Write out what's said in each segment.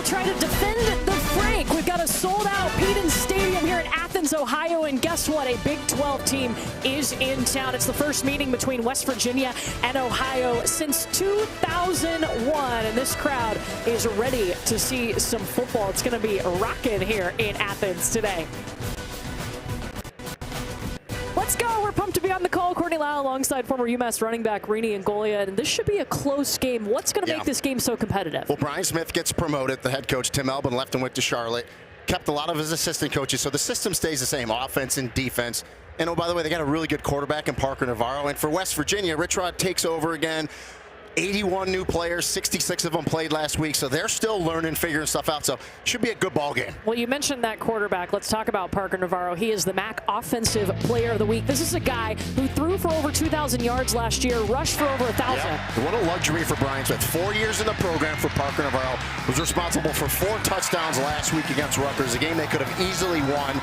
try to defend the Frank. We've got a sold-out Peden Stadium here in Athens, Ohio, and guess what? A Big 12 team is in town. It's the first meeting between West Virginia and Ohio since 2001, and this crowd is ready to see some football. It's going to be rocking here in Athens today. Let's go. We're pumped to be on the call. Courtney Lau alongside former UMass running back Rini Ngolia. And this should be a close game. What's going to make this game so competitive? Well, Brian Smith gets promoted. The head coach, Tim Elbin, left and went to Charlotte. Kept a lot of his assistant coaches. So the system stays the same, offense and defense. And, oh, by the way, they got a really good quarterback in Parker Navarro. And for West Virginia, Rich Rod takes over again. 81 new players, 66 of them played last week, so they're still learning, figuring stuff out. So should be a good ball game. Well, you mentioned that quarterback. Let's talk about Parker Navarro. He is the MAC Offensive Player of the Week. This is a guy who threw for over 2,000 yards last year, rushed for over 1,000. Yeah. What a luxury for Brian Smith. 4 years in the program for Parker Navarro. Was responsible for 4 touchdowns last week against Rutgers, a game they could have easily won.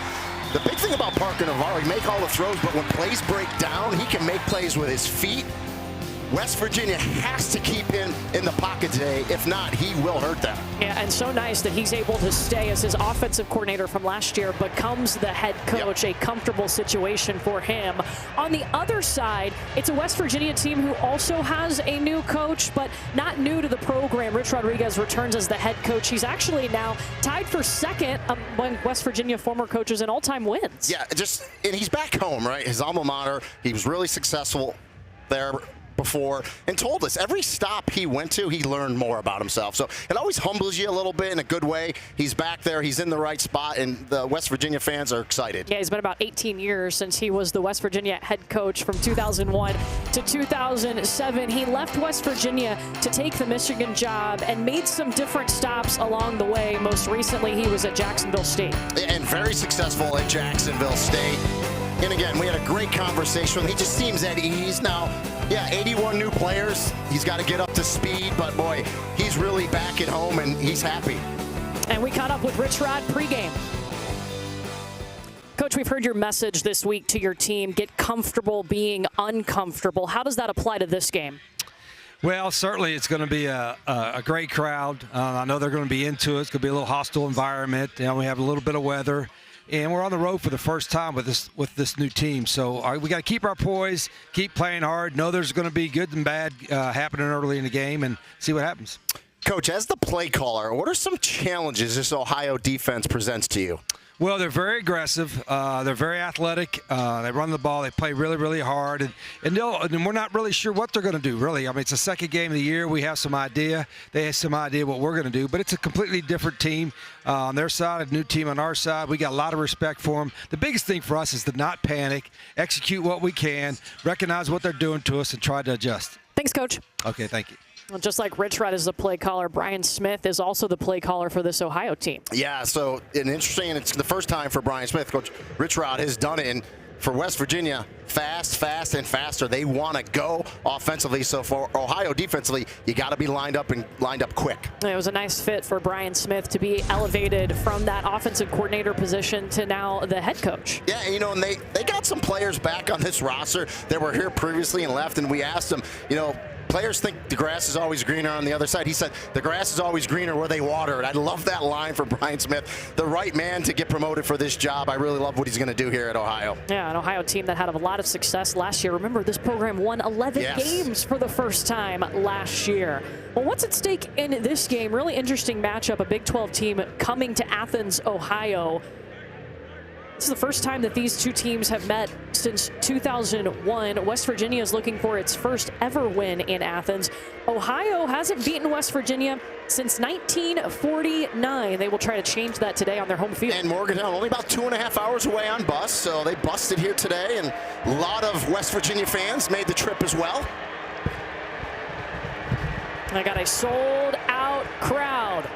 The big thing about Parker Navarro, he make all the throws, but when plays break down, he can make plays with his feet. West Virginia has to keep him in the pocket today. If not, he will hurt them. Yeah, and so nice that he's able to stay as his offensive coordinator from last year, becomes the head coach. Yep. A comfortable situation for him. On the other side, it's a West Virginia team who also has a new coach, but not new to the program. Rich Rodriguez returns as the head coach. He's actually now tied for second among West Virginia former coaches in all-time wins. Yeah, and he's back home, right? His alma mater. He was really successful there before, and told us every stop he went to, he learned more about himself. So it always humbles you a little bit in a good way. He's back there, he's in the right spot, and the West Virginia fans are excited. Yeah, he's been about 18 years since he was the West Virginia head coach from 2001 to 2007. He left West Virginia to take the Michigan job and made some different stops along the way. Most recently, he was at Jacksonville State. And very successful at Jacksonville State. And again, we had a great conversation with him. He just seems at ease now. Yeah, 81 new players. He's got to get up to speed, but boy, he's really back at home and he's happy. And we caught up with Rich Rod pregame. Coach, we've heard your message this week to your team. Get comfortable being uncomfortable. How does that apply to this game? Well, certainly it's going to be a great crowd. I know they're going to be into it. It's going to be a little hostile environment. You know, we have a little bit of weather. And we're on the road for the first time with this new team. So we got to keep our poise, keep playing hard, know there's going to be good and bad happening early in the game, and see what happens. Coach, as the play caller, what are some challenges this Ohio defense presents to you? Well, they're very aggressive. They're very athletic. They run the ball. They play really, really hard. And we're not really sure what they're going to do, really. I mean, it's the second game of the year. We have some idea. They have some idea what we're going to do. But it's a completely different team on their side, a new team on our side. We got a lot of respect for them. The biggest thing for us is to not panic, execute what we can, recognize what they're doing to us, and try to adjust. Thanks, Coach. Okay, thank you. Well, just like Rich Rod is the play caller, Brian Smith is also the play caller for this Ohio team. Yeah, so interesting, and it's the first time for Brian Smith. Coach Rich Rod has done it, and for West Virginia, fast, and faster. They want to go offensively. So for Ohio defensively, you got to be lined up quick. It was a nice fit for Brian Smith to be elevated from that offensive coordinator position to now the head coach. Yeah, you know, and they got some players back on this roster that were here previously and left, and we asked them, you know, players think the grass is always greener on the other side. He said the grass is always greener where they water it. I love that line from Brian Smith. The right man to get promoted for this job. I really love what he's going to do here at Ohio. Yeah, an Ohio team that had a lot of success last year. Remember, this program won 11 games for the first time last year. Well, what's at stake in this game? Really interesting matchup. A Big 12 team coming to Athens, Ohio. This is the first time that these two teams have met since 2001. West Virginia is looking for its first ever win in Athens. Ohio hasn't beaten West Virginia since 1949. They will try to change that today on their home field. And Morgantown only about 2.5 hours away on bus, so they busted here today, and a lot of West Virginia fans made the trip as well. I got a sold-out crowd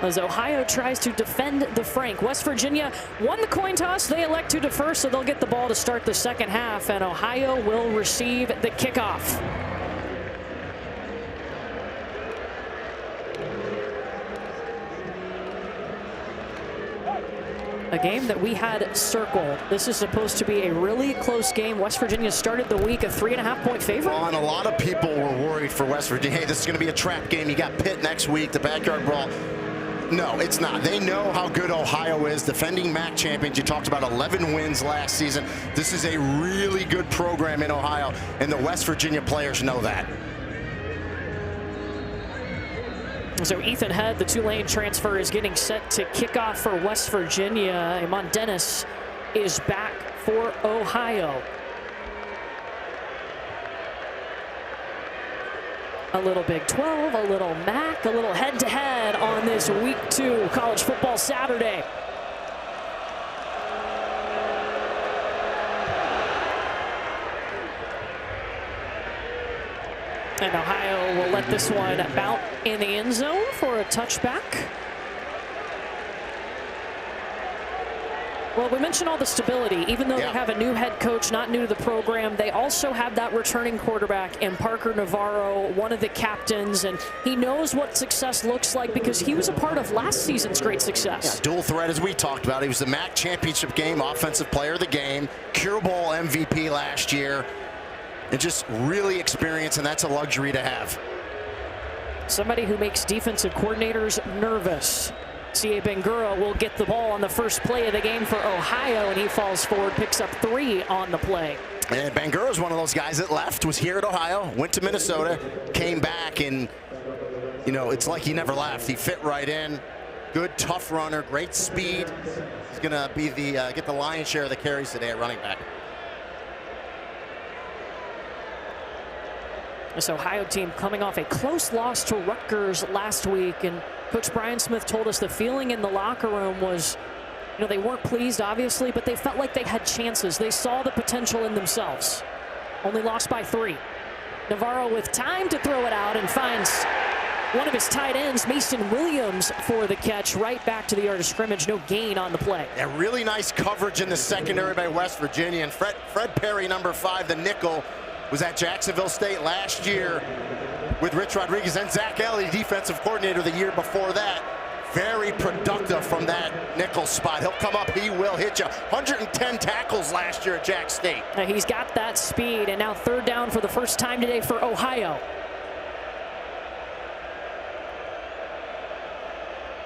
as Ohio tries to defend the Frank. West Virginia won the coin toss. They elect to defer, so they'll get the ball to start the second half, and Ohio will receive the kickoff. A game that we had circled. This is supposed to be a really close game. West Virginia started the week a 3.5-point favorite. Well, and a lot of people were worried for West Virginia. Hey, this is going to be a trap game. You got Pitt next week, the backyard brawl. No, it's not. They know how good Ohio is. Defending MAC champions. You talked about 11 wins last season. This is a really good program in Ohio, and the West Virginia players know that. So Ethan Head, the Tulane transfer, is getting set to kick off for West Virginia. Amon Dennis is back for Ohio. A little Big 12, a little MAC, a little head-to-head on this Week 2 College Football Saturday. And Ohio will let this one bounce in the end zone for a touchback. Well, we mentioned all the stability. Even though they have a new head coach, not new to the program, they also have that returning quarterback in Parker Navarro, one of the captains, and he knows what success looks like because he was a part of last season's great success. Yeah, dual threat, as we talked about. He was the MAC championship game offensive player of the game, Cure Bowl MVP last year, and just really experienced, and that's a luxury to have. Somebody who makes defensive coordinators nervous. C.A. Bangura will get the ball on the first play of the game for Ohio, and he falls forward, picks up 3 on the play. And Bangura is one of those guys that left, was here at Ohio, went to Minnesota, came back, and, you know, it's like he never left. He fit right in. Good, tough runner, great speed. He's going to be the get the lion's share of the carries today at running back. This Ohio team coming off a close loss to Rutgers last week, and Coach Brian Smith told us the feeling in the locker room was, you know, they weren't pleased, obviously, but they felt like they had chances. They saw the potential in themselves. Only lost by 3. Navarro with time to throw it out and finds one of his tight ends, Mason Williams, for the catch right back to the yard of scrimmage. No gain on the play. Yeah, really nice coverage in the secondary by West Virginia. And Fred Perry, number 5, the nickel, was at Jacksonville State last year with Rich Rodriguez and Zach Ellie, defensive coordinator the year before that. Very productive from that nickel spot. He'll come up, he will hit you. 110 tackles last year at Jack State. He's got that speed, and now 3rd down for the first time today for Ohio.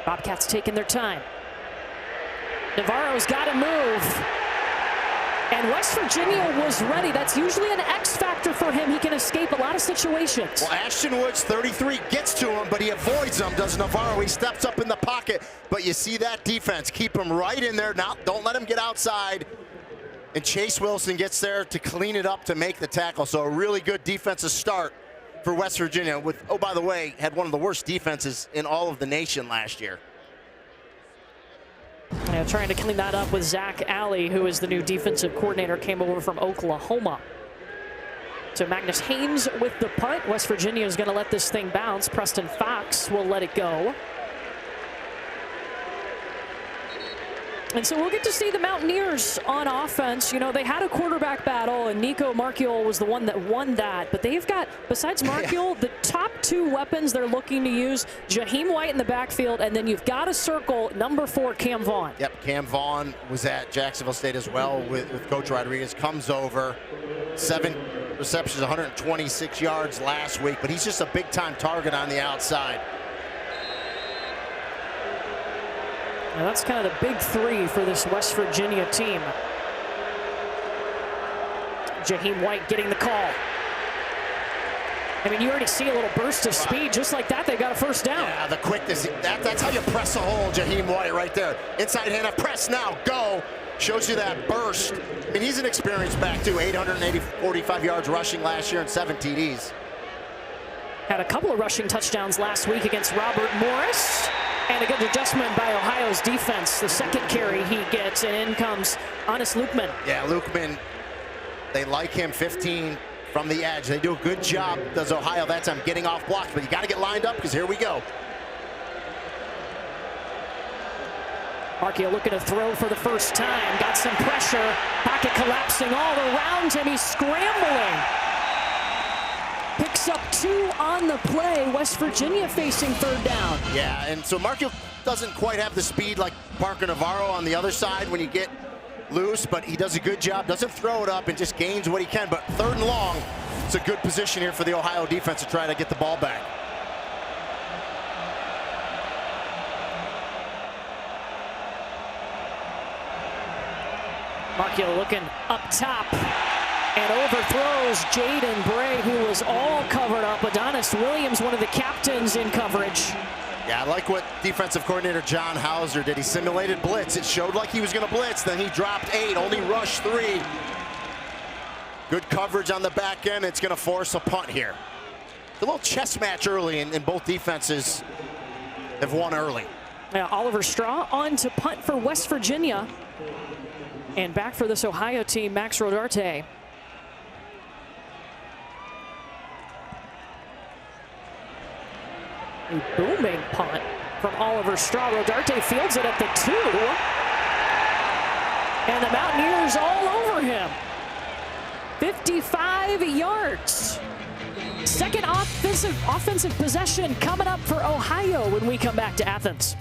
Bobcats taking their time. Navarro's got to move. And West Virginia was ready. That's usually an X factor for him. He can escape a lot of situations. Well, Ashton Woods, 33, gets to him, but he avoids him, does Navarro. He steps up in the pocket, but you see that defense. Keep him right in there. Now, don't let him get outside. And Chase Wilson gets there to clean it up to make the tackle. So a really good defensive start for West Virginia. With, oh, by the way, had one of the worst defenses in all of the nation last year. Yeah, trying to clean that up with Zach Alley, who is the new defensive coordinator, came over from Oklahoma. So Magnus Haynes with the punt. West Virginia is going to let this thing bounce. Preston Fox will let it go. And so we'll get to see the Mountaineers on offense. You know, they had a quarterback battle, and Nico Marchiol was the one that won that. But they've got, besides Marchiol, the top 2 weapons they're looking to use, Jaheim White in the backfield, and then you've got to circle number 4, Cam Vaughn. Yep, Cam Vaughn was at Jacksonville State as well with Coach Rodriguez. Comes over, 7 receptions, 126 yards last week, but he's just a big-time target on the outside. And that's kind of the big 3 for this West Virginia team. Jaheim White getting the call. I mean, you already see a little burst of speed. Just like that, they got a first down. Yeah, the quickness. That's how you press a hole, Jaheim White, right there. Inside handoff, press now, go. Shows you that burst. I mean, he's an experienced back, too. 45 yards rushing last year and 7 TDs. Had a couple of rushing touchdowns last week against Robert Morris. And a good adjustment by Ohio's defense. The second carry he gets, and in comes Honest Lukeman. Yeah, Lukeman, they like him 15 from the edge. They do a good job, does Ohio, that time getting off blocks, but you got to get lined up because here we go. Marchiol looking to throw for the first time. Got some pressure. Pocket collapsing all around him. He's scrambling. Picks up 2 on the play. West Virginia facing 3rd down. Yeah, and so Marchiol doesn't quite have the speed like Parker Navarro on the other side when you get loose, but he does a good job. Doesn't throw it up and just gains what he can. But 3rd and long, it's a good position here for the Ohio defense to try to get the ball back. Markio looking up top and overthrows Jaden Bray, who was all covered up. Adonis Williams, one of the captains, in coverage. Yeah, I like what defensive coordinator John Hauser did. He simulated blitz. It showed like he was going to blitz. Then he dropped 8, only rushed 3. Good coverage on the back end. It's going to force a punt here. A little chess match early, and both defenses have won early. Yeah, Oliver Straw on to punt for West Virginia. And back for this Ohio team, Max Rodarte. A booming punt from Oliver Straw. Rodarte fields it at the 2. And the Mountaineers all over him. 55 yards. Second offensive possession coming up for Ohio when we come back to Athens.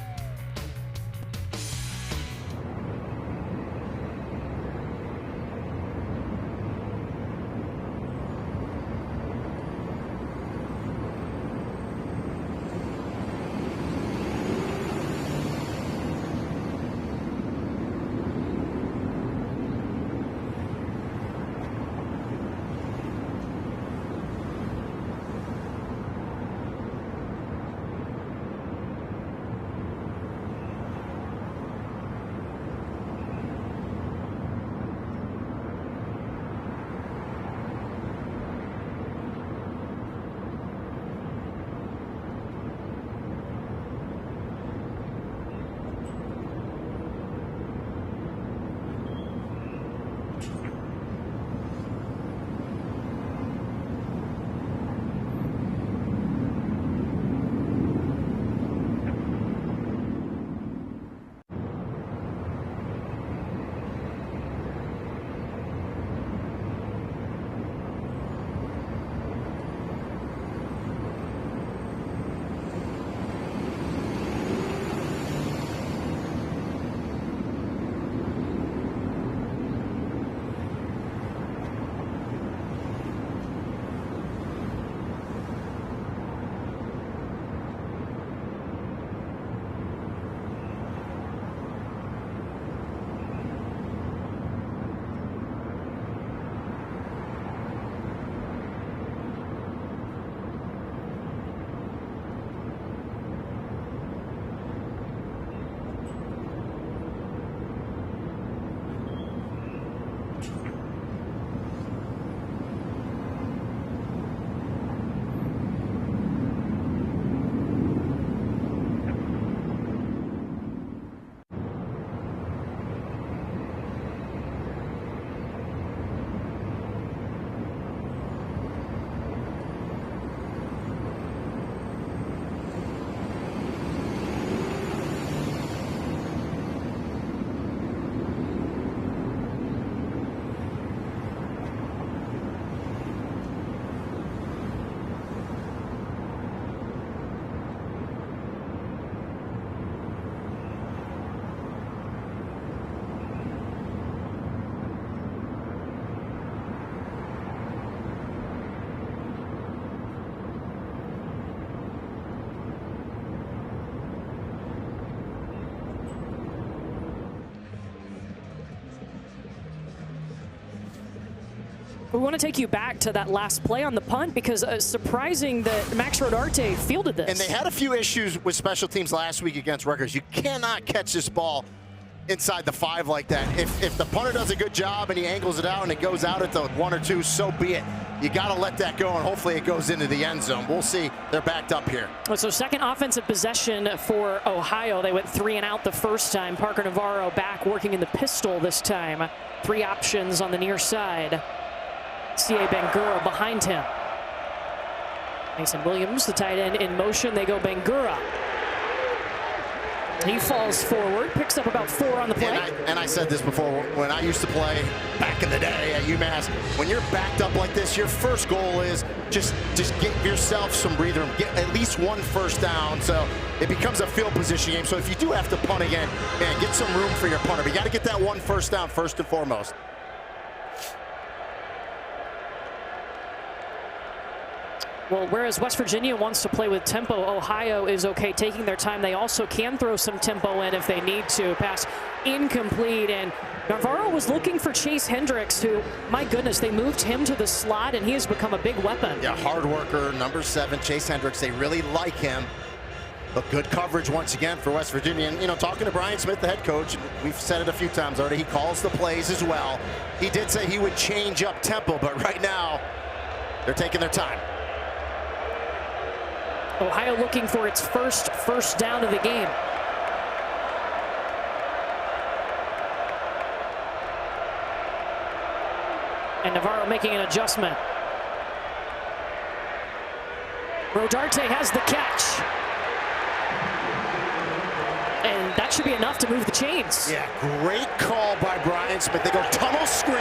We want to take you back to that last play on the punt because it's surprising that Max Rodarte fielded this. And they had a few issues with special teams last week against Rutgers. You cannot catch this ball inside the 5 like that. If the punter does a good job and he angles it out and it goes out at the 1 or 2, so be it. You got to let that go, and hopefully it goes into the end zone. We'll see. They're backed up here. So second offensive possession for Ohio. They went 3 and out the first time. Parker Navarro back working in the pistol this time. 3 options on the near side. C.A. Bangura behind him. Mason Williams, the tight end, in motion. They go Bangura. He falls forward, picks up about 4 on the play. And I said this before, when I used to play back in the day at UMass, when you're backed up like this, your first goal is just get yourself some breather, get at least 1 first down, so it becomes a field position game. So if you do have to punt again, man, get some room for your punter. But you got to get that 1 first down first and foremost. Well, whereas West Virginia wants to play with tempo, Ohio is okay taking their time. They also can throw some tempo in if they need to. Pass incomplete, and Navarro was looking for Chase Hendricks, who, my goodness, they moved him to the slot, and he has become a big weapon. Yeah, hard worker, number 7, Chase Hendricks. They really like him. But good coverage once again for West Virginia. And, you know, talking to Brian Smith, the head coach, we've said it a few times already, he calls the plays as well. He did say he would change up tempo, but right now, they're taking their time. Ohio looking for its first down of the game. And Navarro making an adjustment. Rodarte has the catch. And that should be enough to move the chains. Yeah, great call by Brian Smith. They go tunnel screen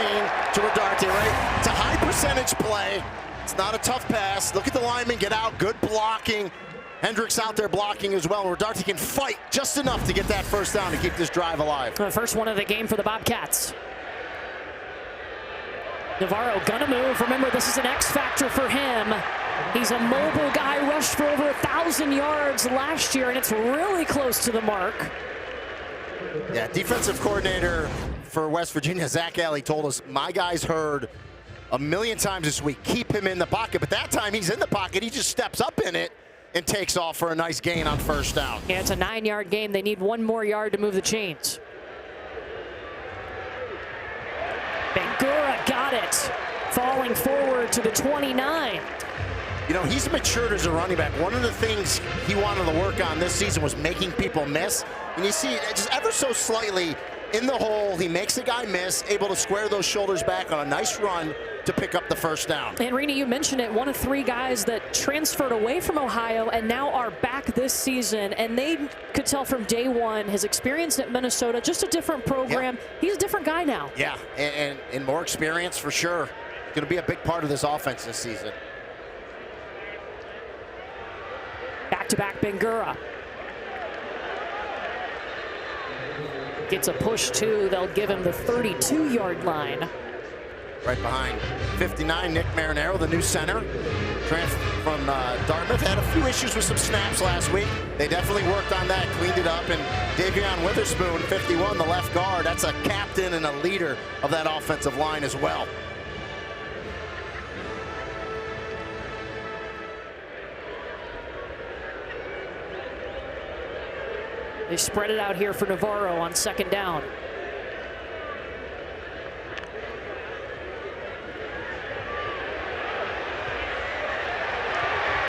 to Rodarte, right? It's a high percentage play. It's not a tough pass. Look at the lineman get out. Good blocking. Hendricks out there blocking as well. Rodarte can fight just enough to get that first down to keep this drive alive. The first one of the game for the Bobcats. Navarro gonna move. Remember, this is an X factor for him. He's a mobile guy, rushed for over 1,000 yards last year, and it's really close to the mark. Yeah, defensive coordinator for West Virginia, Zach Alley, told us, my guys heard a million times this week, keep him in the pocket. But that time he's in the pocket, he just steps up in it and takes off for a nice gain on first down. Yeah, it's a 9-yard game. They need one more yard to move the chains. Bangura got it, falling forward to the 29. You know, he's matured as a running back. One of the things he wanted to work on this season was making people miss. And you see, just ever so slightly in the hole, he makes a guy miss, able to square those shoulders back on a nice run to pick up the first down. And Rini, you mentioned it, one of 3 guys that transferred away from Ohio and now are back this season. And they could tell from day one, his experience at Minnesota, just a different program. Yep. He's a different guy now. Yeah, and more experience for sure. Going to be a big part of this offense this season. Back-to-back Bangura. Gets a push too. They'll give him the 32-yard line. Right behind 59, Nick Marinaro, the new center. Transfer from Dartmouth. Had a few issues with some snaps last week. They definitely worked on that, cleaned it up. And Davion Witherspoon, 51, the left guard. That's a captain and a leader of that offensive line as well. They spread it out here for Navarro on second down.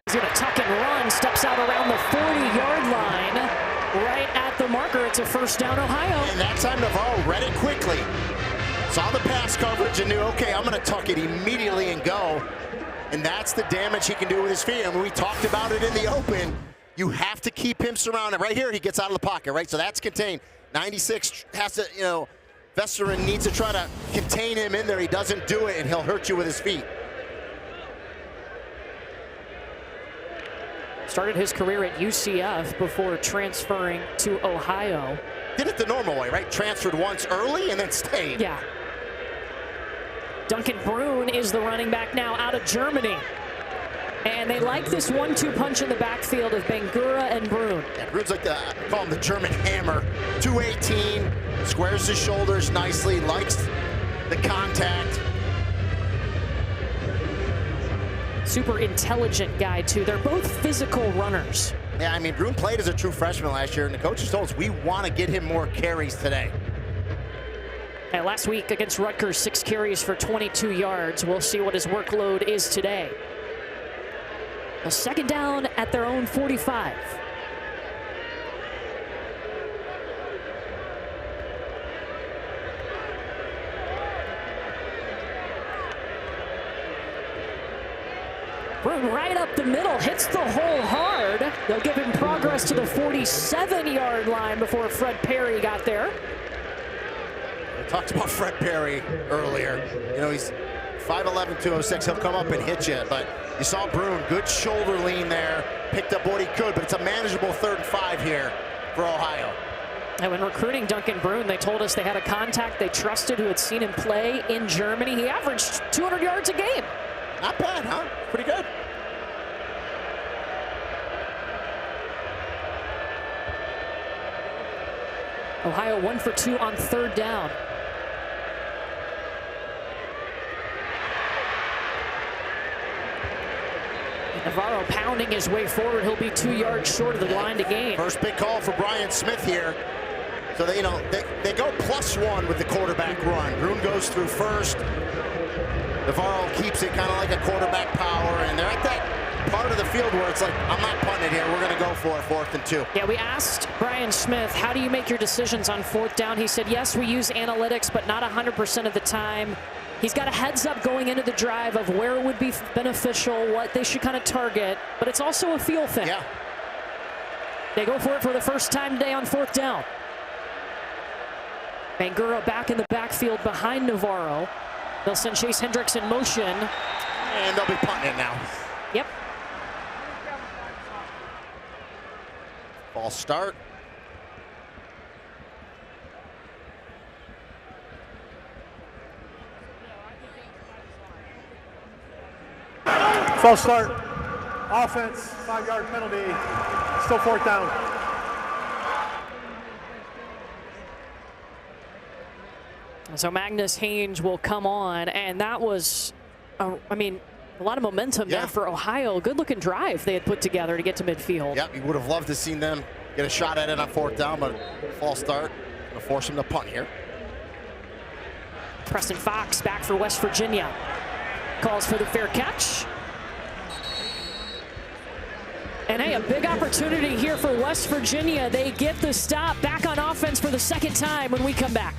He's going to tuck and run, steps out around the 40-yard line. Right at the marker, it's a first down, Ohio. And that time Navarro read it quickly. Saw the pass coverage and knew, okay, I'm going to tuck it immediately and go. And that's the damage he can do with his feet. I mean, we talked about it in the open. You have to keep him surrounded. Right here, he gets out of the pocket, right? So that's contained. 96 has to, you know, Vesterin needs to try to contain him in there. He doesn't do it, and he'll hurt you with his feet. Started his career at UCF before transferring to Ohio. Did it the normal way, right? Transferred once early and then stayed. Yeah. Duncan Brune is the running back now out of Germany. And they like this 1-2 punch in the backfield of Bangura and Brune. Yeah, Brune's like I call him the German hammer. 218, squares his shoulders nicely, likes the contact. Super intelligent guy, too. They're both physical runners. Yeah, I mean, Brune played as a true freshman last year, and the coaches told us we want to get him more carries today. And last week against Rutgers, 6 carries for 22 yards. We'll see what his workload is today. A second down at their own 45. Brune right up the middle, hits the hole hard. They'll give him progress to the 47-yard line before Fred Perry got there. We talked about Fred Perry earlier. You know, he's 5'11", 206. He'll come up and hit you, but you saw Brune, good shoulder lean there, picked up what he could, but it's a manageable 3rd and 5 here for Ohio. And when recruiting Duncan Brune, they told us they had a contact they trusted who had seen him play in Germany. He averaged 200 yards a game. Not bad, huh? Pretty good. Ohio 1 for 2 on 3rd down. Navarro pounding his way forward. He'll be 2 yards short of the line to gain. First big call for Brian Smith here. So they go +1 with the quarterback run. Gruen goes through first. Navarro keeps it kind of like a quarterback power, and they're at that part of the field where it's like, I'm not punting it here. We're going to go for it, 4th and 2. Yeah, we asked Brian Smith, how do you make your decisions on 4th down? He said, yes, we use analytics, but not 100% of the time. He's got a heads up going into the drive of where it would be beneficial, what they should kind of target, but it's also a feel thing. Yeah. They go for it for the first time today on 4th down. Bangura back in the backfield behind Navarro. They'll send Chase Hendricks in motion. And they'll be punting it now. Yep. Ball start. False start. Offense, 5-yard penalty. Still 4th down. So Magnus Haynes will come on, and that was, I mean, a lot of momentum there for Ohio. Good-looking drive they had put together to get to midfield. Yep, you would have loved to see them get a shot at it on 4th down, but false start. Going to force them to punt here. Preston Fox back for West Virginia. Calls for the fair catch. And hey, a big opportunity here for West Virginia. They get the stop back on offense for the 2nd time when we come back.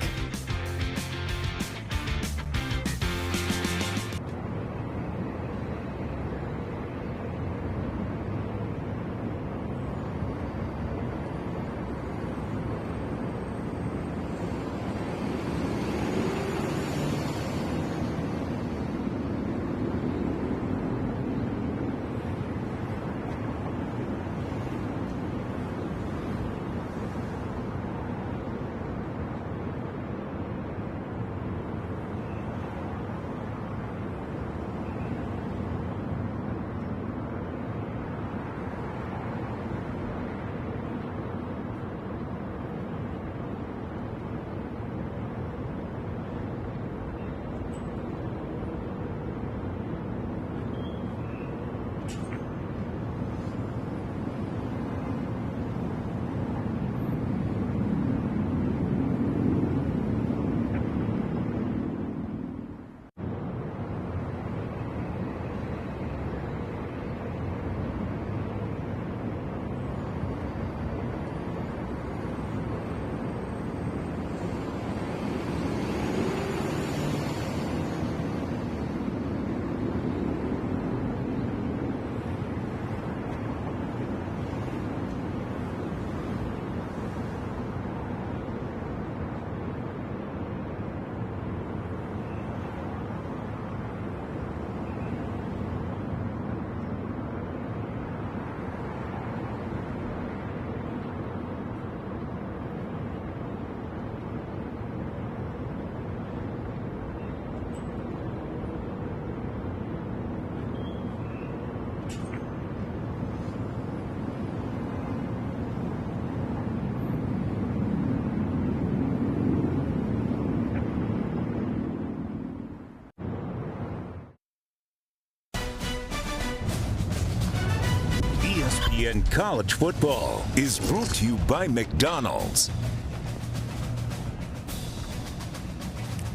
ESPN College Football is brought to you by McDonald's.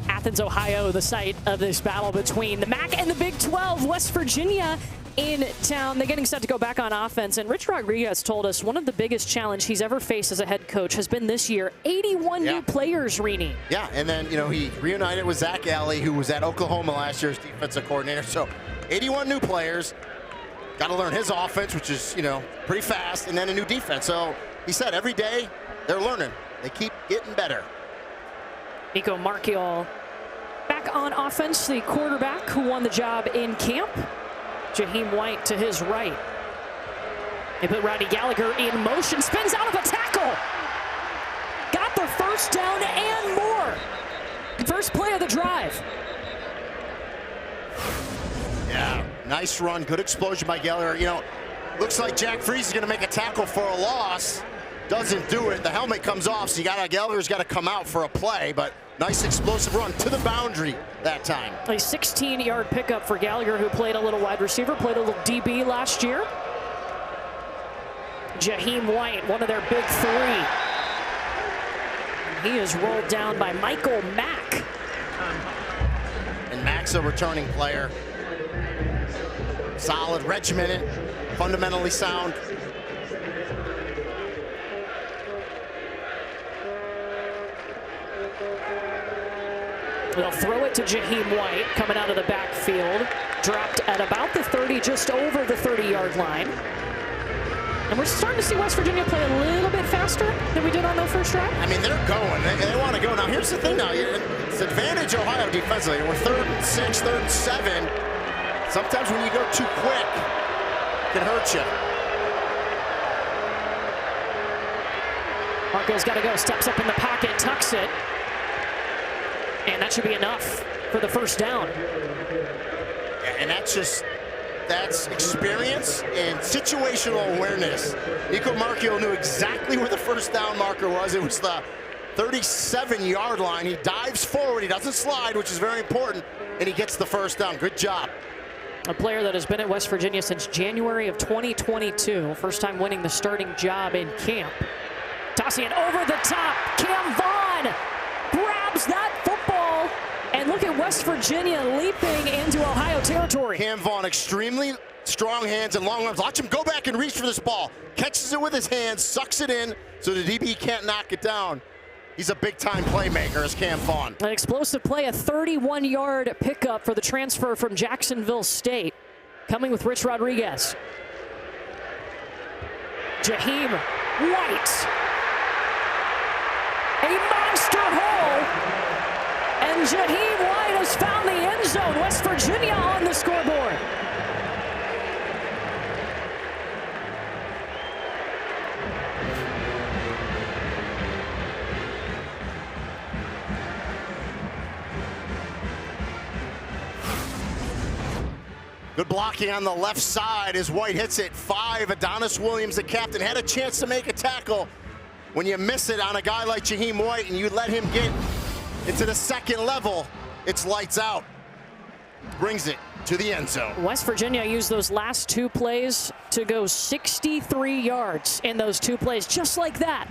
Athens, Ohio, the site of this battle between the MAC and the Big 12. West Virginia in town. They're getting set to go back on offense. And Rich Rodriguez told us one of the biggest challenge he's ever faced as a head coach has been this year. 81 new players, Rini. Yeah, and then, he reunited with Zach Alley, who was at Oklahoma last year as defensive coordinator. So 81 new players. Got to learn his offense, which is, pretty fast, and then a new defense. So he said every day they're learning. They keep getting better. Nico Marchiol back on offense, the quarterback who won the job in camp. Jaheim White to his right. They put Rodney Gallagher in motion, spins out of a tackle. Got the first down and more. First play of the drive. Yeah, nice run, good explosion by Gallagher. Looks like Jack Freese is going to make a tackle for a loss. doesn't do it. The helmet comes off, so Gallagher's got to come out for a play, but nice explosive run to the boundary that time. A 16-yard pickup for Gallagher, who played a little wide receiver, played a little DB last year. Jaheim White, one of their big three. He is rolled down by Michael Mack. And Mack's a returning player. Solid, regimented, fundamentally sound. They'll throw it to Jaheim White, coming out of the backfield. Dropped at about the 30, just over the 30-yard line. And we're starting to see West Virginia play a little bit faster than we did on their first drive. I mean, they're going. They want to go. Now, here's the thing now. It's advantage Ohio defensively. We're 3rd and 6, 3rd and 7. Sometimes when you go too quick, it can hurt you. Marco's got to go. Steps up in the pocket, tucks it. And that should be enough for the first down. And that's experience and situational awareness. Nico Marchio knew exactly where the first down marker was. It was the 37-yard line. He dives forward. He doesn't slide, which is very important, and he gets the first down. Good job. A player that has been at West Virginia since January of 2022. First time winning the starting job in camp. Tossing it over the top. Cam Vaughn grabs that football. And look at West Virginia leaping into Ohio territory. Cam Vaughn, extremely strong hands and long arms. Watch him go back and reach for this ball. Catches it with his hands, sucks it in so the DB can't knock it down. He's a big-time playmaker, is Cam Vaughn. An explosive play, a 31-yard pickup for the transfer from Jacksonville State. Coming with Rich Rodriguez. Jaheim White. A monster hole. And Jaheim White has found the end zone. West Virginia on the scoreboard. Good blocking on the left side as White hits it. 5, Adonis Williams, the captain, had a chance to make a tackle. When you miss it on a guy like Jaheim White and you let him get into the second level, it's lights out. Brings it to the end zone. West Virginia used those last 2 plays to go 63 yards in those 2 plays, just like that.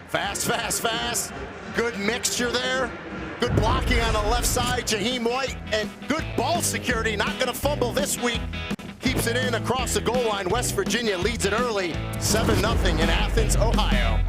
Fast, fast, fast. Good mixture there. Good blocking on the left side, Jaheim White, and good ball security. Not going to fumble this week. Keeps it in across the goal line. West Virginia leads it early, 7-0 in Athens, Ohio.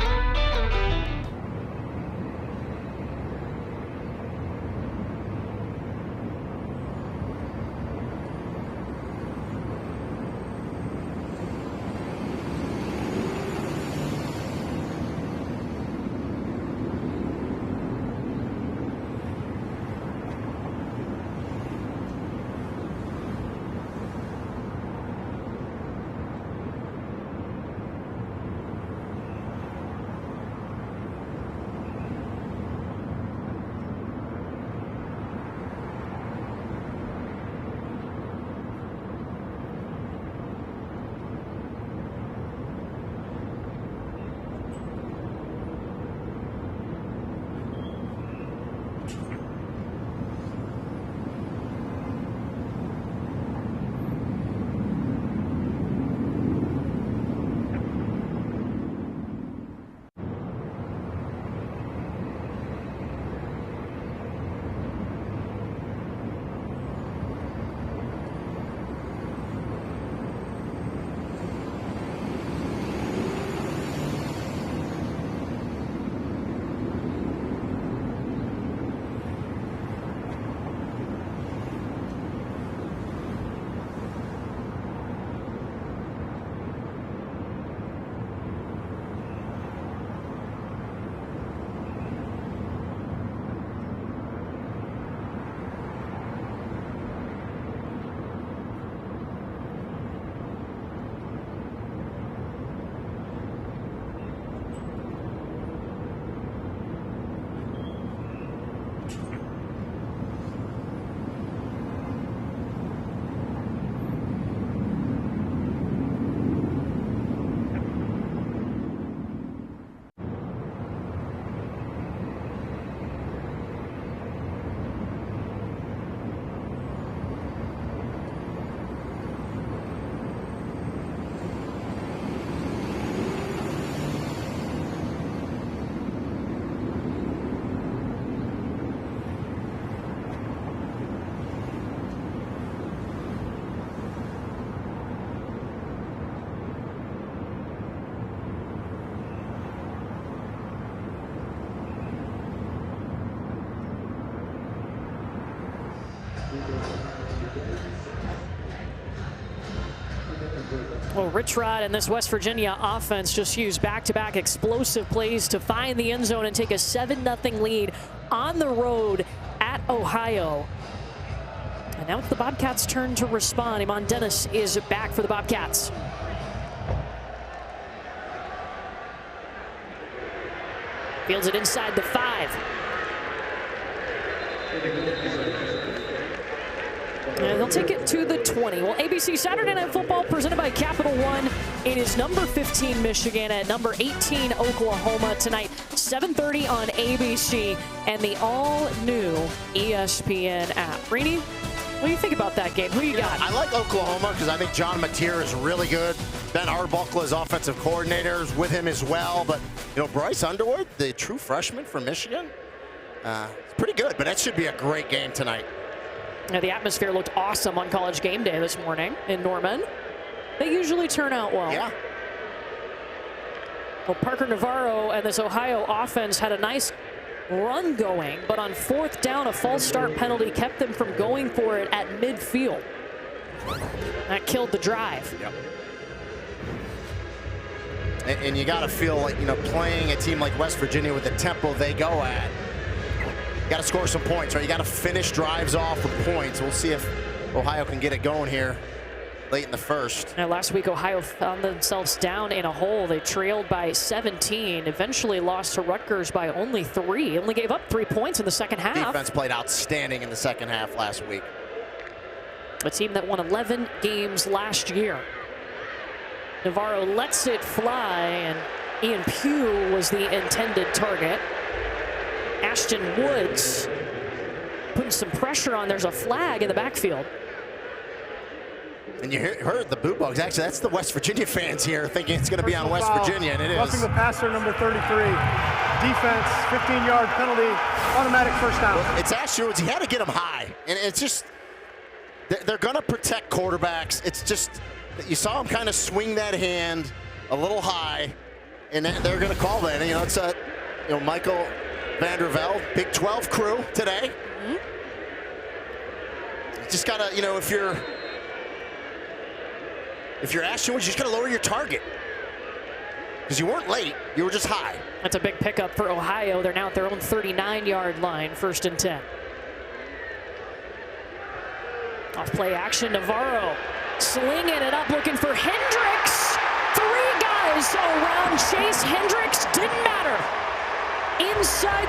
So Rich Rod and this West Virginia offense just used back-to-back explosive plays to find the end zone and take a 7-0 lead on the road at Ohio. And now it's the Bobcats' turn to respond. Iman Dennis is back for the Bobcats. Fields it inside the 5. And they'll take it to the 20. Well, ABC Saturday Night Football presented by Capital One. It is number 15 Michigan at number 18 Oklahoma tonight, 7:30 on ABC and the all-new ESPN app. Reedy, what do you think about that game? Who you got? I like Oklahoma because I think John Mateer is really good. Ben Arbuckle is offensive coordinators with him as well. But, Bryce Underwood, the true freshman from Michigan, it's pretty good. But that should be a great game tonight. Now, the atmosphere looked awesome on College Game Day this morning in Norman. They usually turn out well. Yeah. Well, Parker Navarro and this Ohio offense had a nice run going, but on 4th down, a false start penalty kept them from going for it at midfield. That killed the drive. Yep. And you got to feel like, playing a team like West Virginia with the tempo they go at, you got to score some points, right? You got to finish drives off with points. We'll see if Ohio can get it going here late in the first. Now, last week, Ohio found themselves down in a hole. They trailed by 17, eventually lost to Rutgers by only 3. Only gave up 3 points in the second half. Defense played outstanding in the second half last week. A team that won 11 games last year. Navarro lets it fly, and Ian Pugh was the intended target. Ashton Woods putting some pressure on. There's a flag in the backfield. And you heard the boo bugs. Actually, that's the West Virginia fans here thinking it's going to be on West Virginia, and it is. Roughing the passer, number 33. Defense, 15-yard penalty, automatic first down. Well, it's Ashton Woods. He had to get him high. And it's just, they're going to protect quarterbacks. It's just, you saw him kind of swing that hand a little high, and they're going to call that. And, it's Michael Vandervelde, Big 12 crew today. Mm-hmm. Just got to, if you're Ashton Woods, you just got to lower your target. Because you weren't late, you were just high. That's a big pickup for Ohio. They're now at their own 39-yard line, 1st and 10. Off play action, Navarro slinging it up, looking for Hendricks. 3 guys around Chase Hendricks, didn't matter. Inside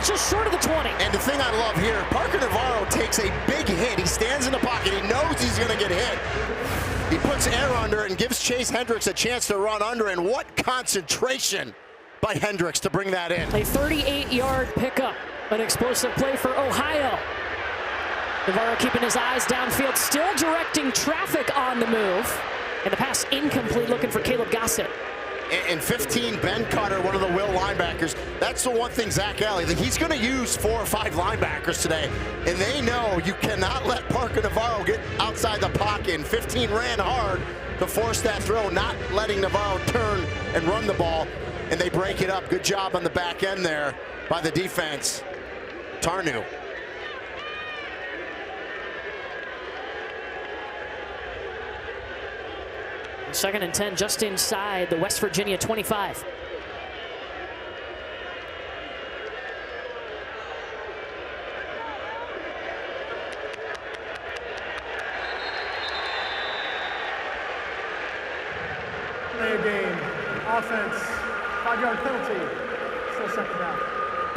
just short of the 20. And the thing I love here, Parker Navarro takes a big hit. He stands in the pocket. He knows he's going to get hit. He puts air under it and gives Chase Hendricks a chance to run under. And what concentration by Hendricks to bring that in. A 38-yard pickup. An explosive play for Ohio. Navarro keeping his eyes downfield, still directing traffic on the move. And the pass incomplete, looking for Caleb Gossett. And 15, Ben Cutter, one of the Will linebackers. That's the one thing Zach Alley, he's going to use 4 or 5 linebackers today. And they know you cannot let Parker Navarro get outside the pocket. And 15 ran hard to force that throw, not letting Navarro turn and run the ball. And they break it up. Good job on the back end there by the defense. Tarnu. Second and 10 just inside the West Virginia 25. Play a game. Offense, 5-yard penalty. Still second down.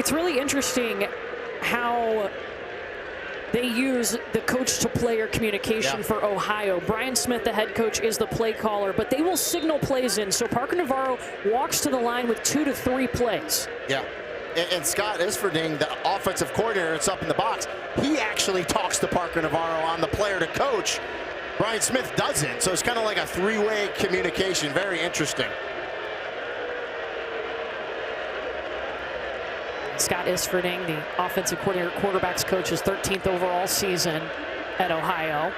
It's really interesting how they use the coach-to-player communication for Ohio. Brian Smith, the head coach, is the play caller, but they will signal plays in. So Parker Navarro walks to the line with 2 to 3 plays. Yeah. And Scott Isfording, the offensive coordinator, it's up in the box. He actually talks to Parker Navarro on the player to coach. Brian Smith doesn't. So it's kind of like a 3-way communication. Very interesting. Scott Isfording, the offensive coordinator, quarterbacks coach, his 13th overall season at Ohio.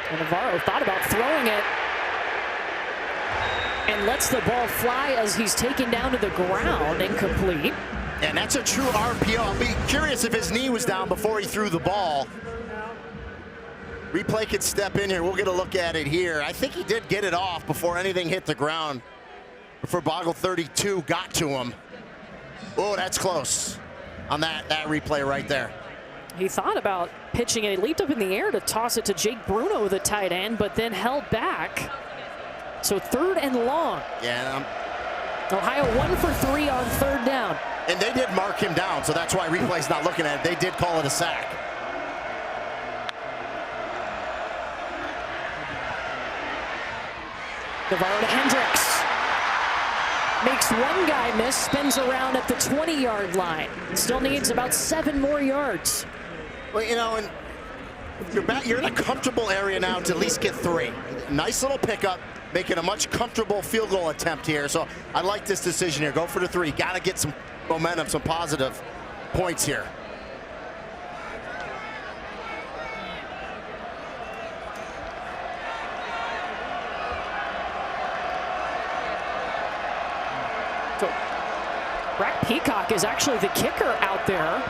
And Navarro thought about throwing it and lets the ball fly as he's taken down to the ground, incomplete. And that's a true RPO. I'll be curious if his knee was down before he threw the ball. Replay could step in here. We'll get a look at it here. I think he did get it off before anything hit the ground. Before Boggle 32 got to him. Oh, that's close on that replay right there. He thought about pitching it. He leaped up in the air to toss it to Jake Bruno, the tight end, but then held back. So 3rd and long. Yeah. Ohio 1 for 3 on 3rd down. And they did mark him down, so that's why replay's not looking at it. They did call it a sack. Navarro to Hendricks. Makes one guy miss, spins around at the 20-yard line. Still needs about 7 more yards. Well, you know, and you're in a comfortable area now to at least get 3. Nice little pickup, making a much comfortable field goal attempt here. So I like this decision here. Go for the 3. Got to get some momentum, some positive points here. So Brack Peacock is actually the kicker out there.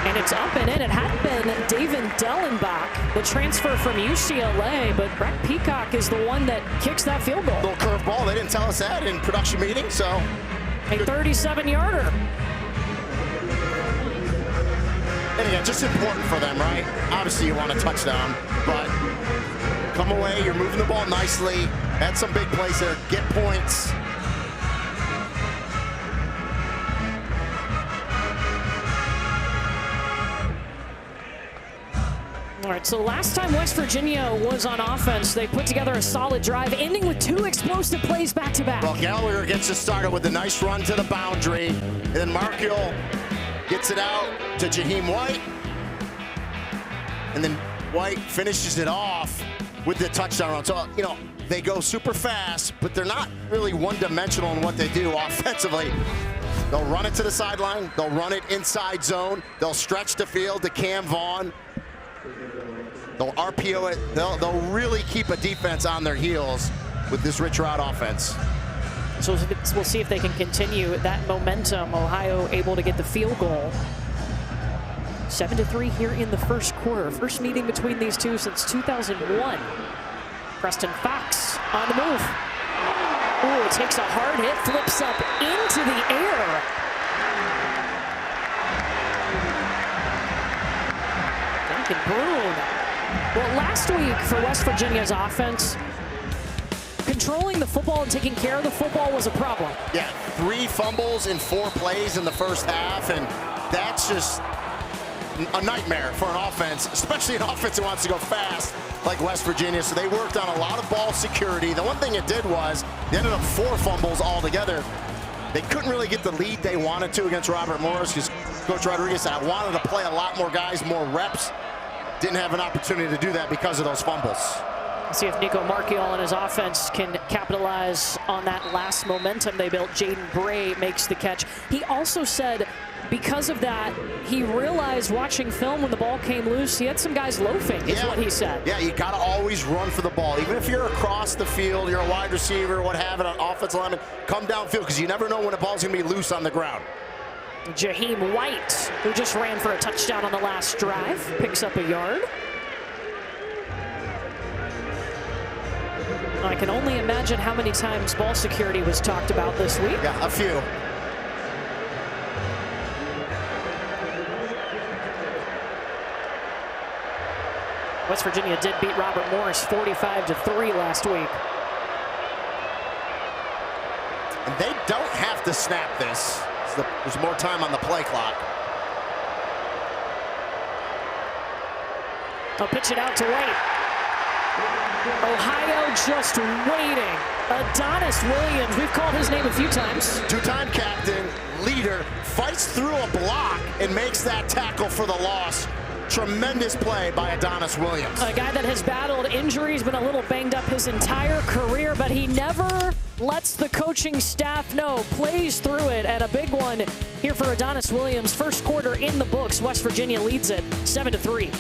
And it's up and in. It had been David Dellenbach, the transfer from UCLA, but Brack Peacock is the one that kicks that field goal. Little curve ball. They didn't tell us that in production meeting, so. A 37-yarder. And again, just important for them, right? Obviously, you want a touchdown, but come away. You're moving the ball nicely. Had some big plays there. Get points. All right, so last time West Virginia was on offense, they put together a solid drive, ending with 2 explosive plays back-to-back. Well, Gallagher gets us started with a nice run to the boundary, and then Markiel gets it out to Jaheim White, and then White finishes it off with the touchdown run. So, you know, they go super fast, but they're not really one-dimensional in what they do offensively. They'll run it to the sideline. They'll run it inside zone. They'll stretch the field to Cam Vaughn. They'll RPO it. They'll really keep a defense on their heels with this Rich Rod offense. So we'll see if they can continue that momentum. Ohio able to get the field goal. 7-3 here in the first quarter. First meeting between these two since 2001. Preston Fox on the move. Ooh, takes a hard hit, flips up into the air. Duncan Broom. Well, last week for West Virginia's offense, controlling the football and taking care of the football was a problem. Yeah, 3 fumbles in 4 plays in the first half, and that's just a nightmare for an offense, especially an offense that wants to go fast like West Virginia. So they worked on a lot of ball security. The one thing it did was they ended up 4 fumbles altogether. They couldn't really get the lead they wanted to against Robert Morris because Coach Rodriguez said, I wanted to play a lot more guys, more reps. Didn't have an opportunity to do that because of those fumbles. See if Nico Marchiol and his offense can capitalize on that last momentum they built. Jaden Bray makes the catch. He also said because of that, he realized watching film when the ball came loose, he had some guys loafing, is what he said. Yeah, you got to always run for the ball. Even if you're across the field, you're a wide receiver, what have it, an offensive lineman, come downfield because you never know when the ball's going to be loose on the ground. Jaheim White, who just ran for a touchdown on the last drive, picks up a yard. I can only imagine how many times ball security was talked about this week. Yeah, a few. West Virginia did beat Robert Morris 45-3 last week. And they don't have to snap this. There's more time on the play clock. They'll pitch it out to White. Ohio just waiting. Adonis Williams, we've called his name a few times. 2-time captain, leader, fights through a block and makes that tackle for the loss. Tremendous play by Adonis Williams. A guy that has battled injuries, been a little banged up his entire career, but he never lets the coaching staff know, plays through it, and a big one here for Adonis Williams. First quarter in the books. West Virginia leads it 7-3.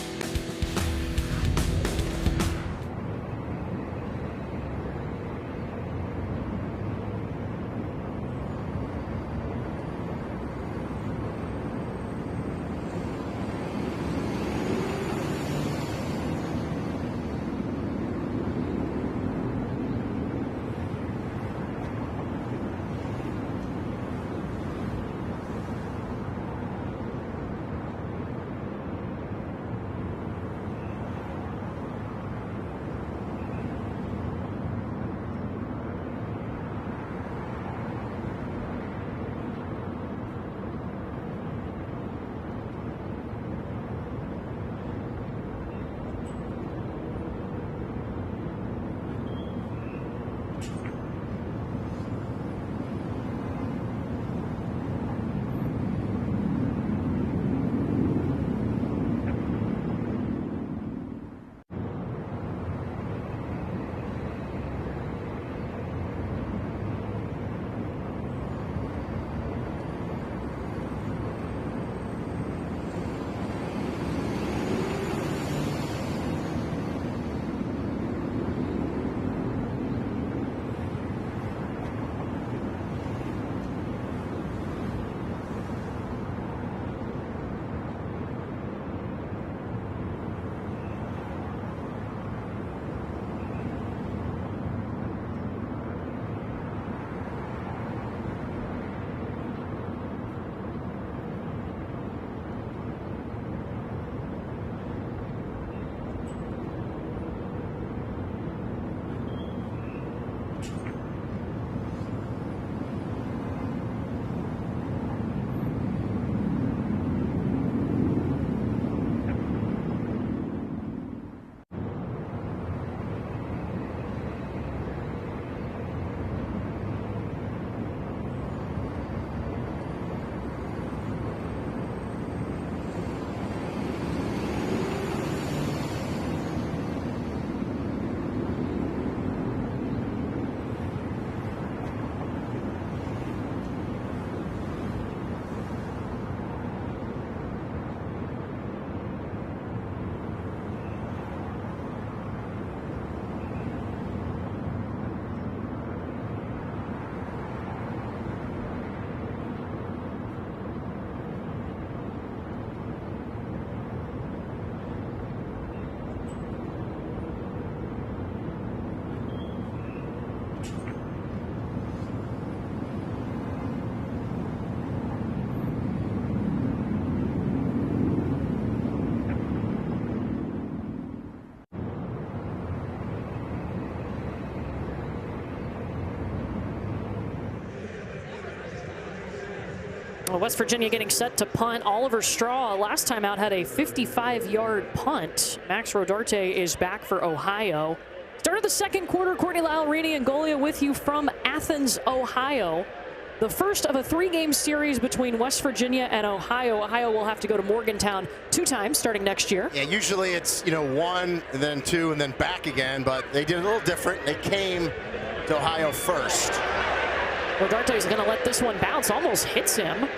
Well, West Virginia getting set to punt. Oliver Straw, last time out, had a 55-yard punt. Max Rodarte is back for Ohio. Start of the second quarter, Courtney Lallerini and Golia with you from Athens, Ohio. The first of a 3-game series between West Virginia and Ohio. Ohio will have to go to Morgantown 2 times starting next year. Yeah, usually it's, 1 and then 2 and then back again, but they did it a little different. They came to Ohio first. Rodarte is going to let this one bounce, almost hits him.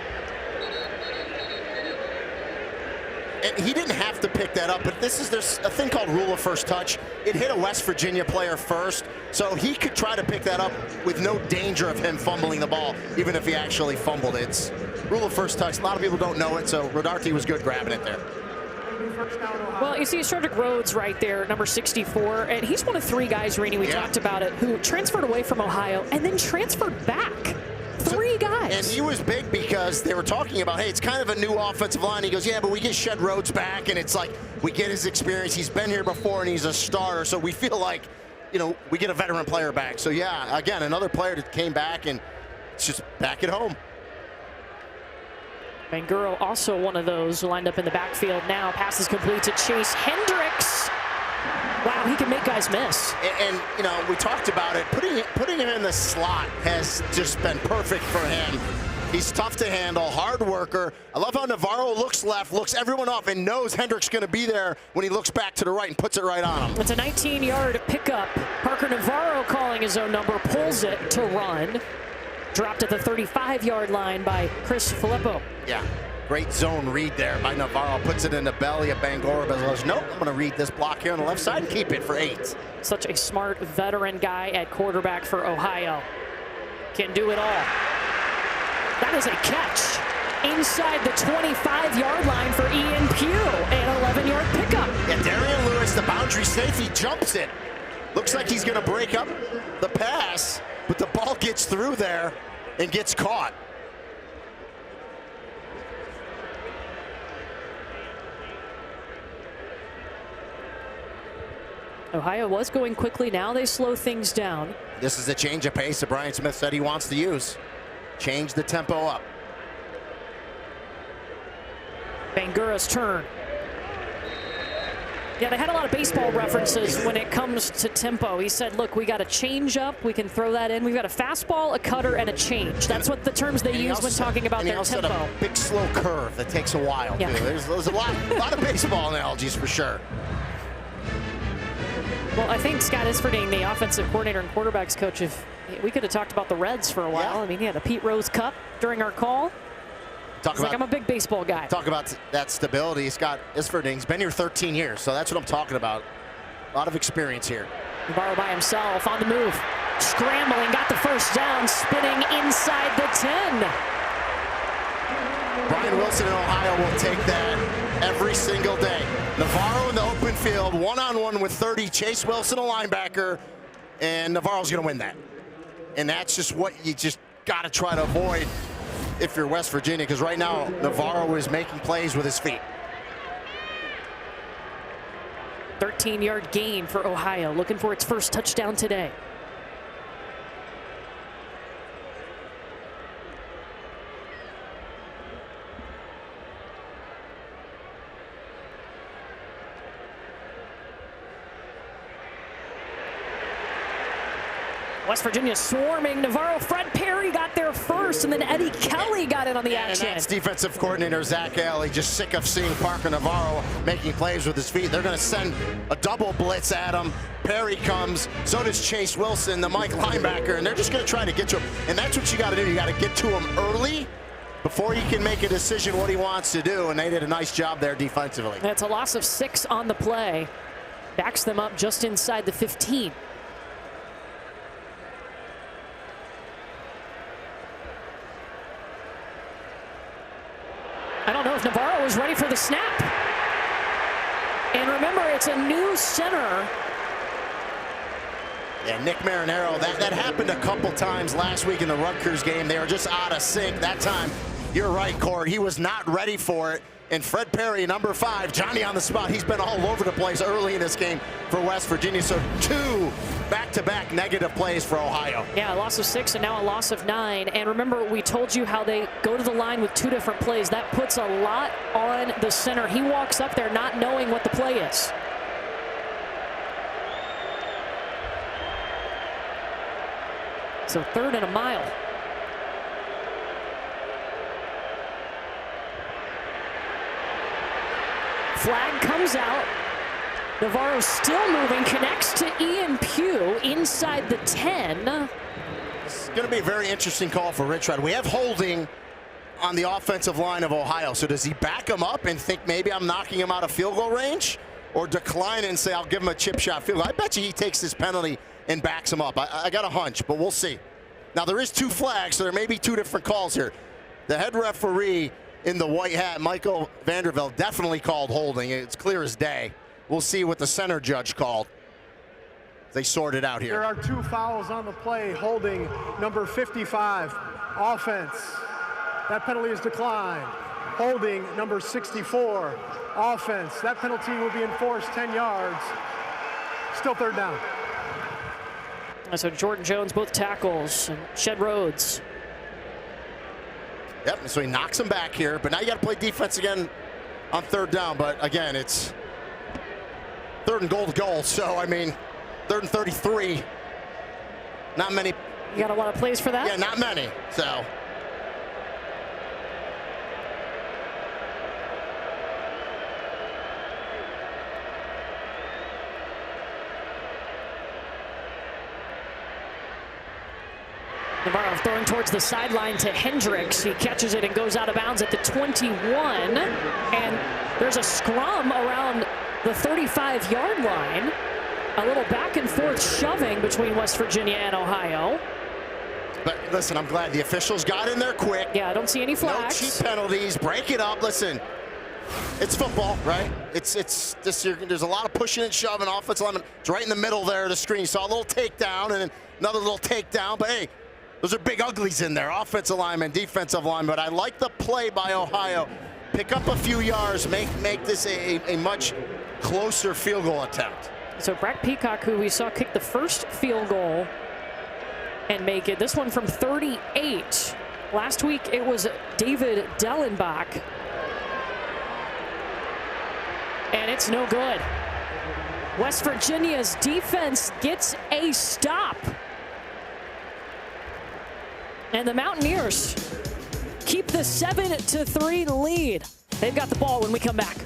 And he didn't have to pick that up, but there's a thing called rule of first touch. It hit a West Virginia player first, so he could try to pick that up with no danger of him fumbling the ball, even if he actually fumbled it. It's rule of first touch. A lot of people don't know it, so Rodarte was good grabbing it there. Well, you see Shardrick Rhodes right there, number 64, and he's one of 3 guys, Rini, we talked about it, who transferred away from Ohio and then transferred back. 3 guys. And he was big because they were talking about, hey, it's kind of a new offensive line. He goes, yeah, but we get Shed Rhodes back, and it's like we get his experience. He's been here before, and he's a starter, so we feel like, we get a veteran player back. So, yeah, again, another player that came back, and it's just back at home. Manguro also one of those lined up in the backfield now. Passes complete to Chase Hendricks. Wow, he can make guys miss. And we talked about it. Putting him in the slot has just been perfect for him. He's tough to handle, hard worker. I love how Navarro looks left, looks everyone off, and knows Hendricks going to be there when he looks back to the right and puts it right on him. It's a 19-yard pickup. Parker Navarro calling his own number, pulls it to run. Dropped at the 35-yard line by Chris Filippo. Yeah, great zone read there by Navarro. Puts it in the belly of Bangor, but goes, nope, I'm going to read this block here on the left side and keep it for 8. Such a smart veteran guy at quarterback for Ohio. Can do it all. That is a catch inside the 25-yard line for Ian Pugh. An 11-yard pickup. Yeah, Darian Lewis, the boundary safety, jumps it. Looks like he's going to break up the pass, but the ball gets through there and gets caught. Ohio was going quickly. Now they slow things down. This is a change of pace that Brian Smith said he wants to use. Change the tempo up. Bangura's turn. Yeah, they had a lot of baseball references when it comes to tempo. He said, look, we got a change up. We can throw that in. We've got a fastball, a cutter, and a change. That's what the terms they use when talking about their tempo. A big slow curve that takes a while, too. There's a lot of baseball analogies for sure. Well, I think Scott Isfordine, the offensive coordinator and quarterbacks coach, if we could have talked about the Reds for a while. Yeah. I mean, he had the Pete Rose Cup during our call. I'm a big baseball guy. Talk about that stability. Scott Isfordine's been here 13 years, so that's what I'm talking about. A lot of experience here. Navarro by himself on the move. Scrambling, got the first down, spinning inside the 10. Brian Wilson in Ohio will take that every single day. Navarro in the open field, one-on-one with 30. Chase Wilson, a linebacker, and Navarro's going to win that. And that's just what you just got to try to avoid if you're West Virginia, because right now Navarro is making plays with his feet. 13-yard gain for Ohio, looking for its first touchdown today. West Virginia swarming. Navarro, Fred Perry got there first, and then Eddie Kelly got in on the action. And that's defensive coordinator Zach Alley, just sick of seeing Parker Navarro making plays with his feet. They're going to send a double blitz at him. Perry comes, so does Chase Wilson, the Mike linebacker, and they're just going to try to get to him. And that's what you got to do. You got to get to him early before he can make a decision what he wants to do, and they did a nice job there defensively. That's a loss of 6 on the play. Backs them up just inside the 15. I don't know if Navarro is ready for the snap. And remember, it's a new center. Yeah, Nick Marinaro, that happened a couple times last week in the Rutgers game. They were just out of sync. That time, You're right, Court. He was not ready for it. And Fred Perry, number 5, Johnny on the spot. He's been all over the place early in this game for West Virginia. So 2 back-to-back negative plays for Ohio. Yeah, a loss of 6 and now a loss of 9. And remember, we told you how they go to the line with 2 different plays. That puts a lot on the center. He walks up there not knowing what the play is. So 3rd and a mile. Flag comes out. Navarro still moving, connects to Ian Pugh inside the 10. It's going to be a very interesting call for Rich Rod. We have holding on the offensive line of Ohio. So does he back him up and think maybe I'm knocking him out of field goal range? Or decline and say I'll give him a chip shot field goal? I bet you he takes this penalty and backs him up. I got a hunch, but we'll see. Now there is 2 flags, so there may be 2 different calls here. The head referee in the white hat, Michael Vandervelde, definitely called holding. It's clear as day. We'll see what the center judge called. They sort it out here. There are 2 fouls on the play. Holding number 55, offense. That penalty is declined. Holding number 64, offense. That penalty will be enforced 10 yards. Still 3rd down. So Jordan Jones, both tackles, and Shed Rhodes. Yep, so he knocks him back here, but now you got to play defense again on 3rd down. But again, it's 3rd and goal. So, I mean, 3rd and 33. Not many. You got a lot of plays for that? Yeah, not many. So. Navarro throwing towards the sideline to Hendricks. He catches it and goes out of bounds at the 21. And there's a scrum around the 35-yard line. A little back and forth shoving between West Virginia and Ohio. But listen, I'm glad the officials got in there quick. Yeah, I don't see any flags. No cheap penalties. Break it up. Listen, it's football, right? It's this. There's a lot of pushing and shoving. Offensive lineman. It's right in the middle there of the screen. Saw a little takedown and then another little takedown. But hey, those are big uglies in there. Offensive lineman, defensive lineman. But I like the play by Ohio. Pick up a few yards. Make this a much closer field goal attempt. So Brack Peacock, who we saw kick the first field goal and make it. This one from 38. Last week it was David Dellenbach. And it's no good. West Virginia's defense gets a stop. And the Mountaineers keep the 7-3 lead. They've got the ball when we come back.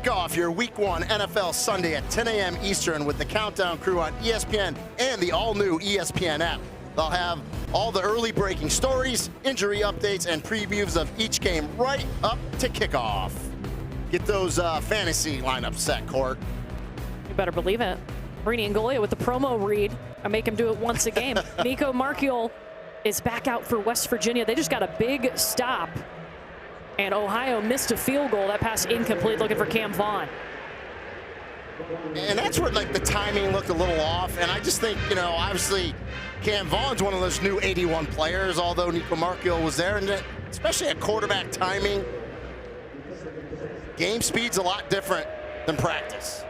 Kick off your Week 1 NFL Sunday at 10 a.m. Eastern with the Countdown crew on ESPN and the all-new ESPN app. They'll have all the early breaking stories, injury updates, and previews of each game right up to kickoff. Get those fantasy lineups set, Court. You better believe it. Rini Angolia with the promo read. I make him do it once a game. Nico Marchiol is back out for West Virginia. They just got a big stop. And Ohio missed a field goal. That pass incomplete, looking for Cam Vaughn. And that's where, like, the timing looked a little off. And I just think, you know, obviously Cam Vaughn's one of those new 81 players, although Nico Marchiol was there. And especially at quarterback timing, game speed's a lot different than practice.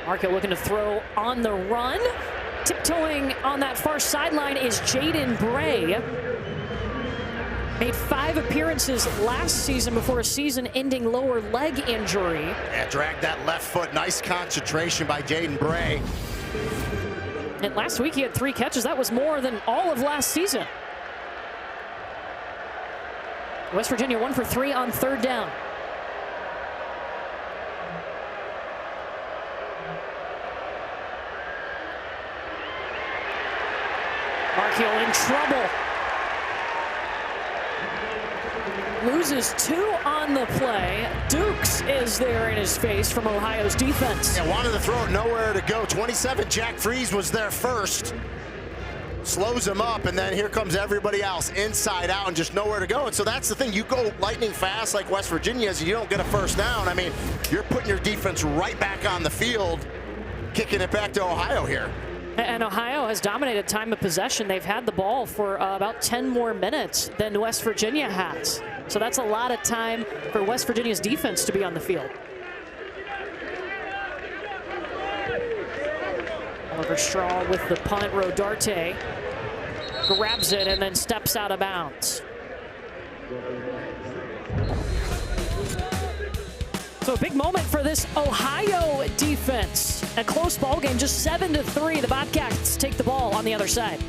Marchiol looking to throw on the run. Tiptoeing on that far sideline is Jaden Bray. Made 5 appearances last season before a season-ending lower leg injury. Yeah, dragged that left foot. Nice concentration by Jaden Bray. And last week he had 3 catches. That was more than all of last season. West Virginia 1 for 3 on 3rd down. Marchiol in trouble. Loses 2 on the play. Dukes is there in his face from Ohio's defense. Yeah, wanted to throw it, nowhere to go. 27, Jack Freeze was there first. Slows him up, and then here comes everybody else inside out and just nowhere to go. And so that's the thing. You go lightning fast like West Virginia is, and you don't get a first down. I mean, you're putting your defense right back on the field, kicking it back to Ohio here. And Ohio has dominated time of possession. They've had the ball for about 10 more minutes than West Virginia has. So that's a lot of time for West Virginia's defense to be on the field. Oliver Straw with the punt. Rodarte grabs it and then steps out of bounds. So a big moment for this Ohio defense. A close ball game, just 7-3. The Bobcats take the ball on the other side.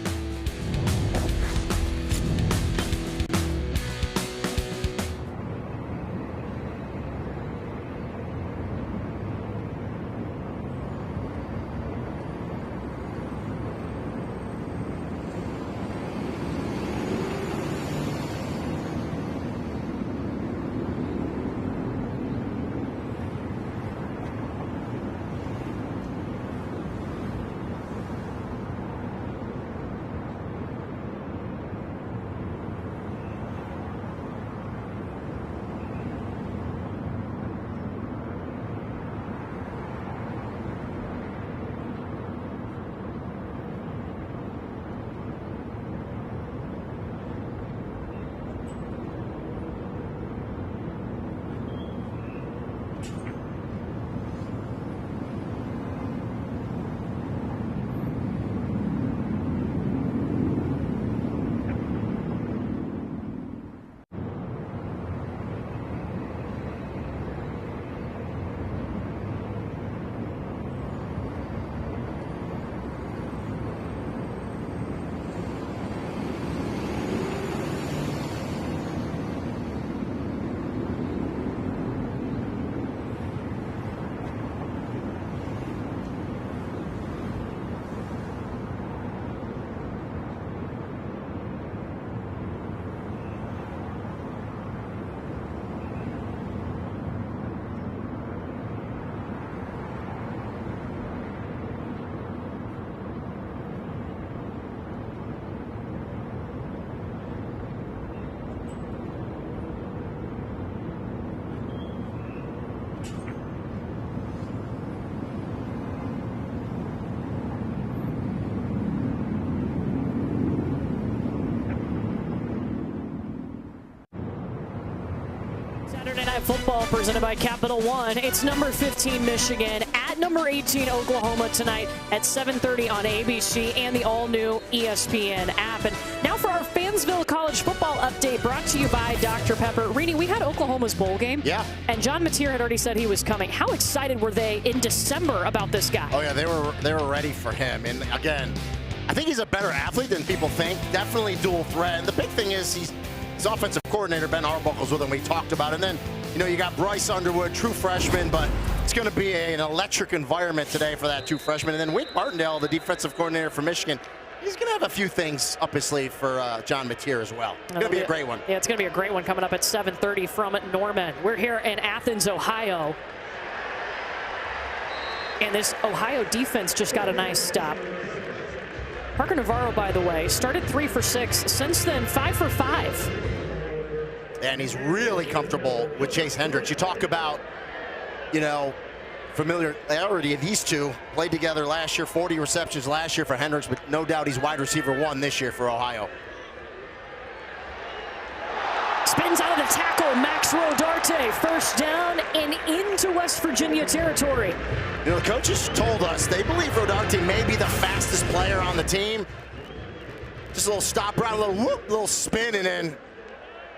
Saturday Night Football presented by Capital One. It's number 15 Michigan at number 18 Oklahoma tonight at 7:30 on ABC and the all-new ESPN app. And now for our Fansville College football update brought to you by Dr. Pepper. Rini, we had Oklahoma's bowl game. Yeah. And John Mateer had already said he was coming. How excited were they in December about this guy? Oh, yeah, they were ready for him. And, again, I think he's a better athlete than people think. Definitely dual threat. And the big thing is his offensive coordinator, Ben Arbuckle's with him. We talked about it. And then, you know, you got Bryce Underwood, true freshman, but it's going to be an electric environment today for that true freshman. And then Wink Martindale, the defensive coordinator for Michigan, he's going to have a few things up his sleeve for John Mateer as well. It's going to be a great one. Yeah, it's going to be a great one coming up at 7:30 from Norman. We're here in Athens, Ohio. And this Ohio defense just got a nice stop. Parker Navarro, by the way, started 3 for 6. Since then, 5 for 5. And he's really comfortable with Chase Hendricks. You talk about, you know, familiarity of these two. Played together last year, 40 receptions last year for Hendricks, but no doubt he's wide receiver 1 this year for Ohio. Spins out of the tackle, Max Rodarte, first down and into West Virginia territory. You know, the coaches told us they believe Rodarte may be the fastest player on the team. Just a little stop around, a little whoop, little spin, and then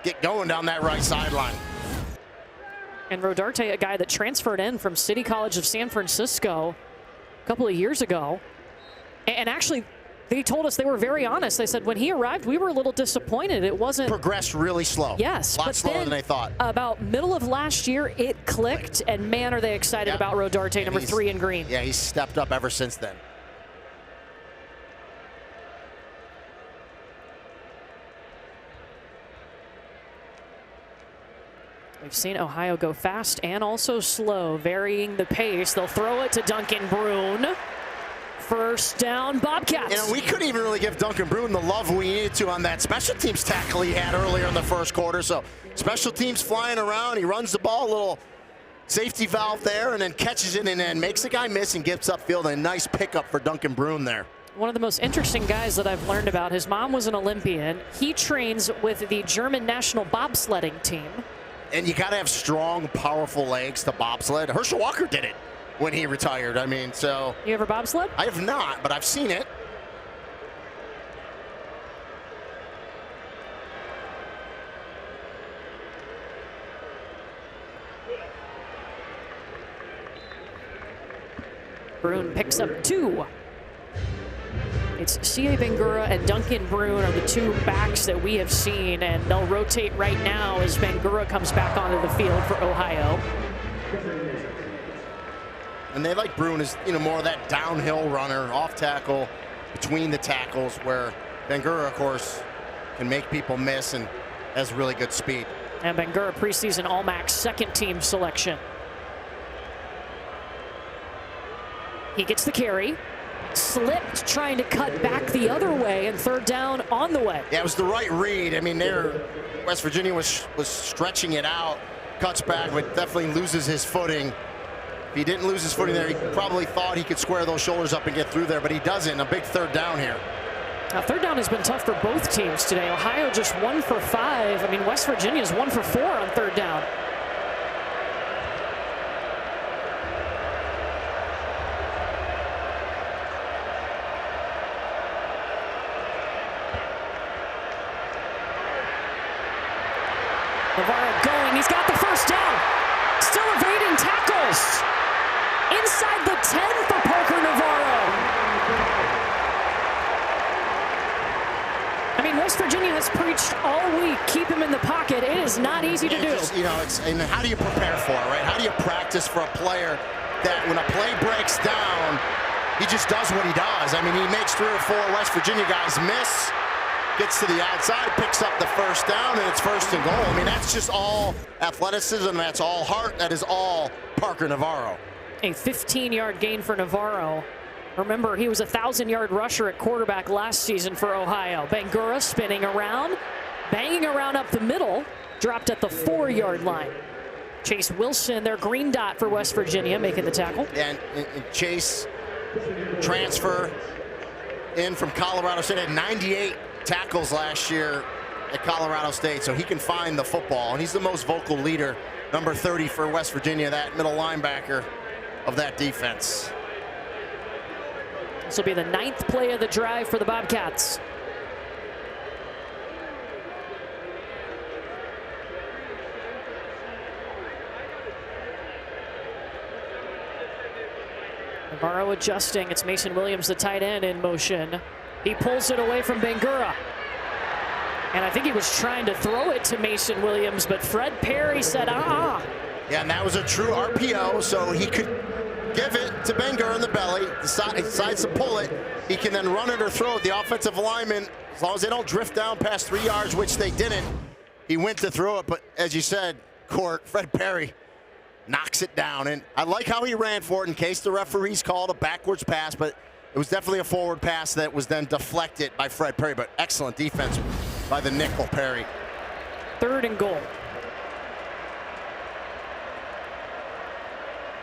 get going down that right sideline. And Rodarte, a guy that transferred in from City College of San Francisco a couple of years ago. And actually, they told us, they were very honest. They said when he arrived, we were a little disappointed. It wasn't progressed really slow. Yes, a lot but slower then, than they thought. About middle of last year, it clicked, and man, are they excited about Rodarte, number 3 in green. Yeah, he's stepped up ever since then. We've seen Ohio go fast and also slow, varying the pace. They'll throw it to Duncan Brune. First down, Bobcats. You know, we couldn't even really give Duncan Brune the love we needed to on that special teams tackle he had earlier in the first quarter. So special teams flying around. He runs the ball, a little safety valve there, and then catches it and then makes the guy miss and gets upfield. A nice pickup for Duncan Brune there. One of the most interesting guys that I've learned about. His mom was an Olympian. He trains with the German national bobsledding team. And you got to have strong, powerful legs to bobsled. Herschel Walker did it when he retired. I mean, so. You ever bobsled? I have not, but I've seen it. Brune picks up 2. It's C.A. Bangura and Duncan Brune are the 2 backs that we have seen, and they'll rotate right now as Bangura comes back onto the field for Ohio. And they like Brune as, you know, more of that downhill runner, off tackle, between the tackles, where Bangura, of course, can make people miss and has really good speed. And Bangura, preseason All-Mac second-team selection. He gets the carry. Slipped trying to cut back the other way, and third down on the way. Yeah, it was the right read. I mean, West Virginia was stretching it out, cuts back, but definitely loses his footing. If he didn't lose his footing there, he probably thought he could square those shoulders up and get through there, but he doesn't. A big third down here. Now, third down has been tough for both teams today. Ohio just 1 for 5. I mean, West Virginia is 1 for 4 on third down. Navarro going, he's got the first down. Still evading tackles. Inside the 10 for Parker Navarro. I mean, West Virginia has preached all week, keep him in the pocket. It is not easy to do. Just, you know, and how do you prepare for it, right? How do you practice for a player that when a play breaks down, he just does what he does? I mean, he makes 3 or 4 West Virginia guys miss. Gets to the outside, picks up the first down, and it's first and goal. I mean, that's just all athleticism. That's all heart. That is all Parker Navarro. A 15-yard gain for Navarro. Remember, he was a 1,000-yard rusher at quarterback last season for Ohio. Bangura spinning around, banging around up the middle, dropped at the 4-yard line. Chase Wilson, their green dot for West Virginia, making the tackle. And Chase, transfer in from Colorado State, had 98 tackles last year at Colorado State, so he can find the football, and he's the most vocal leader, number 30 for West Virginia, that middle linebacker of that defense. This will be the 9th play of the drive for the Bobcats. Navarro adjusting. It's Mason Williams, the tight end, in motion. He pulls it away from Bangura. And I think he was trying to throw it to Mason Williams, but Fred Perry said, ah. Yeah, and that was a true RPO, so he could give it to Ben-Gur in the belly. He decides to pull it. He can then run it or throw it. The offensive lineman, as long as they don't drift down past 3 yards, which they didn't, he went to throw it. But as you said, Court, Fred Perry knocks it down. And I like how he ran for it in case the referees called a backwards pass, but it was definitely a forward pass that was then deflected by Fred Perry. But excellent defense by the nickel Perry. 3rd and goal.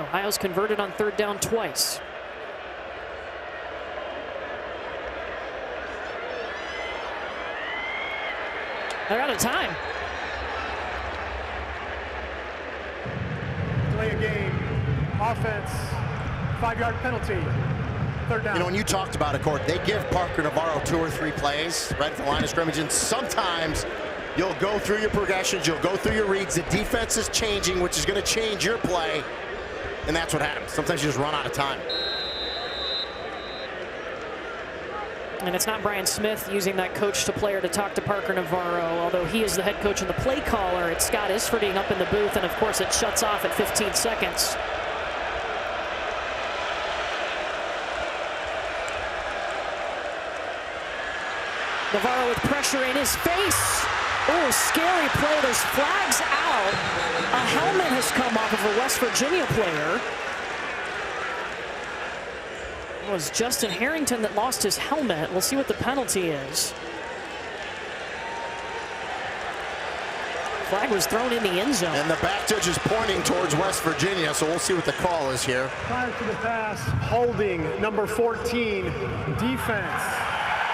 Ohio's converted on 3rd down twice. They're out of time. Delay a game. Offense. 5-yard penalty. 3rd down. You know, when you talked about it, Court, they give Parker Navarro 2 or 3 plays right at the line of scrimmage, and sometimes you'll go through your progressions, you'll go through your reads. The defense is changing, which is going to change your play, and that's what happens. Sometimes you just run out of time. And it's not Brian Smith using that coach to player to talk to Parker Navarro, although he is the head coach and the play caller. It's Scott Isfordine up in the booth, and of course it shuts off at 15 seconds. Navarro with pressure in his face. Oh, scary play. There's flags out. A helmet has come off of a West Virginia player. It was Justin Harrington that lost his helmet. We'll see what the penalty is. Flag was thrown in the end zone. And the back judge is pointing towards West Virginia, so we'll see what the call is here. Prior to the pass, holding number 14, defense.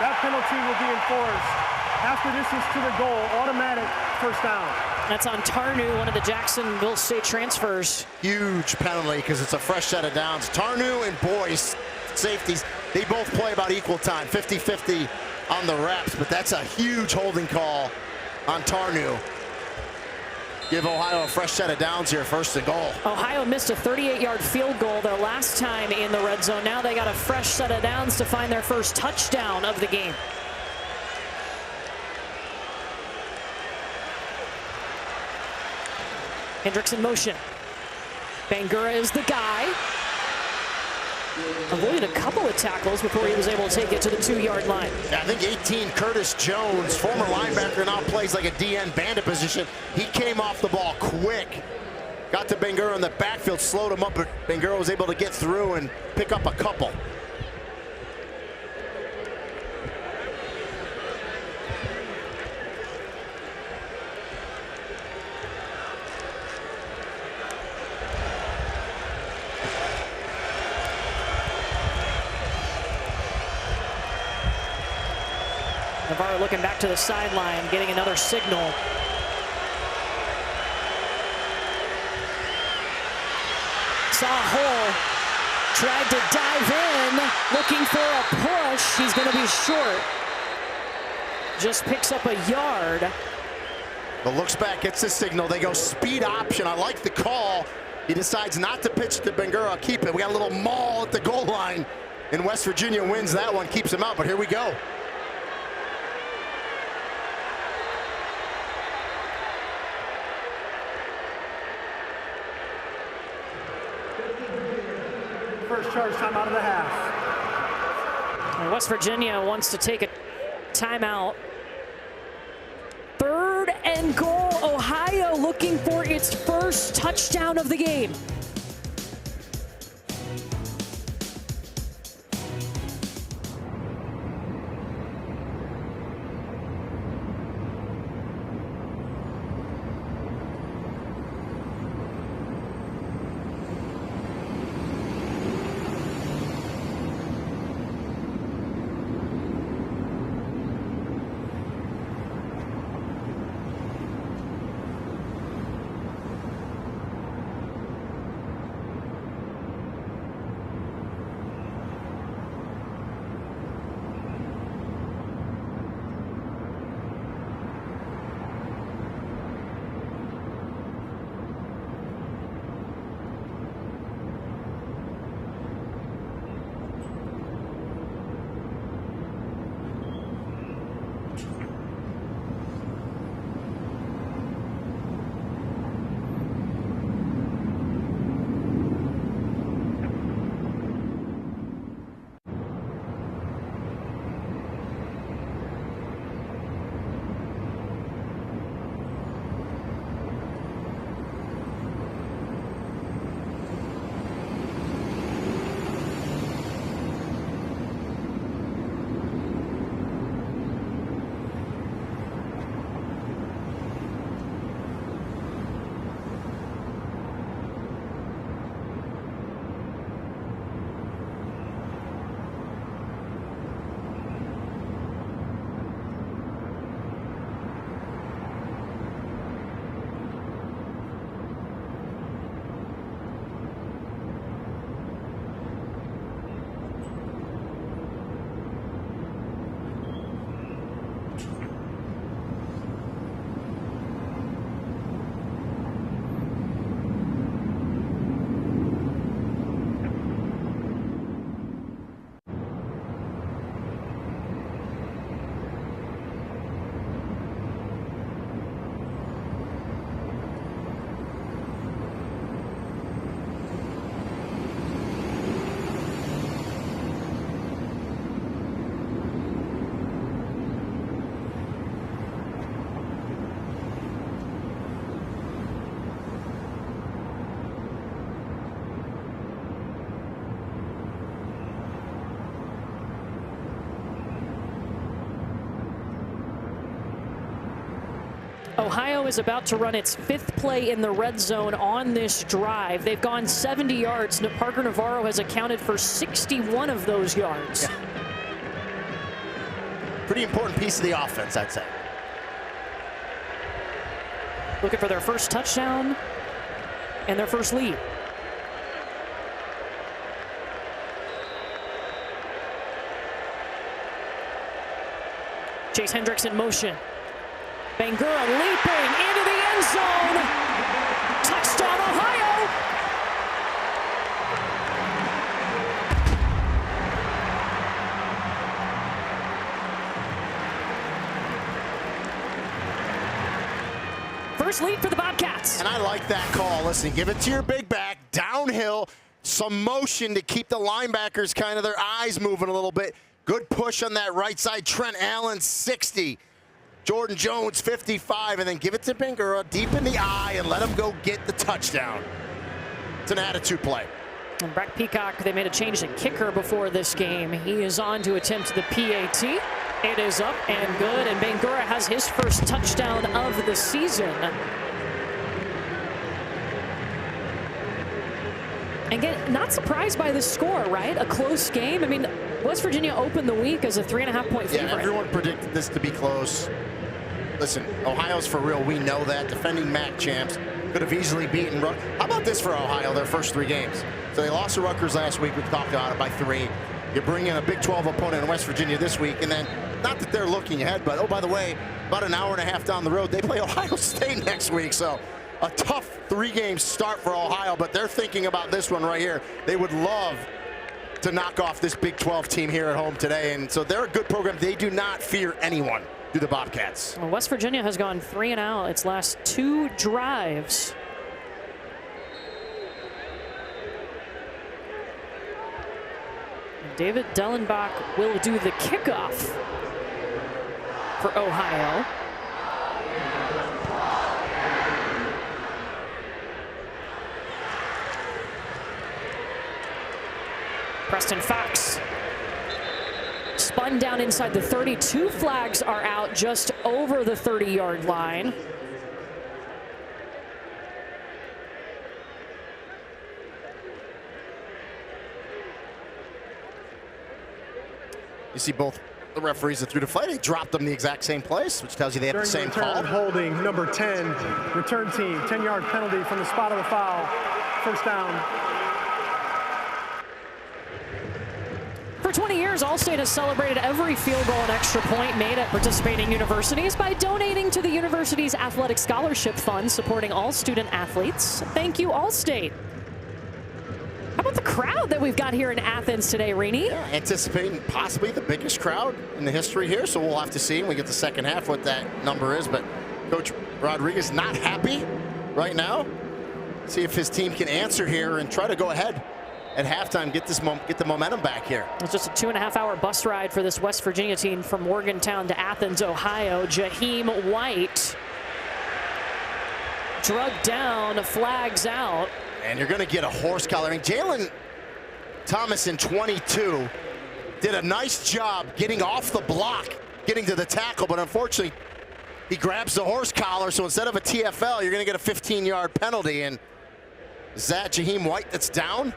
That penalty will be enforced. After this is to the goal, automatic 1st down. That's on Tarnu, one of the Jacksonville State transfers. Huge penalty because it's a fresh set of downs. Tarnu and Boyce, safeties, they both play about equal time, 50-50 on the reps, but that's a huge holding call on Tarnu. Give Ohio a fresh set of downs here, 1st and goal. Ohio missed a 38-yard field goal their last time in the red zone. Now they got a fresh set of downs to find their first touchdown of the game. Hendricks in motion. Bangura is the guy. Avoided a couple of tackles before he was able to take it to the 2-yard line. Yeah, I think 18, Curtis Jones, former linebacker, now plays like a DN bandit position. He came off the ball quick. Got to Bangura in the backfield, slowed him up, but Bangura was able to get through and pick up a couple. Navarro looking back to the sideline, getting another signal. Saw a hole, tried to dive in, looking for a push. He's going to be short. Just picks up a yard. But looks back, gets the signal. They go speed option. I like the call. He decides not to pitch to Bangura, keep it. We got a little maul at the goal line, and West Virginia wins that one, keeps him out, but here we go. First charge time out of the half. And West Virginia wants to take a timeout. 3rd and goal. Ohio looking for its first touchdown of the game. Ohio is about to run its 5th play in the red zone on this drive. They've gone 70 yards. Parker Navarro has accounted for 61 of those yards. Yeah. Pretty important piece of the offense, I'd say. Looking for their first touchdown and their first lead. Chase Hendricks in motion. Bangura leaping into the end zone. Touchdown, Ohio. First lead for the Bobcats. And I like that call. Listen, give it to your big back, downhill, some motion to keep the linebackers kind of their eyes moving a little bit. Good push on that right side. Trent Allen, 60. Jordan Jones, 55. And then give it to Bangura deep in the eye and let him go get the touchdown. It's an attitude play. And Brett Peacock, they made a change to kicker before this game. He is on to attempt the PAT. It is up and good. And Bangura has his first touchdown of the season. Again, not surprised by the score, right? A close game. I mean, West Virginia opened the week as a 3.5-point favorite. Yeah, everyone predicted this to be close. Listen, Ohio's for real. We know that. Defending MAC champs could have easily beaten Rutgers. How about this for Ohio, their first 3 games? So they lost to Rutgers last week. We talked about it by 3. You bring in a Big 12 opponent in West Virginia this week, and then not that they're looking ahead, but oh, by the way, about an hour and a half down the road, they play Ohio State next week. So a tough 3-game start for Ohio, but they're thinking about this one right here. They would love to knock off this Big 12 team here at home today, and so they're a good program. They do not fear anyone, do the Bobcats. Well, West Virginia has gone 3-and-out its last 2 drives. David Dellenbach will do the kickoff for Ohio. Preston Fox spun down inside the 32. Flags are out just over the 30-yard line. You see both the referees that threw the flag, they dropped them the exact same place, which tells you they have the same call. Holding number 10, return team, 10-yard penalty from the spot of the foul. First down. For 20 years, Allstate has celebrated every field goal and extra point made at participating universities by donating to the university's athletic scholarship fund, supporting all student athletes. Thank you, Allstate. How about the crowd that we've got here in Athens today, Rini? Yeah, anticipating possibly the biggest crowd in the history here, so we'll have to see when we get the second half what that number is. But Coach Rodriguez not happy right now. See if his team can answer here and try to go ahead at halftime, get the momentum back here. It's just a 2.5-hour bus ride for this West Virginia team from Morgantown to Athens, Ohio. Jaheim White drugged down, flags out. And you're going to get a horse collar. I mean, Jalen Thomas in 22 did a nice job getting off the block, getting to the tackle, but unfortunately, he grabs the horse collar, so instead of a TFL, you're going to get a 15-yard penalty. And is that Jaheim White that's down?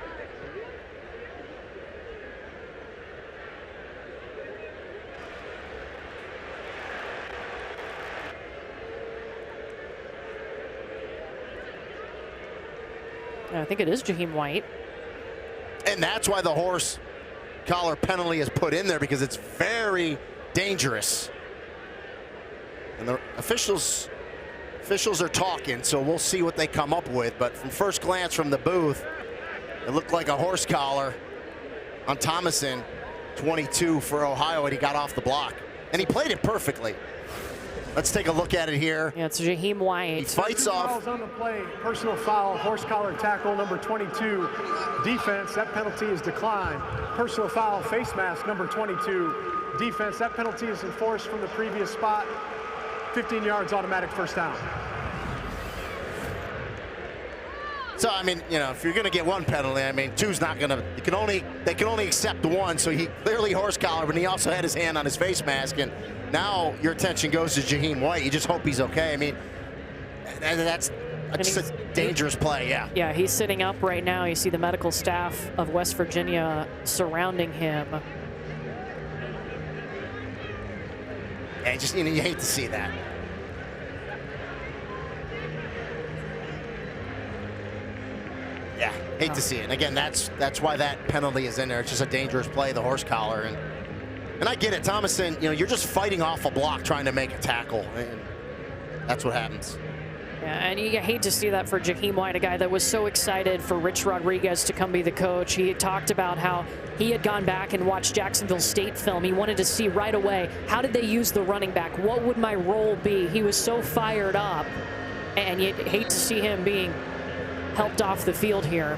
I think it is Jaheim White. And that's why the horse collar penalty is put in there, because it's very dangerous. And the officials are talking, so we'll see what they come up with. But from first glance from the booth, it looked like a horse collar on Thomason, 22 for Ohio, and he got off the block. And he played it perfectly. Let's take a look at it here. Yeah, it's Jaheim White. He fights off. Fouls on the play. Personal foul, horse collar tackle, number 22. Defense, that penalty is declined. Personal foul, face mask, number 22. Defense, that penalty is enforced from the previous spot. 15 yards, automatic first down. So, I mean, you know, if you're going to get one penalty, I mean, two's not going to, they can only accept one. So he clearly horse collar, but he also had his hand on his face mask. And now your attention goes to Jaheim White. You just hope he's okay. I mean, And that's just a dangerous play, yeah. Yeah, he's sitting up right now. You see the medical staff of West Virginia surrounding him. Yeah, just, you hate to see that. Yeah, hate to see it. And again, that's why that penalty is in there. It's just a dangerous play, the horse collar. And I get it, Thomason, you're just fighting off a block trying to make a tackle. And that's what happens. Yeah, and you hate to see that for Jaheim White, a guy that was so excited for Rich Rodriguez to come be the coach. He had talked about how he had gone back and watched Jacksonville State film. He wanted to see right away, how did they use the running back? What would my role be? He was so fired up, and you hate to see him being helped off the field here.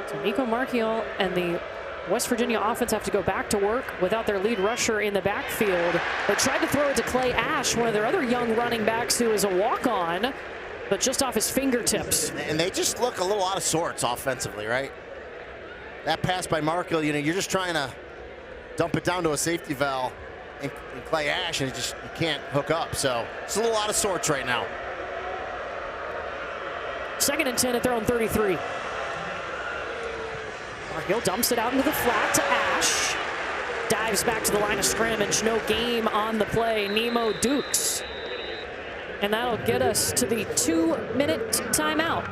So Nico Marchiol and the West Virginia offense have to go back to work without their lead rusher in the backfield. They tried to throw it to Clay Ash, one of their other young running backs who is a walk-on, but just off his fingertips. And they just look a little out of sorts offensively, right? That pass by Marchiol, you're just trying to dump it down to a safety valve in Clay Ash, and you can't hook up. So it's a little out of sorts right now. 2nd and 10 at their own 33. Marchiol dumps it out into the flat to Ash. Dives back to the line of scrimmage. No game on the play. Nemo Dukes. And that'll get us to the 2-minute timeout.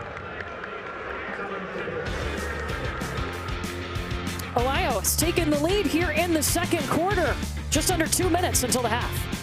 Ohio has taken the lead here in the 2nd quarter. Just under 2 minutes until the half.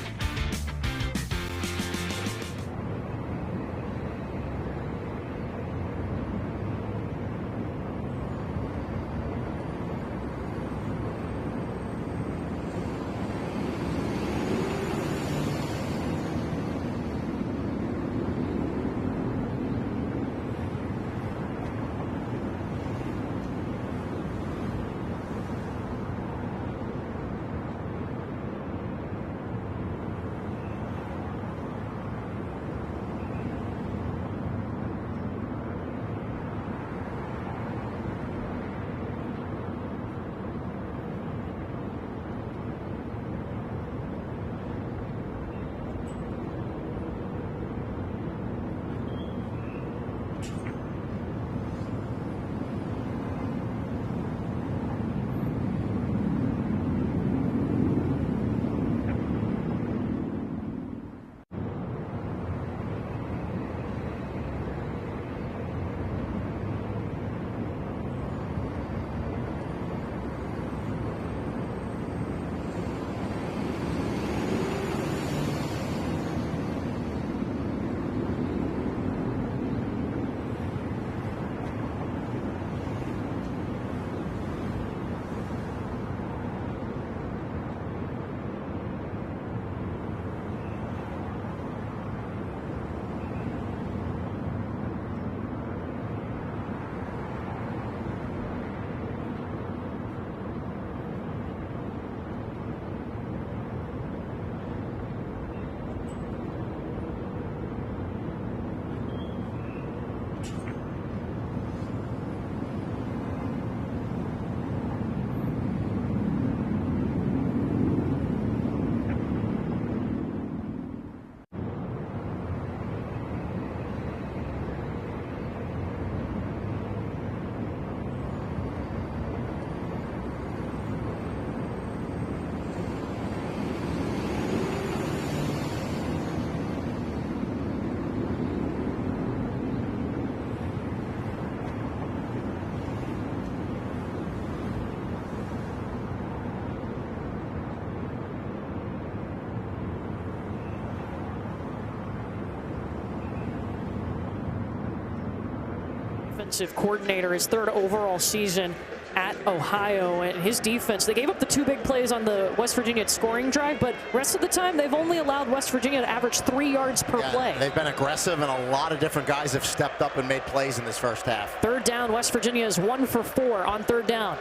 Offensive coordinator, his 3rd overall season at Ohio, and his defense, they gave up the 2 big plays on the West Virginia scoring drive, but rest of the time they've only allowed West Virginia to average 3 yards per play. They've been aggressive, and a lot of different guys have stepped up and made plays in this first half. 3rd down, West Virginia is 1 for 4 on 3rd down.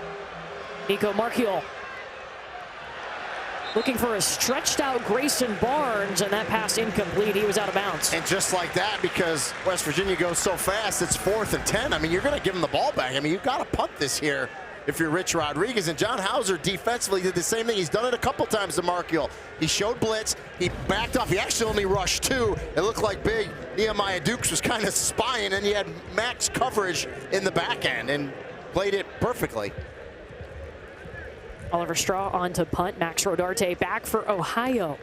Nico Marchiol looking for a stretched out Grayson Barnes, and that pass incomplete. He was out of bounds. And just like that, because West Virginia goes so fast, it's 4th and 10. I mean, you're going to give them the ball back. I mean, you've got to punt this here if you're Rich Rodriguez. And John Hauser defensively did the same thing. He's done it a couple times to Mark Hill. He showed blitz. He backed off. He actually only rushed 2. It looked like big Nehemiah Dukes was kind of spying, and he had max coverage in the back end and played it perfectly. Oliver Straw on to punt. Max Rodarte back for Ohio.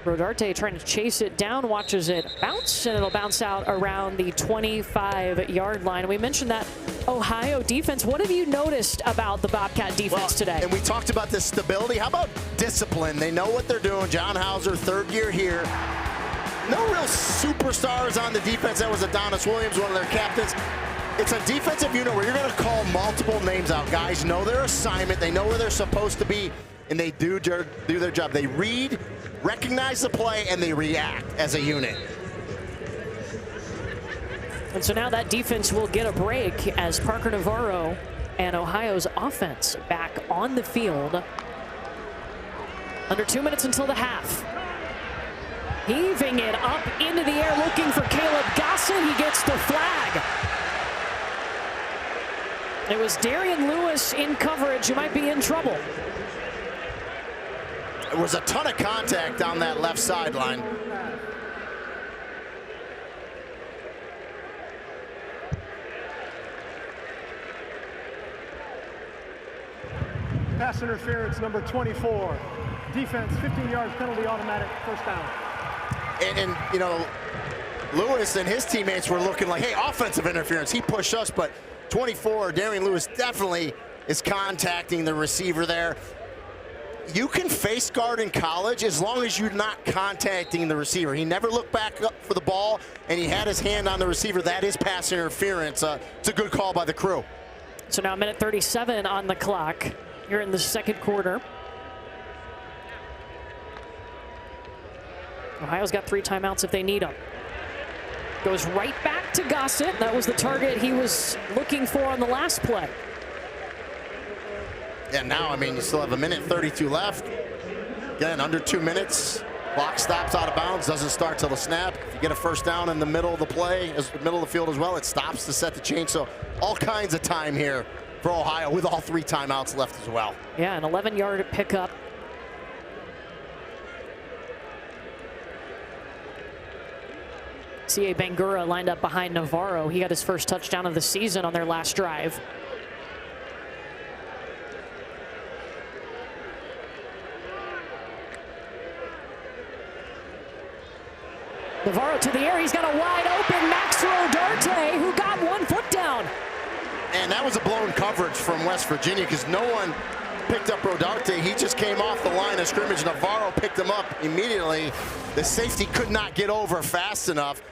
Rodarte trying to chase it down, watches it bounce, and it'll bounce out around the 25-yard line. We mentioned that Ohio defense. What have you noticed about the Bobcat defense today? And we talked about this stability. How about discipline? They know what they're doing. John Hauser, 3rd year here. No real superstars on the defense. That was Adonis Williams, one of their captains. It's a defensive unit where you're going to call multiple names out. Guys know their assignment. They know where they're supposed to be, and they do their job. They read, recognize the play, and they react as a unit. And so now that defense will get a break as Parker Navarro and Ohio's offense back on the field. Under 2 minutes until the half. Heaving it up into the air, looking for Caleb Gossett. He gets the flag. It was Darian Lewis in coverage who might be in trouble. There was a ton of contact down that left sideline. Pass interference number 24. Defense, 15 yards, penalty, automatic, first down. And you know, Lewis and his teammates were looking like, hey, offensive interference. He pushed us, but 24, Darian Lewis definitely is contacting the receiver there. You can face guard in college as long as you're not contacting the receiver. He never looked back up for the ball, and he had his hand on the receiver. That is pass interference. It's a good call by the crew. So now 1:37 on the clock. You're in the 2nd quarter. Ohio's got 3 timeouts if they need them. Goes right back to Gossett. That was the target he was looking for on the last play. Yeah, now, I mean, you still have 1:32 left. Again, under 2 minutes. Clock stops out of bounds, doesn't start till the snap. If you get a first down in the middle of the play, middle of the field as well, it stops to set the change. So all kinds of time here for Ohio with all 3 timeouts left as well. Yeah, an 11-yard pickup. C.A. Bangura lined up behind Navarro. He got his first touchdown of the season on their last drive. Navarro to the air. He's got a wide open Max Rodarte, who got 1 foot down. And that was a blown coverage from West Virginia because no one picked up Rodarte. He just came off the line of scrimmage. Navarro picked him up immediately. The safety could not get over fast enough.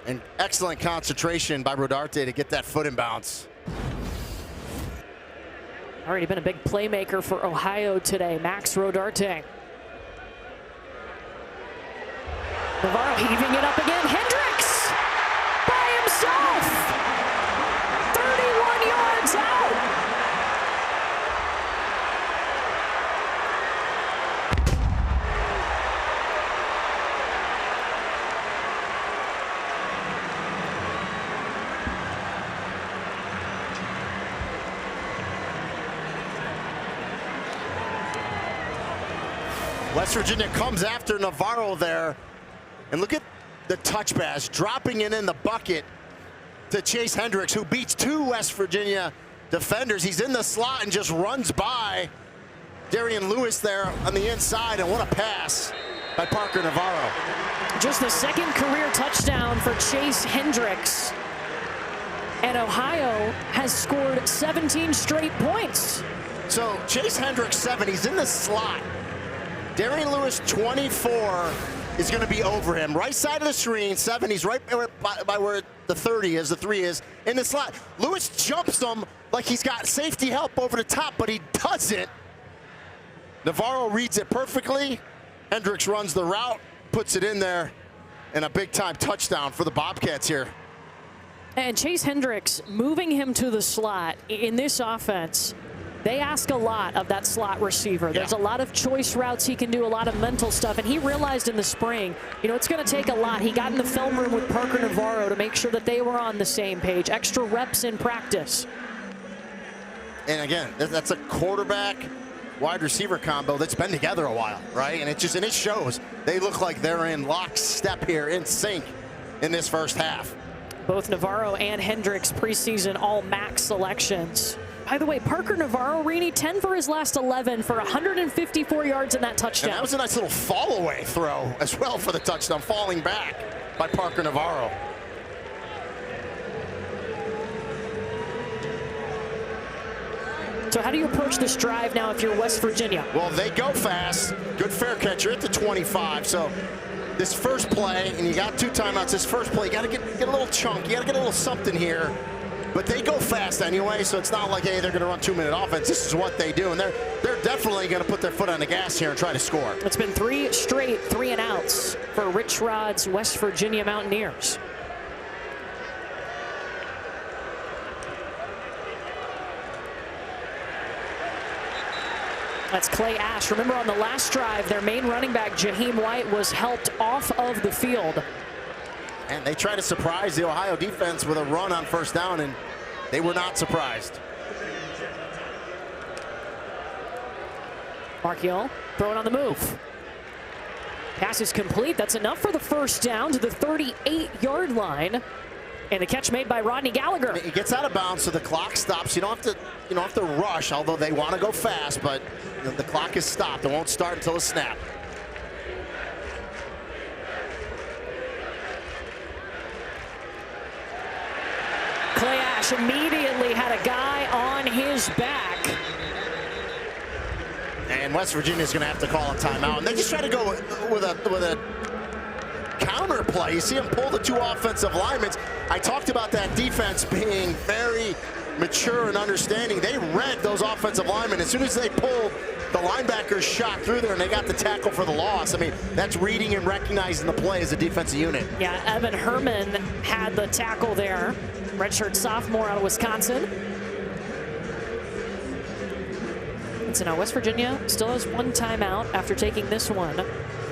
And excellent concentration by Rodarte to get that foot in bounds. Already been a big playmaker for Ohio today, Max Rodarte. Navarro heaving it up again. Hendricks by himself. 31 yards out. West Virginia comes after Navarro there. And look at the touch pass, dropping it in the bucket to Chase Hendricks, who beats 2 West Virginia defenders. He's in the slot and just runs by Darian Lewis there on the inside, and what a pass by Parker Navarro. Just the 2nd career touchdown for Chase Hendricks. And Ohio has scored 17 straight points. So Chase Hendricks, 7, he's in the slot. Darian Lewis, 24, is going to be over him. Right side of the screen, 7, he's right by where the 30 is, the 3 is, in the slot. Lewis jumps him like he's got safety help over the top, but he doesn't. Navarro reads it perfectly. Hendricks runs the route, puts it in there, and a big-time touchdown for the Bobcats here. And Chase Hendricks moving him to the slot in this offense They ask a lot of that slot receiver. There's a lot of choice routes he can do, a lot of mental stuff, and he realized in the spring, you know, it's going to take a lot. He got in the film room with Parker Navarro to make sure that they were on the same page. Extra reps in practice. And again, that's a quarterback wide receiver combo that's been together a while, right? And it shows. They look like they're in lockstep here, in sync in this first half. Both Navarro and Hendricks preseason all-MAC selections. By the way, Parker Navarro, Rini, 10 for his last 11 for 154 yards in that touchdown. And that was a nice little fall-away throw as well for the touchdown, falling back by Parker Navarro. So how do you approach this drive now if you're West Virginia? Well, they go fast. Good fair catcher at the 25. So this first play, and you got 2 timeouts, this first play, you got to get a little chunk. You got to get a little something here. But they go fast anyway, so it's not like, hey, they're going to run 2-minute offense. This is what they do, and they're definitely going to put their foot on the gas here and try to score. It's been 3 straight 3-and-outs for Rich Rod's West Virginia Mountaineers. That's Clay Ash. Remember on the last drive, their main running back, Jaheim White, was helped off of the field. And they try to surprise the Ohio defense with a run on first down, and they were not surprised. Marchiol throwing on the move. Pass is complete. That's enough for the first down to the 38-yard line. And the catch made by Rodney Gallagher. It gets out of bounds, so the clock stops. You don't have to rush, although they want to go fast, but the clock is stopped. It won't start until the snap. Clay Ash immediately had a guy on his back. And West Virginia's going to have to call a timeout. And they just try to go with a counter play. You see him pull the 2 offensive linemen. I talked about that defense being very mature and understanding. They read those offensive linemen. As soon as they pulled, the linebackers shot through there and they got the tackle for the loss. I mean, that's reading and recognizing the play as a defensive unit. Yeah, Evan Herman had the tackle there. Redshirt sophomore out of Wisconsin. And so now West Virginia still has 1 timeout after taking this one.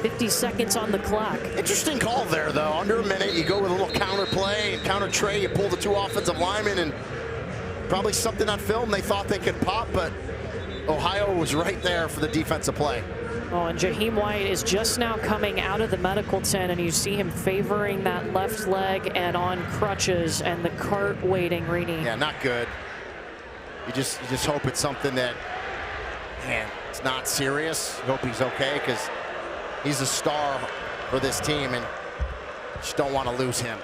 50 seconds on the clock. Interesting call there, though. Under a minute, you go with a little counter play, counter tray, you pull the 2 offensive linemen, and probably something on film they thought they could pop, but Ohio was right there for the defensive play. Oh, and Jaheim White is just now coming out of the medical tent, and you see him favoring that left leg and on crutches, and the cart waiting, Rini. Yeah, not good. You just hope it's something that, man, it's not serious. You hope he's okay, because he's a star for this team, and just don't want to lose him.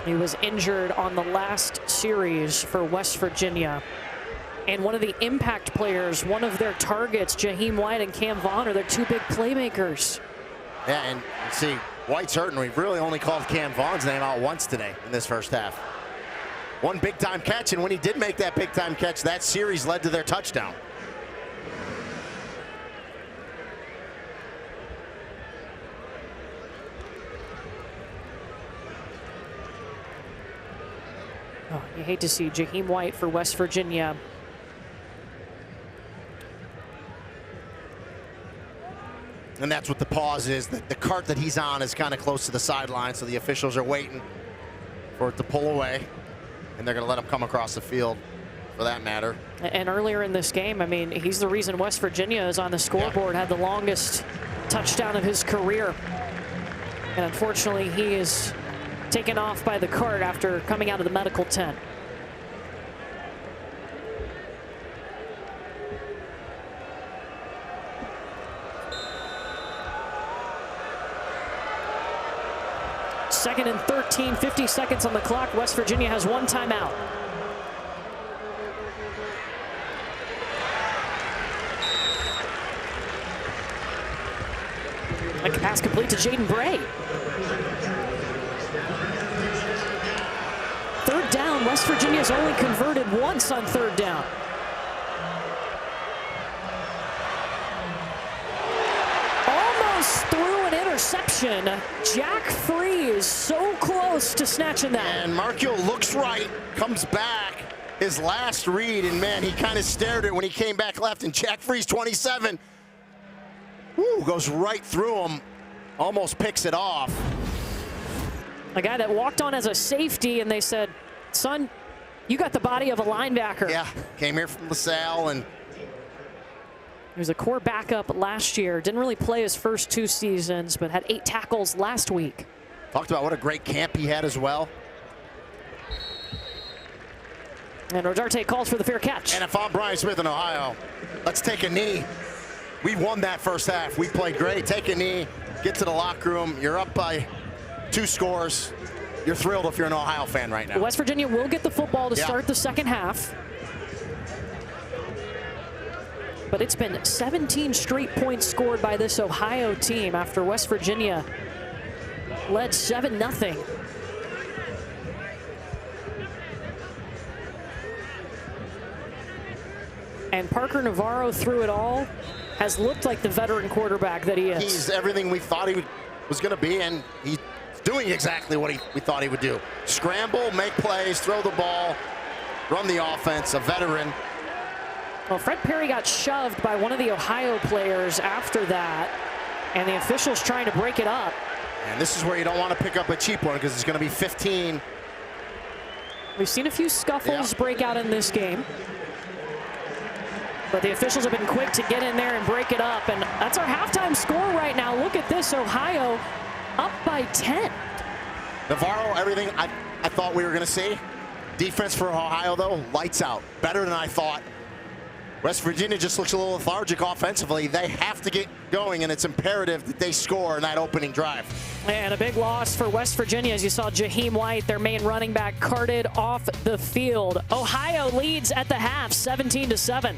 He was injured on the last series for West Virginia. And one of the impact players, one of their targets, Jaheim White and Cam Vaughn, are their 2 big playmakers. Yeah, and see, White's hurting. We've really only called Cam Vaughn's name out once today in this first half. 1 big-time catch, and when he did make that big-time catch, that series led to their touchdown. Oh, you hate to see Jaheim White for West Virginia. And that's what the pause is. The cart that he's on is kind of close to the sideline, so the officials are waiting for it to pull away, and they're going to let him come across the field, for that matter. And earlier in this game, I mean, he's the reason West Virginia is on the scoreboard, had the longest touchdown of his career. And unfortunately, he is taken off by the cart after coming out of the medical tent. Second and 13, 50 seconds on the clock. West Virginia has 1 timeout. A pass complete to Jaden Bray. 3rd down. West Virginia's only converted once on 3rd down. Almost threw an interception. Jack Free is so close to snatching that. And Marchiol looks right, comes back. his last read, and man, he kind of stared it when he came back left, and Jack Freeze, 27, goes right through him, almost picks it off. A guy that walked on as a safety, and they said, son, you got the body of a linebacker. Yeah, came here from LaSalle, and he was a core backup last year. Didn't really play his first 2 seasons, but had 8 tackles last week. Talked about what a great camp he had as well. And Rodarte calls for the fair catch. And if I'm Brian Smith in Ohio, let's take a knee. We won that first half. We played great. Take a knee, get to the locker room. You're up by 2 scores. You're thrilled if you're an Ohio fan right now. West Virginia will get the football to start the second half. But it's been 17 straight points scored by this Ohio team after West Virginia led 7-0. And Parker Navarro, through it all, has looked like the veteran quarterback that he is. He's everything we thought he was going to be, and he's doing exactly what we thought he would do. Scramble, make plays, throw the ball, run the offense, a veteran. Well, Fred Perry got shoved by one of the Ohio players after that, and the officials trying to break it up. And this is where you don't want to pick up a cheap one because it's going to be 15. We've seen a few scuffles break out in this game, but the officials have been quick to get in there and break it up, and that's our halftime score right now. Look at this, Ohio up by 10. Navarro, everything I thought we were going to see. Defense for Ohio, though, lights out. Better than I thought. West Virginia just looks a little lethargic offensively. They have to get going, and it's imperative that they score in that opening drive. And a big loss for West Virginia, as you saw Jaheim White, their main running back, carted off the field. Ohio leads at the half, 17-7.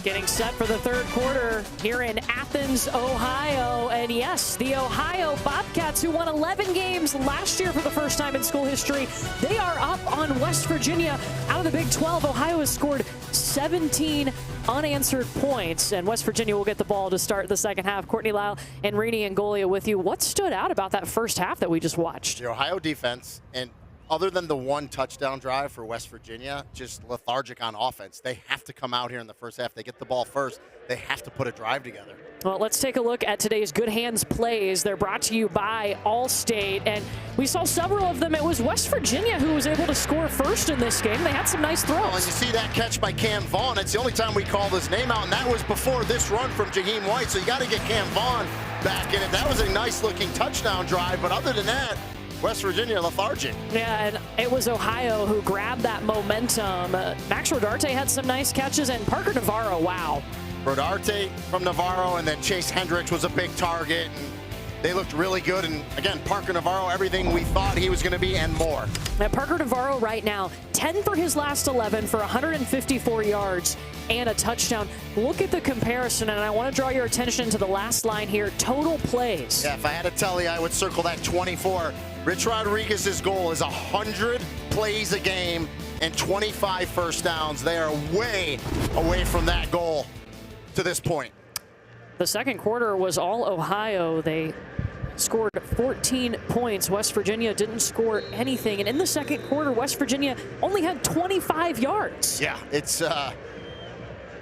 Getting set for the third quarter here in Athens, Ohio. And yes, the Ohio Bobcats, who won 11 games last year for the first time in school history, they are up on West Virginia. Out of the Big 12, Ohio has scored 17 unanswered points, and West Virginia will get the ball to start the second half. Courtney Lyle and Rainey Angolia with you. What stood out about that first half that we just watched? The Ohio defense, and other than the one touchdown drive for West Virginia, just lethargic on offense. They have to come out here in the first half. They get the ball first. They have to put a drive together. Well, let's take a look at today's Good Hands plays. They're brought to you by Allstate, and we saw several of them. It was West Virginia who was able to score first in this game. They had some nice throws. Well, and you see that catch by Cam Vaughn. It's the only time we called his name out, and that was before this run from Jaheim White. So you got to get Cam Vaughn back in it. That was a nice-looking touchdown drive, but other than that, West Virginia lethargic. Yeah, and it was Ohio who grabbed that momentum. Max Rodarte had some nice catches, and Parker Navarro, wow. Rodarte from Navarro, and then Chase Hendricks was a big target. And they looked really good. And again, Parker Navarro, everything we thought he was going to be and more. Now, Parker Navarro right now, 10 for his last 11 for 154 yards and a touchdown. Look at the comparison, and I want to draw your attention to the last line here. Total plays. Yeah, if I had to tell you, I would circle that 24. Rich Rodriguez's goal is 100 plays a game and 25 first downs. They are way away from that goal to this point. The second quarter was all Ohio. They scored 14 points. West Virginia didn't score anything. And in the second quarter, West Virginia only had 25 yards. Yeah, it's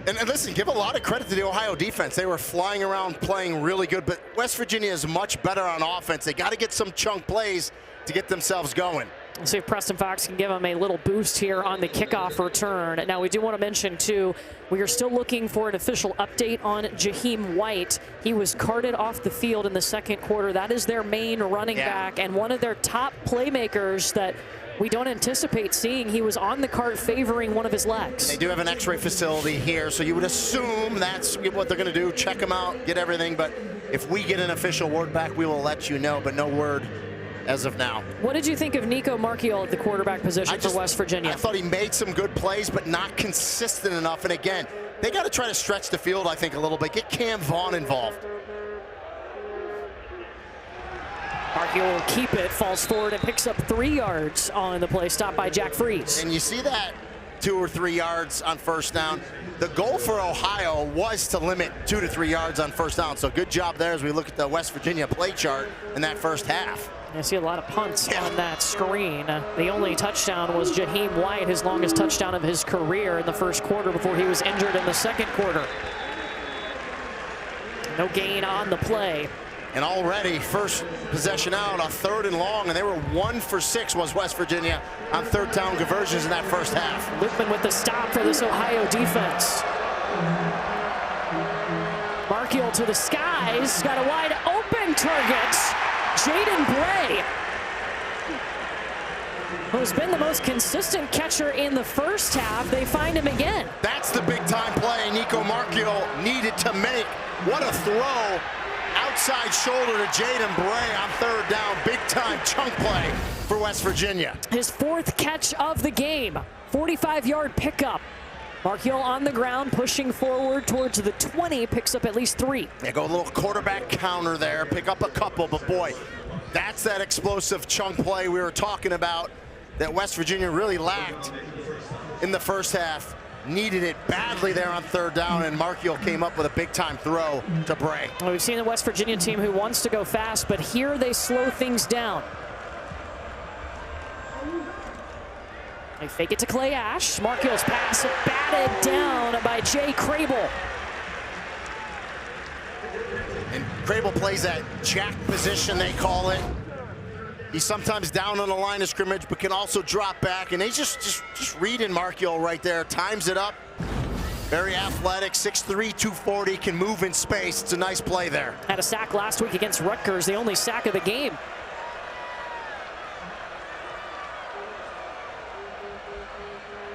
and listen, give a lot of credit to the Ohio defense. They were flying around playing really good, but West Virginia is much better on offense. They got to get some chunk plays to get themselves going. Let's see if Preston Fox can give them a little boost here on the kickoff return. Now, we do want to mention, too, we are still looking for an official update on Jaheim White. He was carted off the field in the second quarter. That is their main running back and one of their top playmakers that we don't anticipate seeing. He was on the cart favoring one of his legs. They do have an x-ray facility here, so you would assume that's what they're going to do, check him out, get everything. But if we get an official word back, we will let you know, but no word as of now. What did you think of Nico Marchiol at the quarterback position for West Virginia? I thought he made some good plays, but not consistent enough. And again, they got to try to stretch the field, I think, a little bit. Get Cam Vaughn involved. Marchiol will keep it, falls forward, and picks up 3 yards on the play, stopped by Jack Freeze. And you see that 2 or 3 yards on first down. The goal for Ohio was to limit 2 to 3 yards on first down. So good job there as we look at the West Virginia play chart in that first half. I see a lot of punts on that screen. The only touchdown was Jaheim White, his longest touchdown of his career in the first quarter before he was injured in the second quarter. No gain on the play. And already first possession out, a 3rd and long, and they were 1 for 6 was West Virginia on third down conversions in that first half. Lukeman with the stop for this Ohio defense. Marchiol to the skies, got a wide open target. Jaden Bray, who's been the most consistent catcher in the first half. They find him again. That's the big time play Nico Marchiol needed to make. What a throw. Outside shoulder to Jaden Bray on 3rd down. Big time chunk play for West Virginia. His 4th catch of the game. 45-yard pickup. Marchiol on the ground, pushing forward towards the 20, picks up at least 3. Yeah, go a little quarterback counter there, pick up a couple, but boy, that's that explosive chunk play we were talking about that West Virginia really lacked in the first half. Needed it badly there on 3rd down, and Marchiol came up with a big-time throw to Bray. Well, we've seen the West Virginia team who wants to go fast, but here they slow things down. They fake it to Clay Ash. Marchiol's pass batted down by Jay Crable. And Crable plays that jack position, they call it. He's sometimes down on the line of scrimmage, but can also drop back. And they just reading Marchiol right there. Times it up. Very athletic, 6'3", 240, can move in space. It's a nice play there. Had a sack last week against Rutgers, the only sack of the game.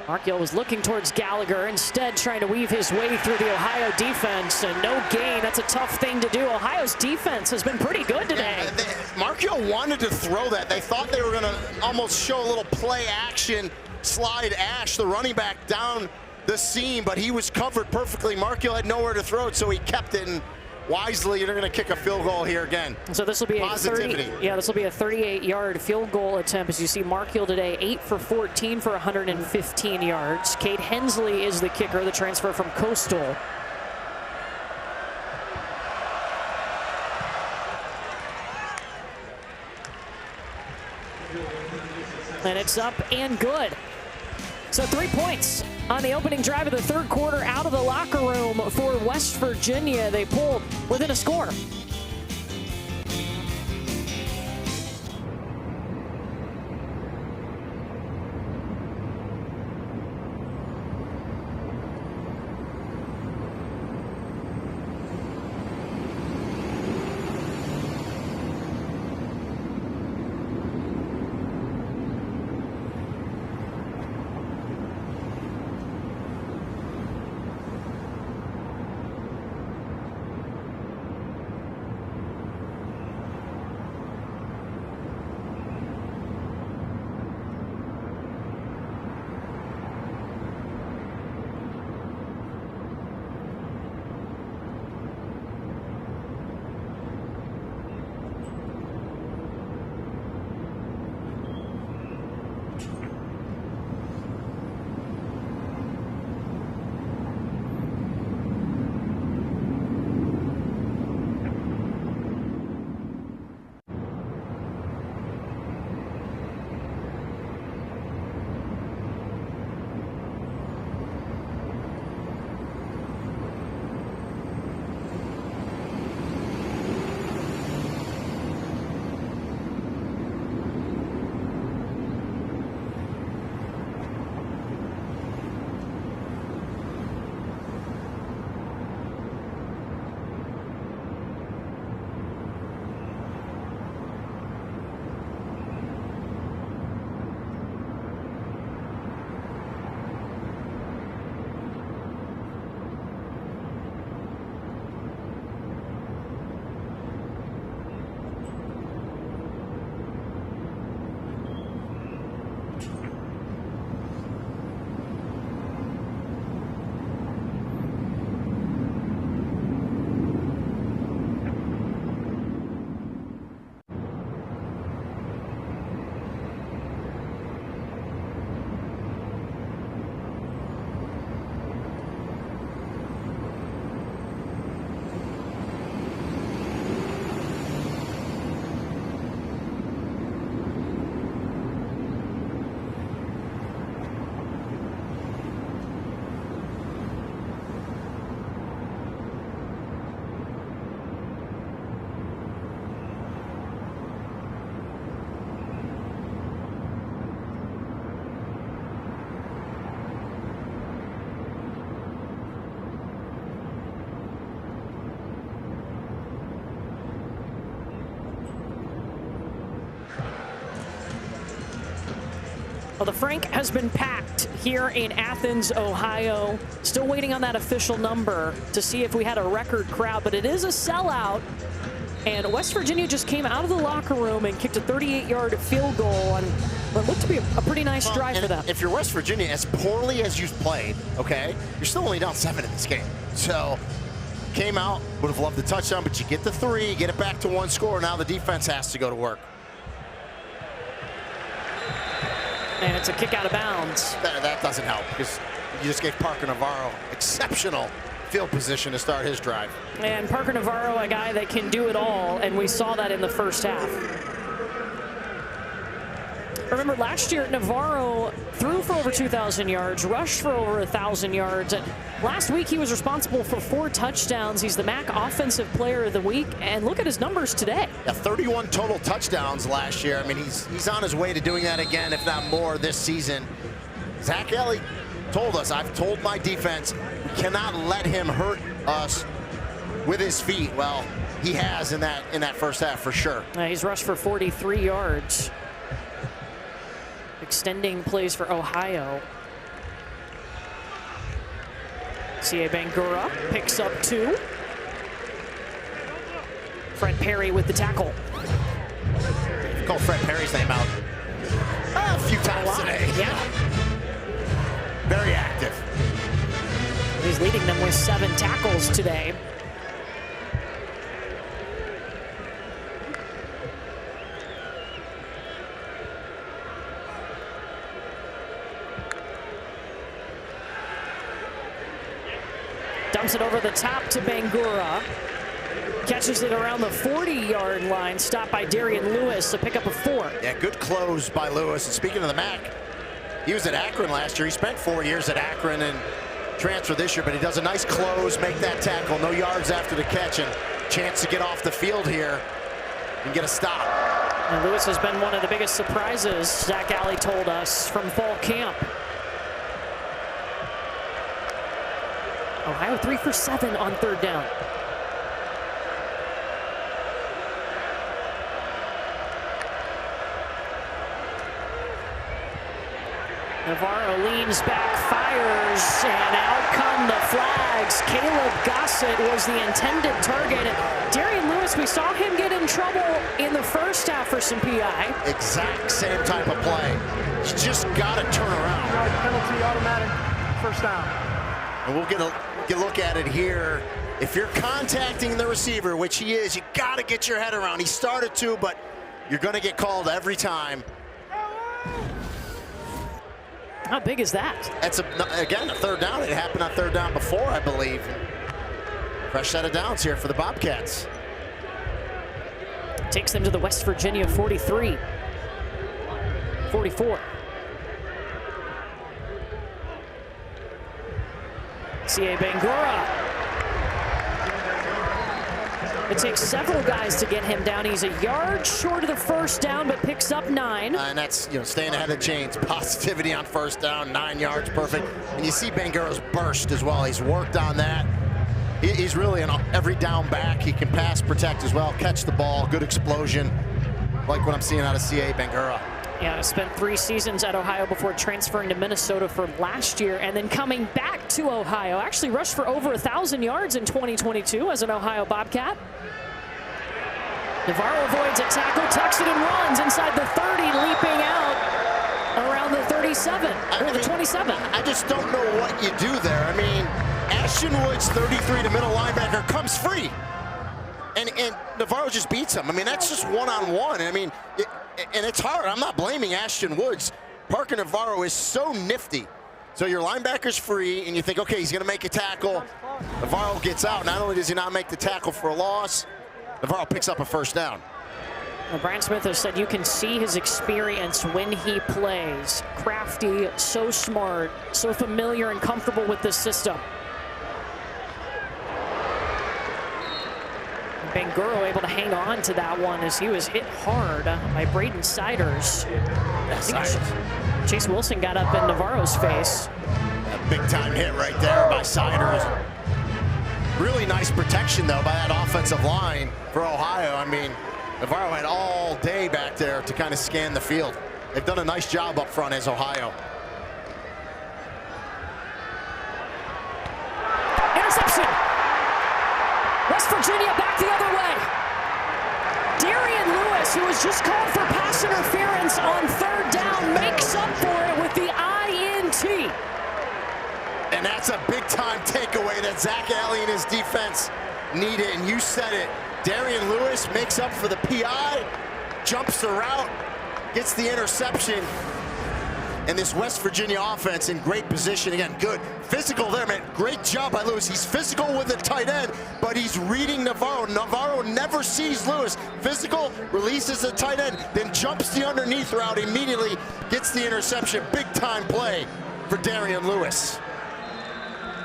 Marchiol was looking towards Gallagher, instead trying to weave his way through the Ohio defense, and no gain. That's a tough thing to do. Ohio's defense has been pretty good today. Yeah, Marchiol wanted to throw that. They thought they were going to almost show a little play action, slide Ash, the running back, down the seam, but he was covered perfectly. Markiel had nowhere to throw it, so he kept it. And wisely, they're going to kick a field goal here again. So this will be this will be a 38-yard field goal attempt. As you see, Markiel today 8 for 14 for 115 yards. Cade Hensley is the kicker, the transfer from Coastal. And it's up and good. So 3 points on the opening drive of the third quarter out of the locker room for West Virginia. They pulled within a score. Well, the Frank has been packed here in Athens, Ohio. Still waiting on that official number to see if we had a record crowd, but it is a sellout. And West Virginia just came out of the locker room and kicked a 38-yard field goal on what looked to be a pretty nice drive for them. If you're West Virginia, as poorly as you've played, okay, you're still only down 7 in this game. So came out, would have loved the touchdown, but you get the 3, get it back to 1 score. Now the defense has to go to work. And it's a kick out of bounds. That doesn't help because you just gave Parker Navarro exceptional field position to start his drive. And Parker Navarro, a guy that can do it all, and we saw that in the first half. Remember, last year, Navarro threw for over 2,000 yards, rushed for over 1,000 yards. And last week, he was responsible for 4 touchdowns. He's the MAC Offensive Player of the Week. And look at his numbers today. Yeah, 31 total touchdowns last year. I mean, he's on his way to doing that again, if not more, this season. Zach Ellie told us, I've told my defense, we cannot let him hurt us with his feet. Well, he has in that first half for sure. He's rushed for 43 yards. Extending plays for Ohio. C.A. Bangura picks up 2. Fred Perry with the tackle. Call Fred Perry's name out a few times today. Yeah. Very active. leading them with 7 tackles today. Dumps it over the top to Bangura. Catches it around the 40-yard line. Stopped by Darian Lewis, a pickup of 4. Yeah, good close by Lewis. And speaking of the MAC, he was at Akron last year. He spent 4 years at Akron and transferred this year, but he does a nice close, make that tackle, no yards after the catch, and chance to get off the field here and get a stop. And Lewis has been one of the biggest surprises, Zach Alley told us, from fall camp. Ohio 3 for 7 on 3rd down. Navarro leans back, fires, and out come the flags. Caleb Gossett was the intended target. Darian Lewis, we saw him get in trouble in the first half for some PI. Exact same type of play. You just got to turn around. Penalty, automatic, first down. And we'll get a look at it here. If you're contacting the receiver, which he is, you got to get your head around. He started to, but you're going to get called every time. How big is that? That's, again, a 3rd down. It happened on 3rd down before, I believe. Fresh set of downs here for the Bobcats. Takes them to the West Virginia 43. 44. C.A. Bangura. It takes several guys to get him down. He's a yard short of the first down, but picks up 9. And that's, staying ahead of the chains. Positivity on first down, 9 yards, perfect. And you see Bangura's burst as well. He's worked on that. He's really an every down back. He can pass, protect as well, catch the ball, good explosion. Like what I'm seeing out of C.A. Bangura. Yeah, spent 3 seasons at Ohio before transferring to Minnesota for last year and then coming back to Ohio. Actually rushed for over 1,000 yards in 2022 as an Ohio Bobcat. Navarro avoids a tackle, tucks it and runs inside the 30, leaping out around the 37, or the 27. I just don't know what you do there. I mean, Ashton Woods, 33, the middle linebacker, comes free. And Navarro just beats him. I mean, that's just one-on-one. I mean, and it's hard. I'm not blaming Ashton Woods. Parker Navarro is so nifty. So your linebacker's free, and you think, okay, he's going to make a tackle. Navarro gets out. Not only does he not make the tackle for a loss, Navarro picks up a first down. Well, Brian Smith has said you can see his experience when he plays. Crafty, so smart, so familiar and comfortable with this system. Bangura able to hang on to that one as he was hit hard by Braden Siders. Chase Wilson got up in Navarro's face. A big-time hit right there by Siders. Really nice protection, though, by that offensive line for Ohio. I mean, Navarro had all day back there to kind of scan the field. They've done a nice job up front as Ohio. Interception! West Virginia back the other way. Darian Lewis, who was just called for pass interference on 3rd down, makes up for it with the INT. And that's a big-time takeaway that Zach Alley and his defense needed. And you said it. Darian Lewis makes up for the PI, jumps the route, gets the interception. And this West Virginia offense in great position. Again, good. Physical there, man. Great job by Lewis. He's physical with the tight end, but he's reading Navarro. Navarro never sees Lewis. Physical, releases the tight end, then jumps the underneath route immediately, gets the interception. Big-time play for Darian Lewis.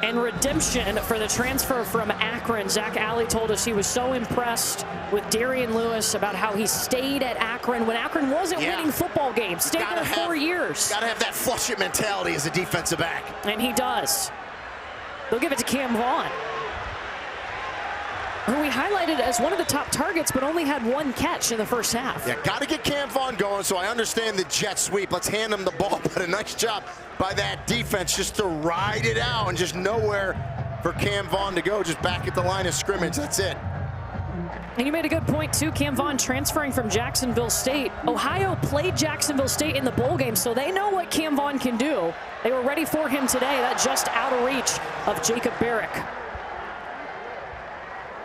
And redemption for the transfer from Akron. Zach Alley told us he was so impressed with Darian Lewis about how he stayed at Akron when Akron wasn't winning football games. Stayed there 4 years. Got to have that flush it mentality as a defensive back. And he does. They'll give it to Cam Vaughn, who we highlighted as one of the top targets, but only had 1 catch in the first half. Yeah, got to get Cam Vaughn going, so I understand the jet sweep. Let's hand him the ball, but a nice job by that defense just to ride it out and just nowhere for Cam Vaughn to go, just back at the line of scrimmage. That's it. And you made a good point, too. Cam Vaughn transferring from Jacksonville State. Ohio played Jacksonville State in the bowl game, so they know what Cam Vaughn can do. They were ready for him today. That just out of reach of Jacob Barrick.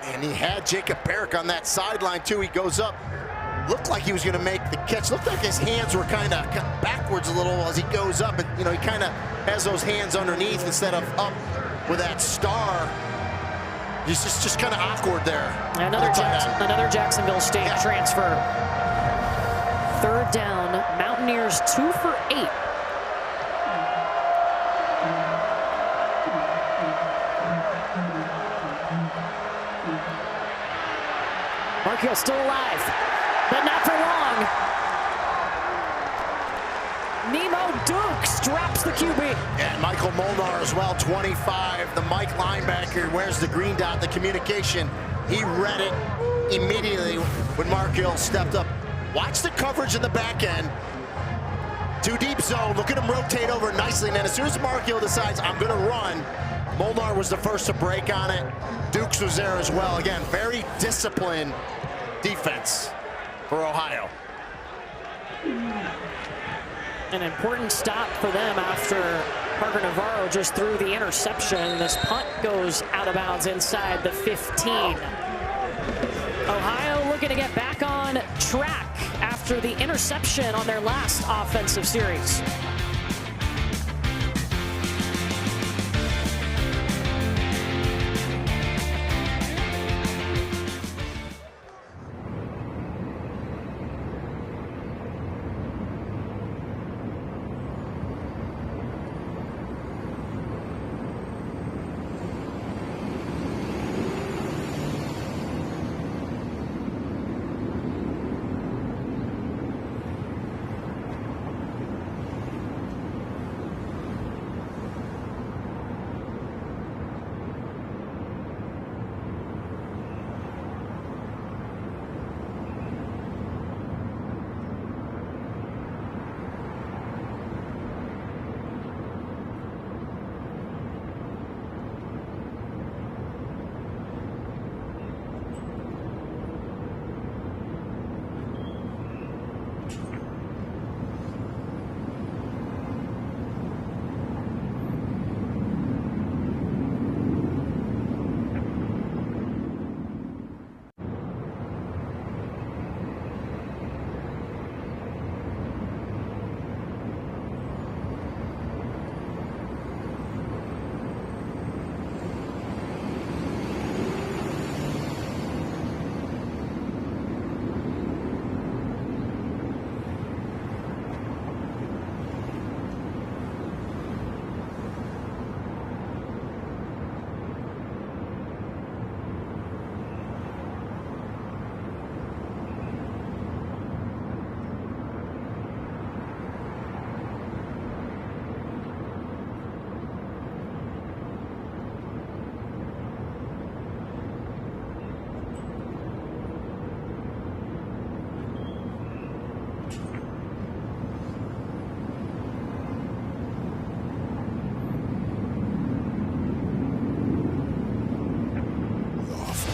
And he had Jacob Barrick on that sideline, too. He goes up. Looked like he was going to make the catch. Looked like his hands were kind of backwards a little as he goes up. And, he kind of has those hands underneath instead of up with that star. He's just kind of awkward there. Another Jacksonville State transfer. Third down, Mountaineers 2 for 8. Markio still alive, but not for long. Nemo Dukes drops the QB. And Michael Molnar as well, 25. The Mike linebacker wears the green dot, the communication. He read it immediately when Markio stepped up. Watch the coverage in the back end. Too deep zone. Look at him rotate over nicely. And then as soon as Markio decides, I'm going to run, Molnar was the first to break on it. Dukes was there as well. Again, very disciplined defense for Ohio. An important stop for them after Parker Navarro just threw the interception. This punt goes out of bounds inside the 15. Ohio looking to get back on track after the interception on their last offensive series.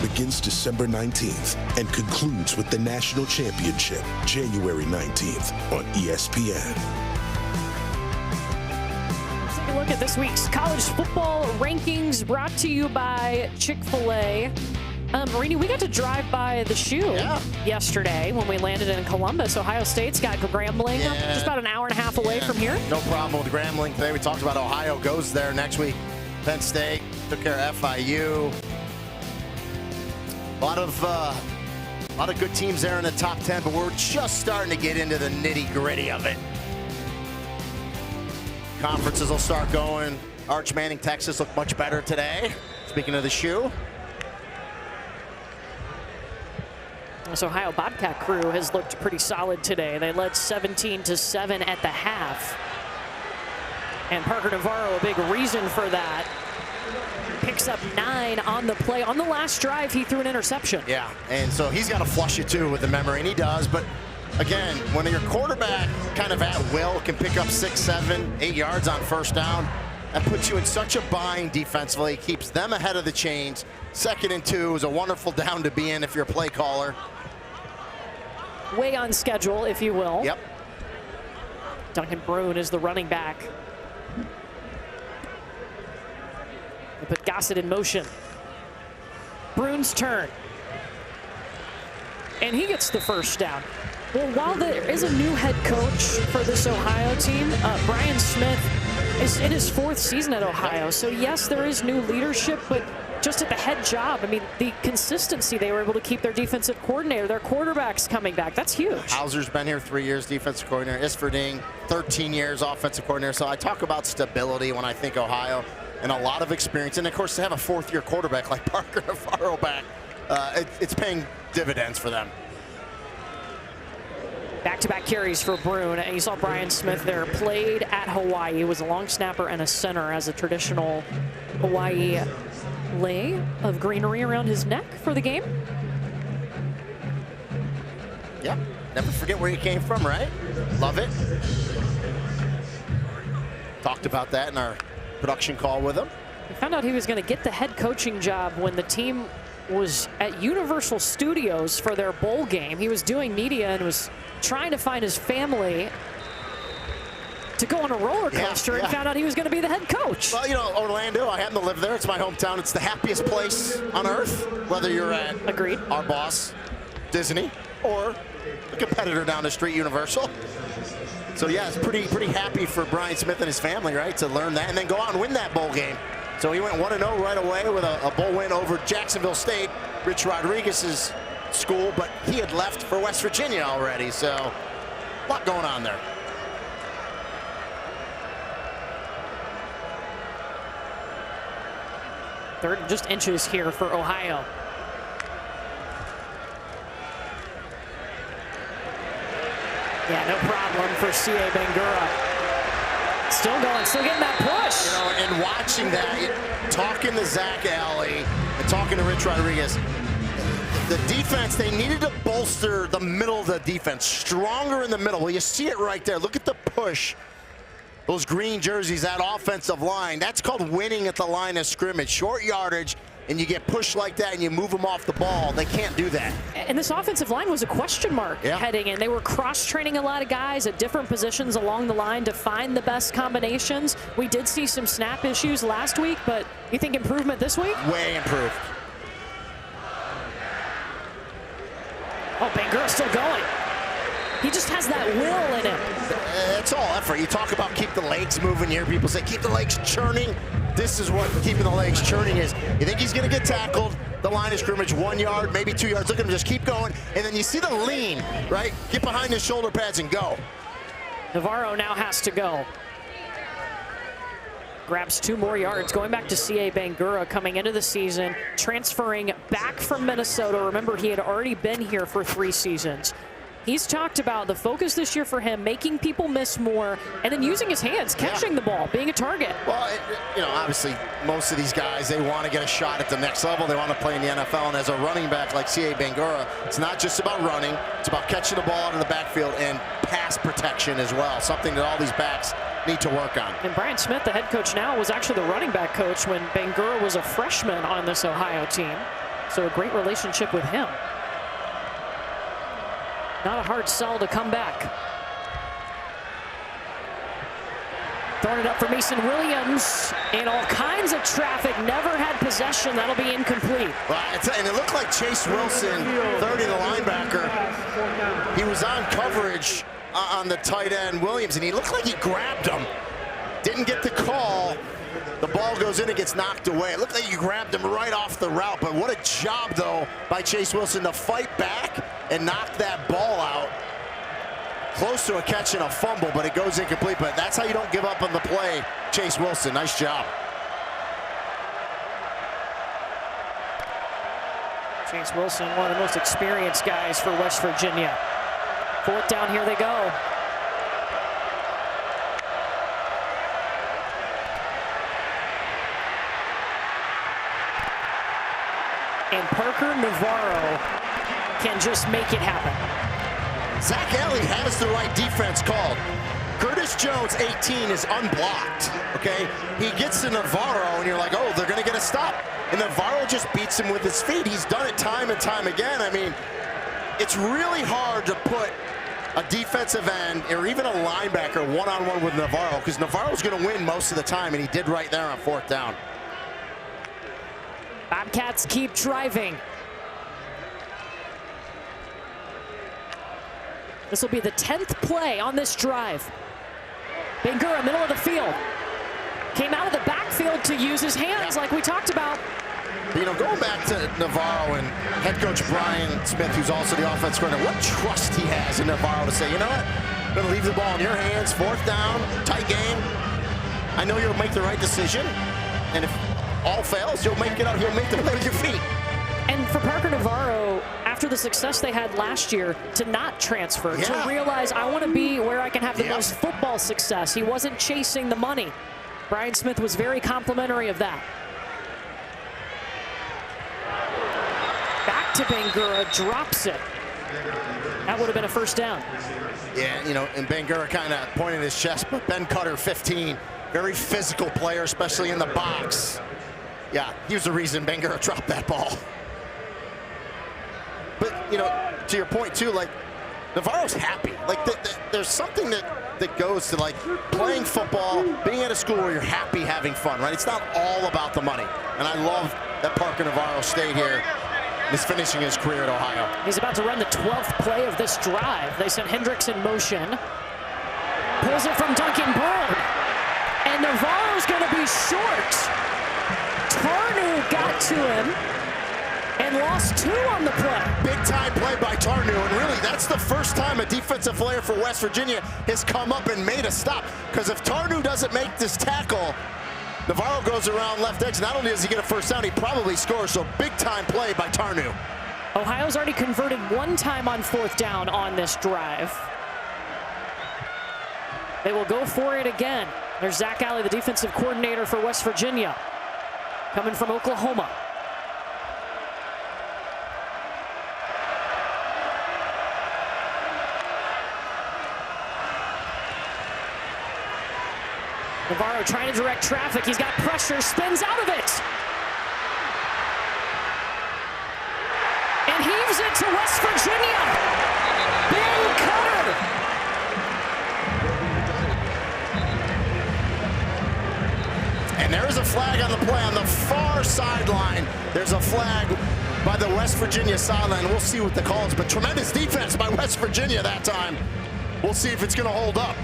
Begins December 19th and concludes with the national championship January 19th on ESPN. Let's take a look at this week's college football rankings brought to you by Chick-fil-A. Marini, we got to drive by the shoe yesterday when we landed in Columbus. Ohio State's got Grambling just about an hour and a half away from here. No problem with Grambling today. We talked about Ohio goes there next week. Penn State took care of FIU. A lot of good teams there in the top 10, but we're just starting to get into the nitty-gritty of it. Conferences will start going. Arch Manning, Texas looked much better today. Speaking of the shoe. This Ohio Bobcat crew has looked pretty solid today. They led 17-7 at the half. And Parker Navarro, a big reason for that. Picks up 9 on the play. On the last drive, he threw an interception. Yeah, and so he's got to flush it too with the memory, and he does. But again, when your quarterback kind of at will can pick up 6, 7, 8 yards on first down, That puts you in such a bind defensively, keeps them ahead of the chains. 2nd and 2 is a wonderful down to be in if you're a play caller. Way on schedule, if you will. Yep. Duncan Brune is the running back. They put Gossett in motion. Brune's turn. And he gets the first down. Well, while there is a new head coach for this Ohio team, Brian Smith is in his 4th season at Ohio. So yes, there is new leadership, but just at the head job, I mean, the consistency, they were able to keep their defensive coordinator, their quarterbacks coming back. That's huge. Hauser's been here 3 years, defensive coordinator. Isferding, 13 years, offensive coordinator. So I talk about stability when I think Ohio, and a lot of experience. And of course, to have a 4th-year quarterback like Parker Navarro back, it's paying dividends for them. Back-to-back carries for Brune, and you saw Brian Smith there. Played at Hawaii. He was a long snapper and a center as a traditional Hawaii lei of greenery around his neck for the game. Yep, never forget where you came from, right? Love it. Talked about that in our production call with him. We found out he was going to get the head coaching job when the team was at Universal Studios for their bowl game. He was doing media and was trying to find his family to go on a roller coaster and found out he was going to be the head coach. Well, you know, Orlando, I happen to live there. It's my hometown. It's the happiest place on earth, whether you're at our boss, Disney, or a competitor down the street, Universal. So yeah, it's pretty happy for Brian Smith and his family, right, to learn that and then go out and win that bowl game. So he went 1-0 right away with a bowl win over Jacksonville State, Rich Rodriguez's school, but he had left for West Virginia already, so a lot going on there. Third and just inches here for Ohio. Yeah, no problem for C.A. Bangura. Still going, still getting that push. You know, and watching that, talking to Zach Alley and talking to Rich Rodriguez, the defense, they needed to bolster the middle of the defense, stronger in the middle. Well, you see it right there. Look at the push. Those green jerseys, that offensive line, that's called winning at the line of scrimmage. Short yardage, and you get pushed like that and you move them off the ball. They can't do that. And this offensive line was a question mark heading in. They were cross-training a lot of guys at different positions along the line to find the best combinations. We did see some snap issues last week, but you think improvement this week? Way improved. Oh, Bangura's still going. He just has that will in him. It's all effort. You talk about keep the legs moving. You hear people say keep the legs churning. This is what keeping the legs churning is. You think he's going to get tackled, the line of scrimmage, 1 yard, maybe 2 yards. Look at him just keep going. And then you see the lean, right? Get behind his shoulder pads and go. Navarro now has to go. Grabs 2 more yards, going back to C.A. Bangura coming into the season, transferring back from Minnesota. Remember, he had already been here for 3 seasons. He's talked about the focus this year for him, making people miss more, and then using his hands, catching the ball, being a target. Well, you know, obviously, most of these guys, they want to get a shot at the next level. They want to play in the NFL, and as a running back like C.A. Bangura, it's not just about running. It's about catching the ball out of the backfield and pass protection as well, something that all these backs need to work on. And Brian Smith, the head coach now, was actually the running back coach when Bangura was a freshman on this Ohio team. So a great relationship with him. Not a hard sell to come back. Throwing it up for Mason Williams in all kinds of traffic. Never had possession. That'll be incomplete. Well, and it looked like Chase Wilson, 30, the linebacker, he was on coverage on the tight end Williams, and he looked like he grabbed him. Didn't get the call. The ball goes in and gets knocked away. It looked like you grabbed him right off the route, but what a job, though, by Chase Wilson to fight back and knock that ball out. Close to a catch and a fumble, but it goes incomplete. But that's how you don't give up on the play, Chase Wilson. Nice job. Chase Wilson, one of the most experienced guys for West Virginia. 4th down, here they go. And Parker Navarro can just make it happen. Zach Alley has the right defense called. Curtis Chris Jones, 18, is unblocked, okay? He gets to Navarro, and you're like, oh, they're going to get a stop. And Navarro just beats him with his feet. He's done it time and time again. I mean, it's really hard to put a defensive end or even a linebacker one-on-one with Navarro, because Navarro's going to win most of the time, and he did right there on 4th down. Bobcats keep driving. This will be the 10th play on this drive. Bangura, middle of the field. Came out of the backfield to use his hands like we talked about. You know, going back to Navarro and head coach Brian Smith, who's also the offensive coordinator, what trust he has in Navarro to say, you know what, I'm going to leave the ball in your hands, 4th down, tight game. I know you'll make the right decision, and if all fails, he'll make the play with your feet. And for Parker Navarro, after the success they had last year, to not transfer, to realize I want to be where I can have the most football success. He wasn't chasing the money. Brian Smith was very complimentary of that. Back to Bangura, drops it. That would have been a 1st down. Yeah, you know, and Bangura kind of pointed his chest, but Ben Cutter, 15, very physical player, especially in the box. Yeah, he was the reason Bangura dropped that ball. But, you know, to your point, too, like, Navarro's happy. Like, there's something that goes to, like, playing football, being at a school where you're happy, having fun, right? It's not all about the money. And I love that Parker Navarro stayed here. He's finishing his career at Ohio. He's about to run the 12th play of this drive. They sent Hendricks in motion. Pulls it from Duncan Byrne. And Navarro's going to be short. Tarnu got to him and lost 2 on the play. Big time play by Tarnu, and really that's the first time a defensive player for West Virginia has come up and made a stop. Because if Tarnu doesn't make this tackle, Navarro goes around left edge. Not only does he get a 1st down, he probably scores. So big time play by Tarnu. Ohio's already converted 1 time on 4th down on this drive. They will go for it again. There's Zach Alley, the defensive coordinator for West Virginia, coming from Oklahoma. Navarro trying to direct traffic. He's got pressure, spins out of it. And heaves it to West Virginia. Ben Cutter. And there is a flag on the play on the far sideline. There's a flag by the West Virginia sideline. We'll see what the call is, but tremendous defense by West Virginia that time. We'll see if it's going to hold up.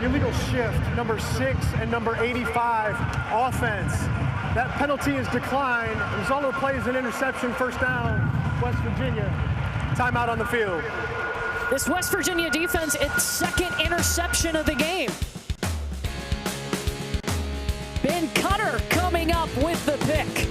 Illegal shift, number 6 and number 85, offense. That penalty is declined. The result of the play is an interception, 1st down, West Virginia. Timeout on the field. This West Virginia defense, its 2nd interception of the game. Ben Cutter coming up with the pick.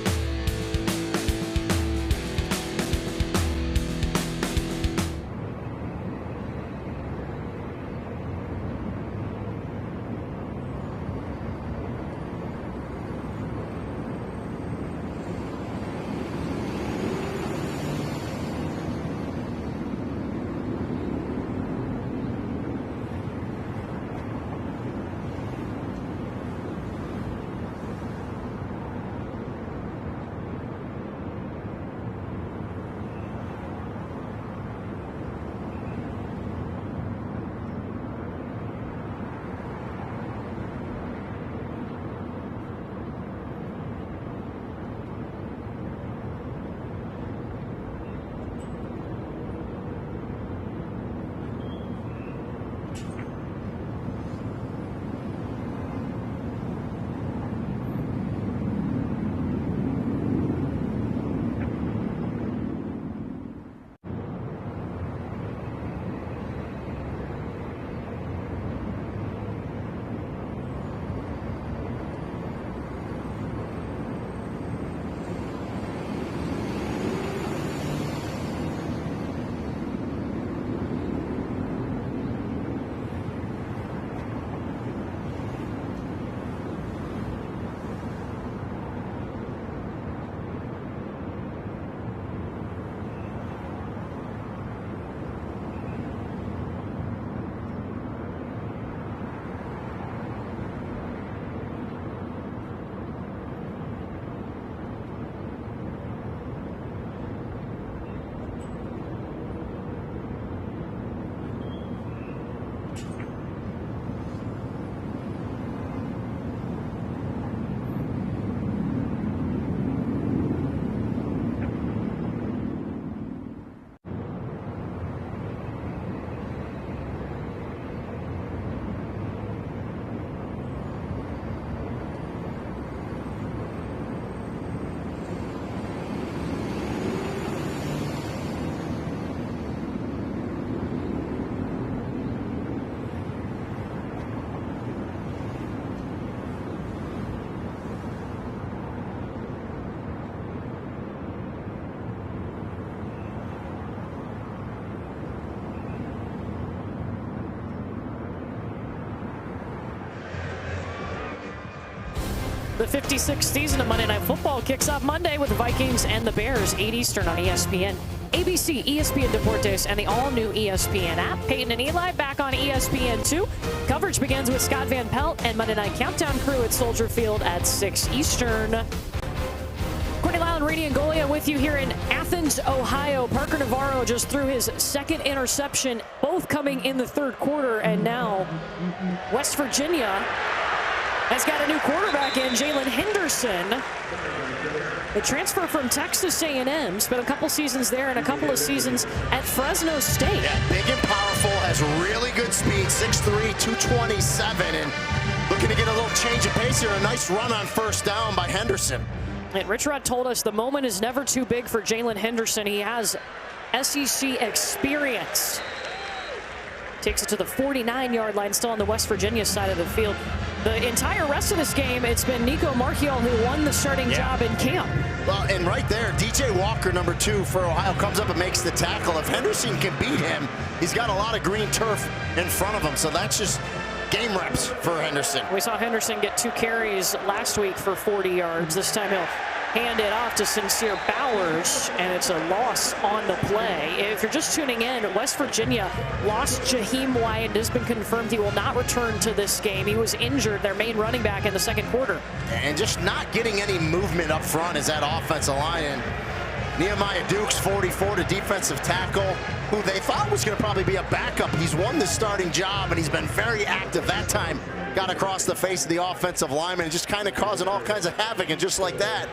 The 56th season of Monday Night Football kicks off Monday with the Vikings and the Bears, 8 Eastern on ESPN, ABC, ESPN Deportes, and the all-new ESPN app. Peyton and Eli back on ESPN2. Coverage begins with Scott Van Pelt and Monday Night Countdown crew at Soldier Field at 6 Eastern. Courtney Lyle and Rainey Angolia with you here in Athens, Ohio. Parker Navarro just threw his second interception, both coming in the third quarter, and now West Virginia has got a new quarterback in, Jalen Henderson. The transfer from Texas A&M, spent a couple seasons there and a couple of seasons at Fresno State. Yeah, big and powerful, has really good speed, 6'3", 227, and looking to get a little change of pace here. A nice run on first down by Henderson. And Rich Rod told us the moment is never too big for Jalen Henderson. He has SEC experience. Takes it to the 49-yard line, still on the West Virginia side of the field. The entire rest of this game, it's been Nico Marchiol who won the starting job in camp. Well, and right there, DJ Walker, number 2 for Ohio, comes up and makes the tackle. If Henderson can beat him, he's got a lot of green turf in front of him, so that's just game reps for Henderson. We saw Henderson get 2 carries last week for 40 yards. This time he'll hand it off to Sincere Bowers, and it's a loss on the play. If you're just tuning in, West Virginia lost Jaheim White. It has been confirmed he will not return to this game. He was injured, their main running back, in the second quarter. And just not getting any movement up front is that offensive line. And Nehemiah Dukes, 44, to defensive tackle, who they thought was going to probably be a backup. He's won the starting job, and he's been very active that time. Got across the face of the offensive lineman and just kind of causing all kinds of havoc, and just like that,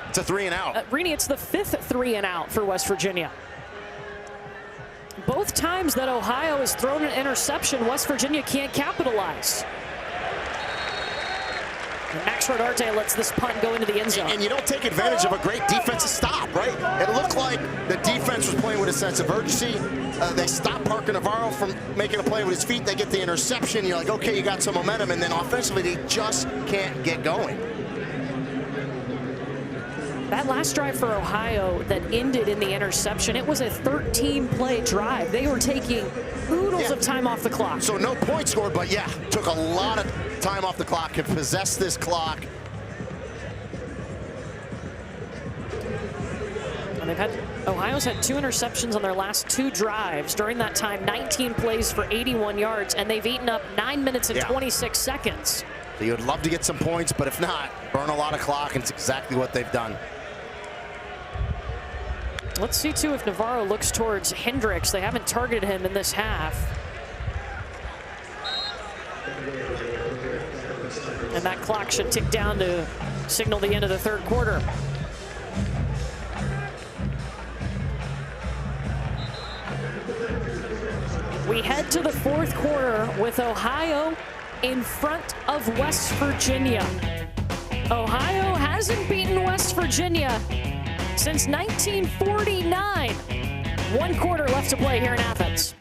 it's a 3 and out. Rini, it's the 5th 3 and out for West Virginia. Both times that Ohio has thrown an interception, West Virginia can't capitalize. And Max Rodarte lets this punt go into the end zone. And you don't take advantage of a great defensive stop, right? It looked like the defense was playing with a sense of urgency. They stopped Parker Navarro from making a play with his feet. They get the interception. You're like, okay, you got some momentum. And then offensively, they just can't get going. That last drive for Ohio that ended in the interception, it was a 13-play drive. They were taking oodles of time off the clock. So no points scored, but yeah, took a lot of time off the clock, can possess this clock. And Ohio's had 2 interceptions on their last 2 drives. During that time, 19 plays for 81 yards, and they've eaten up 9 minutes and 26 seconds. So you would love to get some points, but if not, burn a lot of clock, and it's exactly what they've done. Let's see, too, if Navarro looks towards Hendricks. They haven't targeted him in this half. And that clock should tick down to signal the end of the third quarter. We head to the fourth quarter with Ohio in front of West Virginia. Ohio hasn't beaten West Virginia since 1949. 1 quarter left to play here in Athens.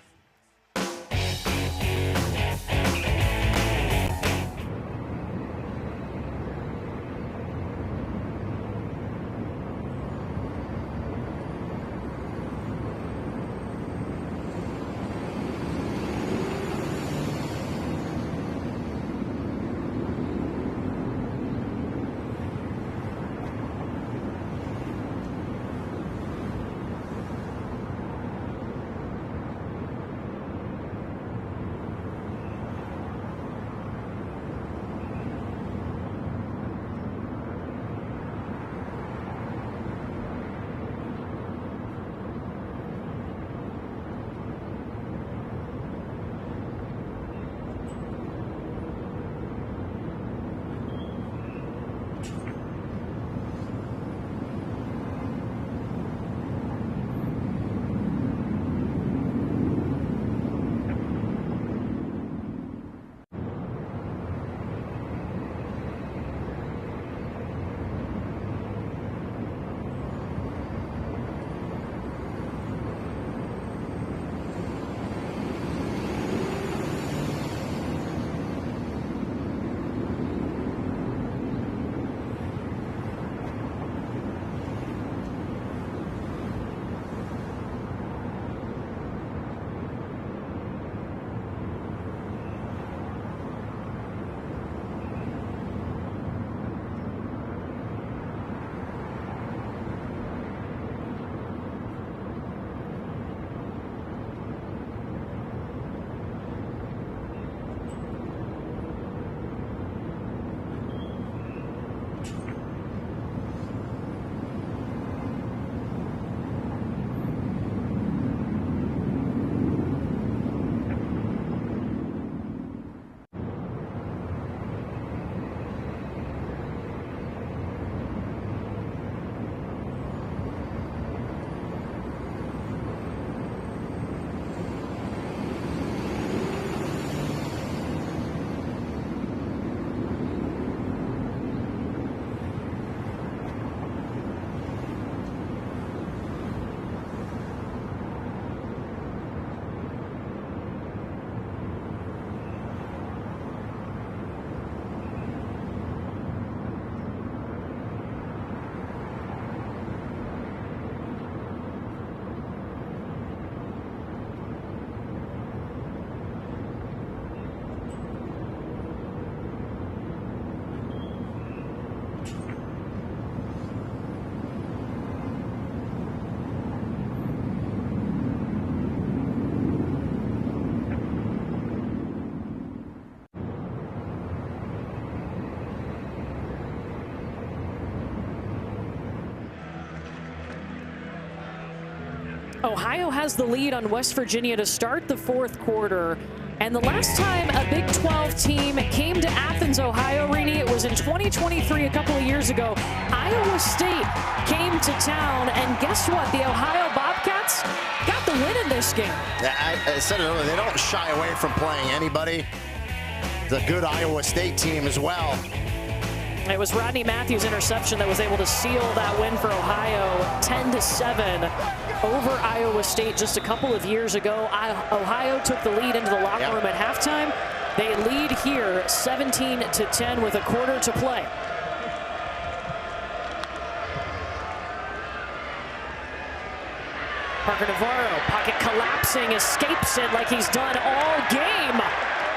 Ohio has the lead on West Virginia to start the fourth quarter. And the last time a Big 12 team came to Athens, Ohio, Rini, it was in 2023, a couple of years ago. Iowa State came to town, and guess what? The Ohio Bobcats got the win in this game. I said it earlier, they don't shy away from playing anybody. The good Iowa State team as well. It was Rodney Matthews' interception that was able to seal that win for Ohio, 10-7 over Iowa State just a couple of years ago. Ohio took the lead into the locker room at halftime. They lead here 17-10 with a quarter to play. Parker Navarro, pocket collapsing, escapes it like he's done all game.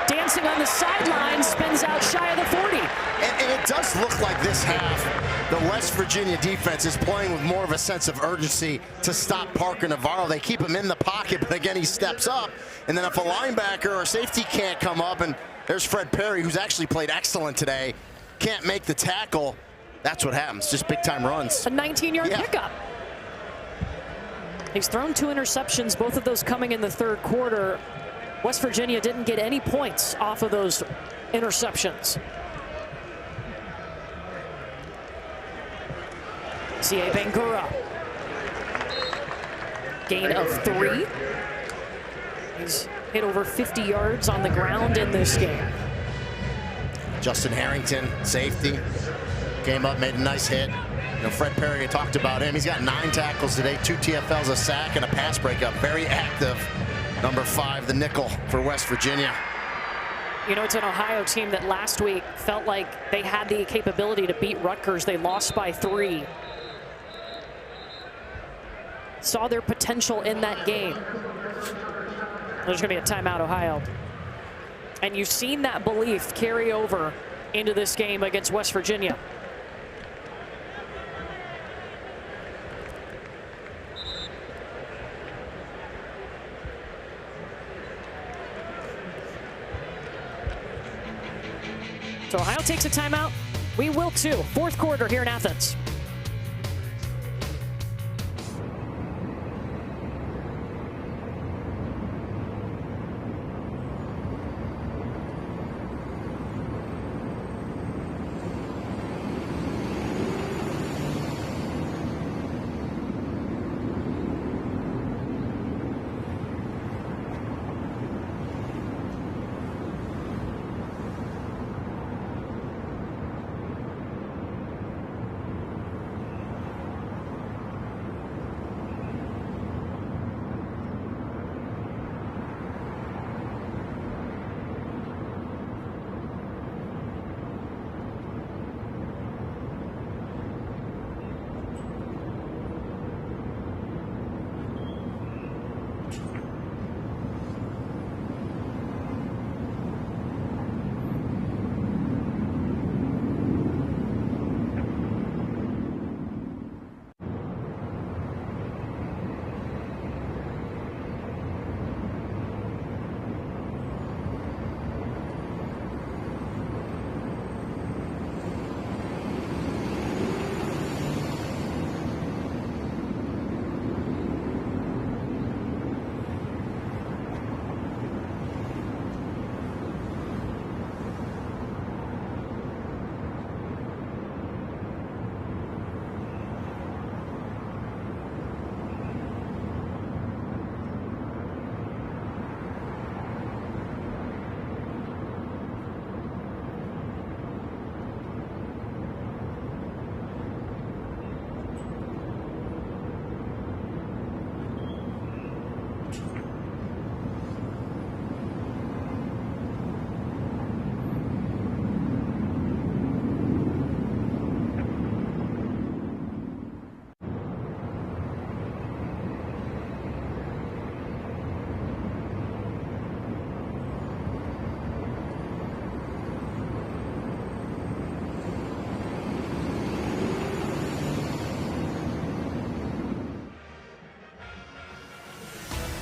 Dancing on the sideline, spins out shy of the 40. And it does look like this half, the West Virginia defense is playing with more of a sense of urgency to stop Parker Navarro. They keep him in the pocket, but again, he steps up. And then if a linebacker or safety can't come up, and there's Fred Perry, who's actually played excellent today, can't make the tackle, that's what happens, just big-time runs. A 19-yard pickup. He's thrown 2 interceptions, both of those coming in the third quarter. West Virginia didn't get any points off of those interceptions. C.A. Bangura. Gain of 3. He's hit over 50 yards on the ground in this game. Justin Harrington, safety, came up, made a nice hit. You know, Fred Perry, talked about him. He's got 9 tackles today, 2 TFLs, a sack, and a pass breakup. Very active. Number 5, the nickel for West Virginia. You know, it's an Ohio team that last week felt like they had the capability to beat Rutgers. They lost by 3. Saw their potential in that game. There's going to be a timeout, Ohio. And you've seen that belief carry over into this game against West Virginia. So Ohio takes a timeout. We will too. Fourth quarter here in Athens.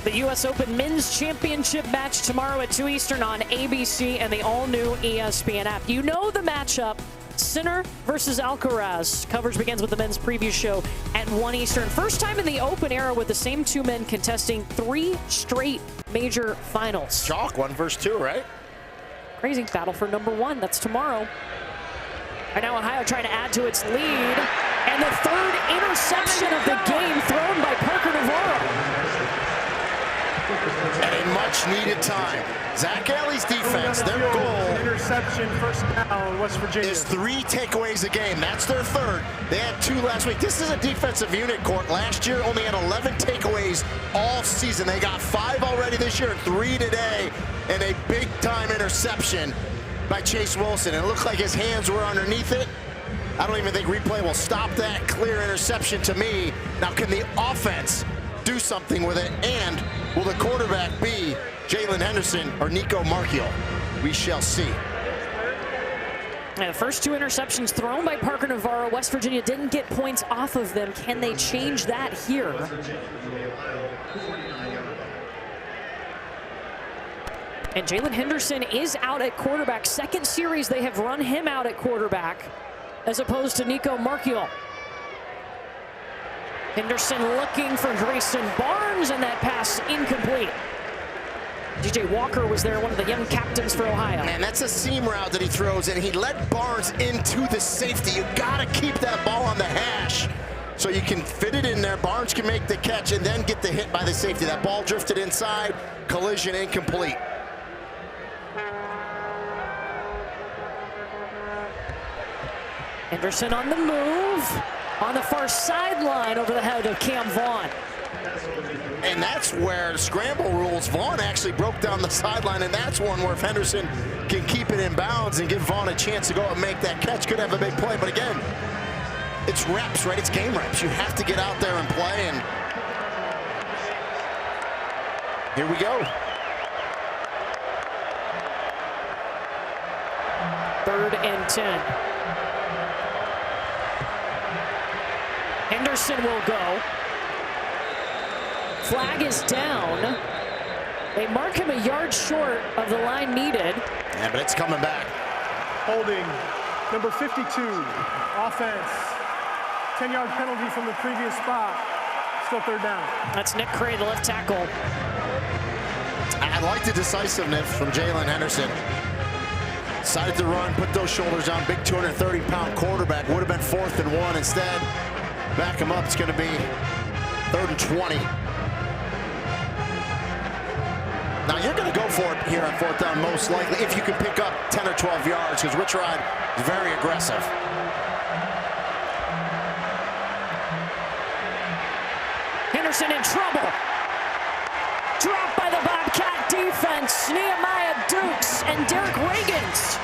The U.S. Open Men's Championship match tomorrow at 2 Eastern on ABC and the all-new ESPN app. You know the matchup. Sinner versus Alcaraz. Coverage begins with the men's preview show at 1 Eastern. First time in the Open era with the same two men contesting 3 straight major finals. Chalk, 1 versus 2, right? Crazy battle for number 1. That's tomorrow. Right now, Ohio trying to add to its lead. And the third interception of the game thrown by Parker Navarro. At a much-needed time. Zach Alley's defense, their goal Interception, first down, West Virginia. is 3 takeaways a game. That's their third. They had 2 last week. This is a defensive unit, Court. Last year, only had 11 takeaways all season. They got 5 already this year, 3 today, and a big-time interception by Chase Wilson. It looked like his hands were underneath it. I don't even think replay will stop that. Clear interception to me. Now, can the offense do something with it? And will the quarterback be Jalen Henderson or Nico Marchiol? We shall see. And the first 2 interceptions thrown by Parker Navarro. West Virginia didn't get points off of them. Can they change that here? And Jalen Henderson is out at quarterback. Second series they have run him out at quarterback as opposed to Nico Marchiol. Henderson looking for Grayson Barnes, and that pass incomplete. DJ Walker was there, one of the young captains for Ohio. Man, that's a seam route that he throws, and he led Barnes into the safety. You gotta keep that ball on the hash so you can fit it in there. Barnes can make the catch and then get the hit by the safety. That ball drifted inside, collision incomplete. Henderson on the move, on the far sideline over the head of Cam Vaughn. And that's where the scramble rules, Vaughn actually broke down the sideline, and that's one where if Henderson can keep it in bounds and give Vaughn a chance to go and make that catch, could have a big play. But again, it's reps, right? It's game reps. You have to get out there and play, and here we go. 3rd and 10. Henderson will go. Flag is down. They mark him a yard short of the line needed. Yeah, but it's coming back. Holding, number 52, offense. 10-yard penalty from the previous spot. Still 3rd down. That's Nick Cray, the left tackle. I like the decisiveness from Jalen Henderson. Decided to run, put those shoulders on. Big 230-pound quarterback. Would have been 4th and 1 instead. Back him up. It's going to be 3rd and 20. Now, you're going to go for it here on 4th down, most likely, if you can pick up 10 or 12 yards, because Rich Rod is very aggressive. Henderson in trouble. Dropped by the Bobcat defense. Nehemiah Dukes and Derek Reagans.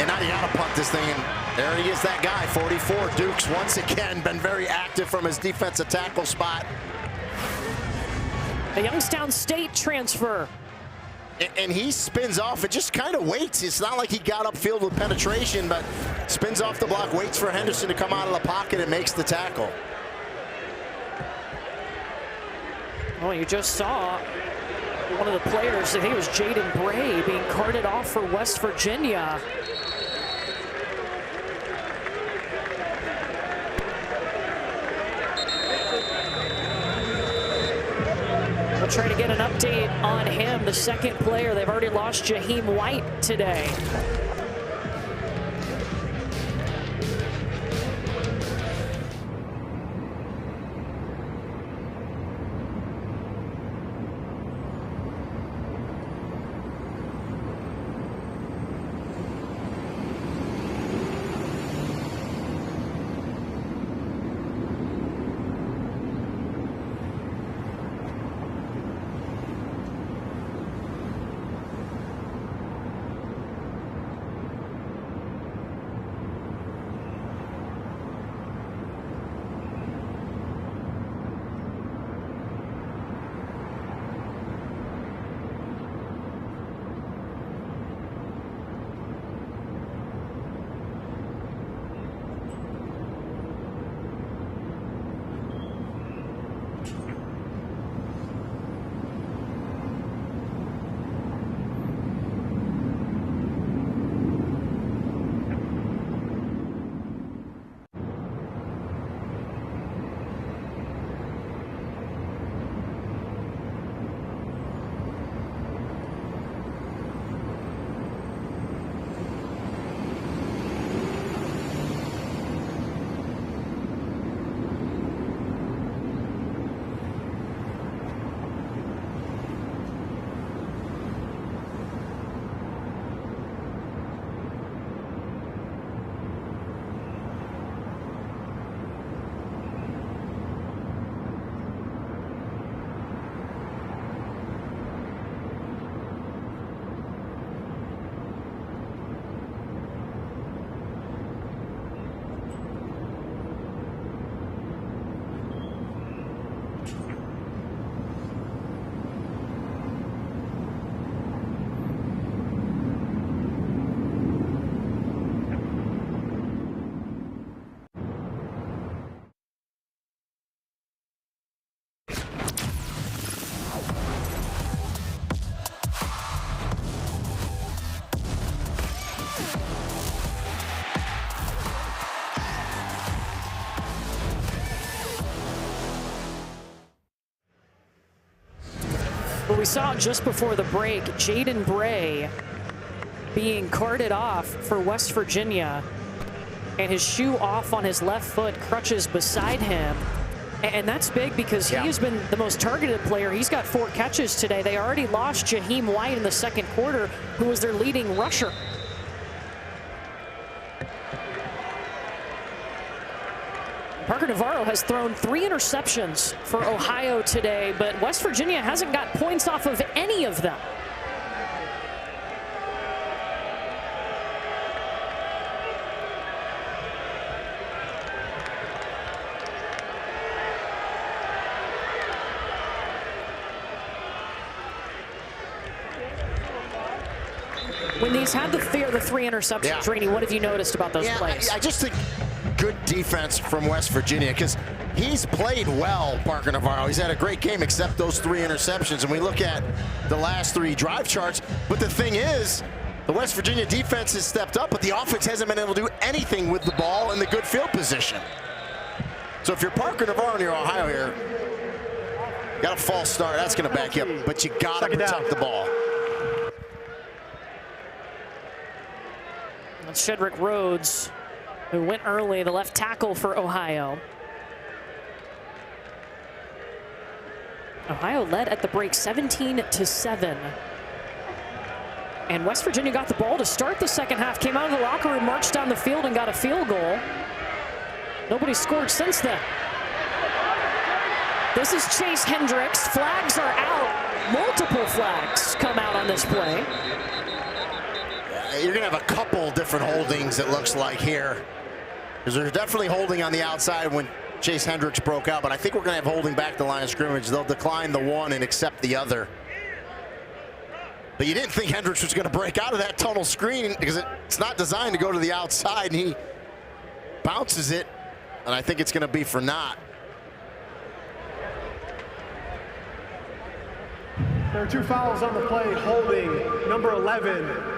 And now you got to punt this thing, and there he is, that guy, 44. Dukes, once again, been very active from his defensive tackle spot. A Youngstown State transfer. And he spins off. It just kind of waits. It's not like he got upfield with penetration, but spins off the block, waits for Henderson to come out of the pocket and makes the tackle. Well, you just saw one of the players, I think it was Jaden Bray, being carted off for West Virginia. We'll try to get an update on him, the second player. They've already lost Jaheim White today. we saw just before the break, Jaden Bray being carted off for West Virginia, and his shoe off on his left foot, crutches beside him. And that's big because he has been the most targeted player. He's got 4 catches today. They already lost Jaheim White in the second quarter, who was their leading rusher. Parker Navarro has thrown 3 interceptions for Ohio today, but West Virginia hasn't got points off of any of them. When these had the 3 interceptions, Rainey, what have you noticed about those plays? I just think good defense from West Virginia, because he's played well, Parker Navarro. He's had a great game except those 3 interceptions. And we look at the last 3 drive charts. But the thing is, the West Virginia defense has stepped up, but the offense hasn't been able to do anything with the ball in the good field position. So if you're Parker Navarro and you're Ohio here, got a false start. That's going to back you up, but you got to protect the ball. That's Shedrick Rhodes, who went early, the left tackle for Ohio. Ohio led at the break 17-7. And West Virginia got the ball to start the second half, came out of the locker room, marched down the field, and got a field goal. Nobody scored since then. This is Chase Hendricks. Flags are out. Multiple flags come out on this play. You're going to have a couple different holdings, it looks like, here. Because they're definitely holding on the outside when Chase Hendricks broke out, but I think we're going to have holding back the line of scrimmage. They'll decline the one and accept the other. But you didn't think Hendricks was going to break out of that tunnel screen because it's not designed to go to the outside, and he bounces it, and I think it's going to be for naught. There are 2 fouls on the play. Holding number 11,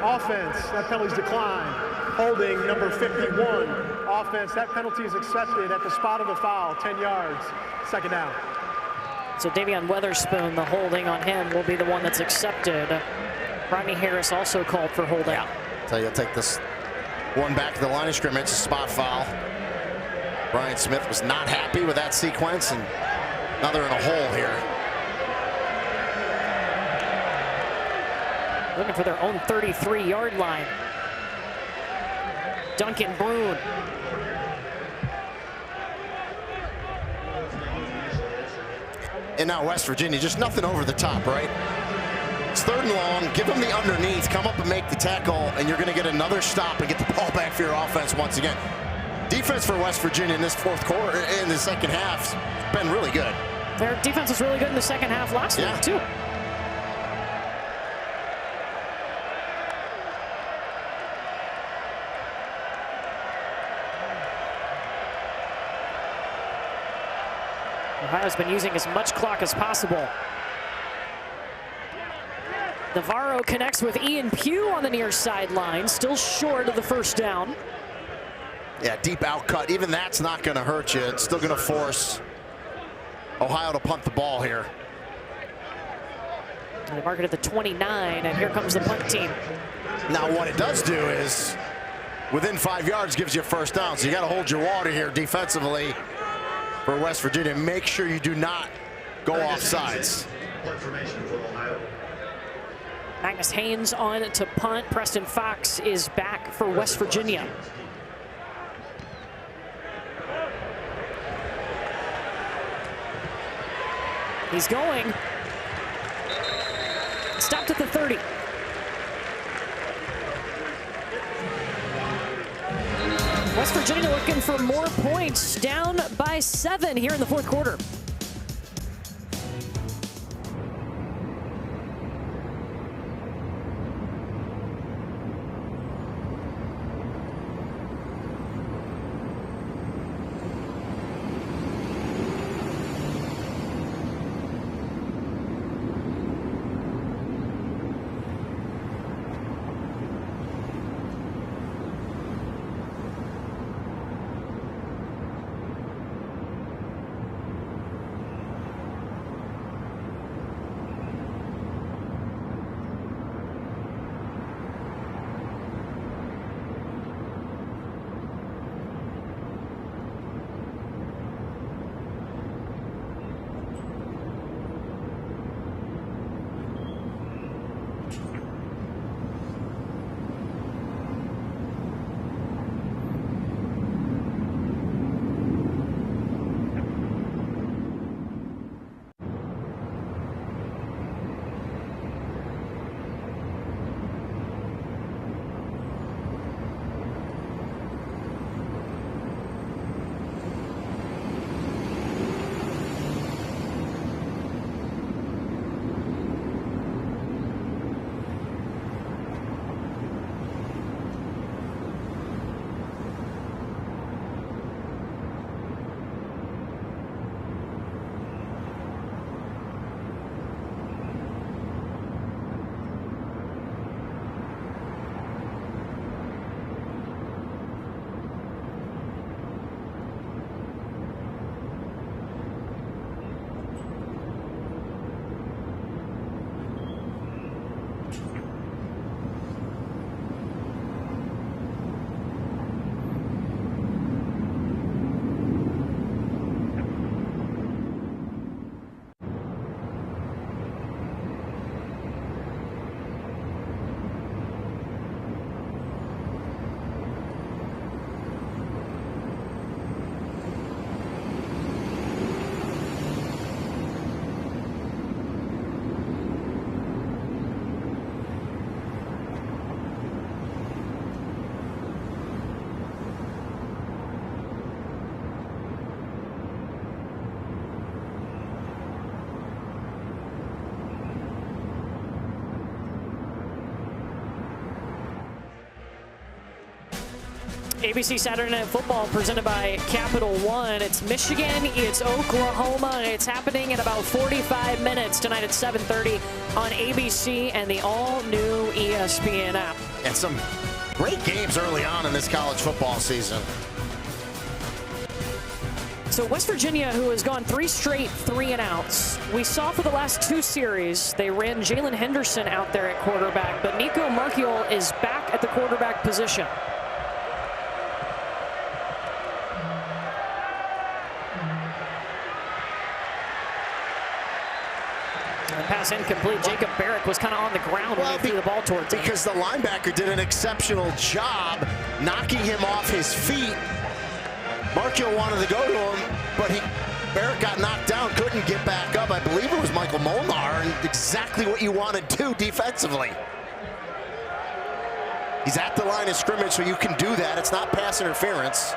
offense. That penalty's declined. Holding number 51, offense. That penalty is accepted at the spot of the foul, 10 yards, second down. So Davion Weatherspoon, the holding on him will be the one that's accepted. Rodney Harris also called for holding. Yeah, so you'll take this one back to the line of scrimmage, a spot foul. Brian Smith was not happy with that sequence, and now they're in a hole here. Looking for their own 33-yard line. Duncan Brune. And now West Virginia, just nothing over the top, right? It's 3rd and long, give them the underneath, come up and make the tackle, and you're gonna get another stop and get the ball back for your offense once again. Defense for West Virginia in this 4th quarter, in the second half, has been really good. Their defense was really good in the second half last week, too. Ohio's been using as much clock as possible. Navarro connects with Ian Pugh on the near sideline, still short of the first down. Yeah, deep out cut. Even that's not going to hurt you. It's still going to force Ohio to punt the ball here. And they mark it at the 29, and here comes the punt team. Now, what it does do is, within 5 yards, gives you a first down. So you got to hold your water here defensively for West Virginia. Make sure you do not go off sides. Magnus Haynes on to punt. Preston Fox is back for West Virginia. He's going. Stopped at the 30. West Virginia looking for more points, down by 7 here in the 4th quarter. ABC Saturday Night Football presented by Capital One. It's Michigan, it's Oklahoma, and it's happening in about 45 minutes tonight at 7:30 on ABC and the all-new ESPN app. And some great games early on in this college football season. So West Virginia, who has gone 3 straight 3-and-outs, we saw for the last 2 series, they ran Jalen Henderson out there at quarterback, but Nico Marchiol is back at the quarterback position. And pass incomplete. Jacob Barrick was kind of on the ground when he threw the ball towards him. Because the linebacker did an exceptional job knocking him off his feet. Marchiol wanted to go to him, but Barrett got knocked down, couldn't get back up. I believe it was Michael Molnar, and exactly what you want to do defensively. He's at the line of scrimmage, so you can do that. It's not pass interference.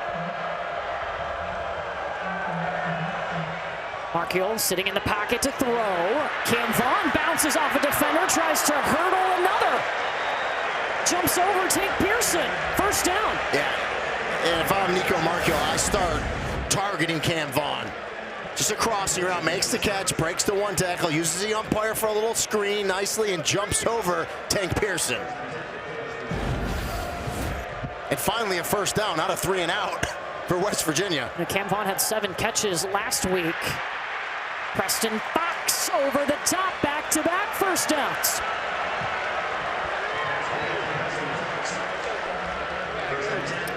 Marchiol sitting in the pocket to throw. Cam Vaughn bounces off a defender, tries to hurdle another. Jumps over Tank Pearson. First down. Yeah. And if I'm Nico Marchiol, I start targeting Cam Vaughn. Just a crossing route, makes the catch, breaks the 1 tackle, uses the umpire for a little screen nicely, and jumps over Tank Pearson. And finally a first down, not a 3-and-out for West Virginia. And Cam Vaughn had 7 catches last week. Preston Fox over the top, back-to-back first downs.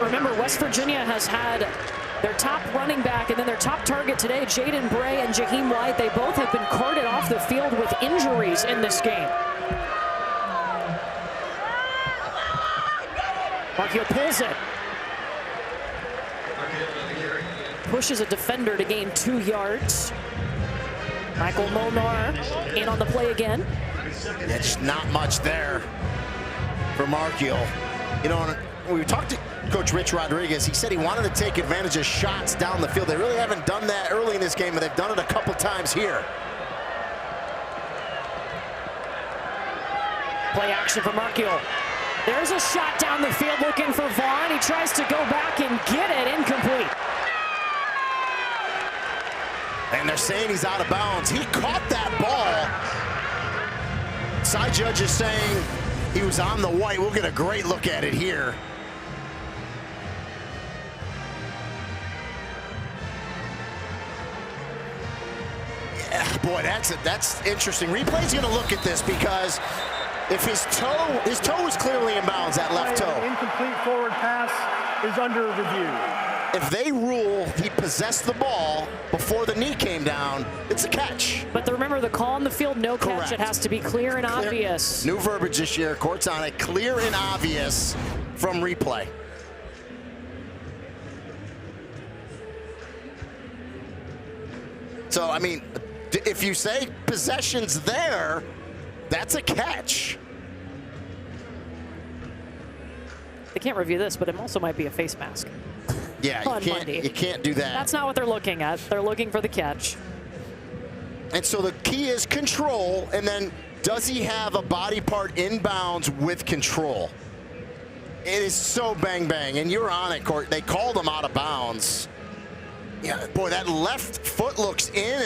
Remember, West Virginia has had their top running back and then their top target today, Jaden Bray and Jaheim White. They both have been carted off the field with injuries in this game. Marchiol pulls it. Pushes a defender to gain 2 yards. Michael Molnar in on the play again. Yeah, just not much there for Marchiol. You know, when we talked to Coach Rich Rodriguez, he said he wanted to take advantage of shots down the field. They really haven't done that early in this game, but they've done it a couple times here. Play action for Marchiol. There's a shot down the field looking for Vaughn. He tries to go back and get it, incomplete. And they're saying he's out of bounds. He caught that ball. Side judge is saying he was on the white. We'll get a great look at it here. Yeah, boy, that's interesting. Replay's going to look at this because if his toe is clearly in bounds, that left toe. Incomplete forward pass is under review. If they rule he possessed the ball before the knee came down, it's a catch. But remember, the call on the field, no catch. Correct. It has to be clear and obvious. New verbiage this year. Court's on it. Clear and obvious from replay. So, I mean, if you say possession's there, that's a catch. They can't review this, but it also might be a face mask. Yeah, you can't do that. That's not what they're looking at. They're looking for the catch. And so the key is control, and then does he have a body part inbounds with control? It is so bang-bang, and you're on it, Court. They called him out of bounds. Yeah, boy, that left foot looks in,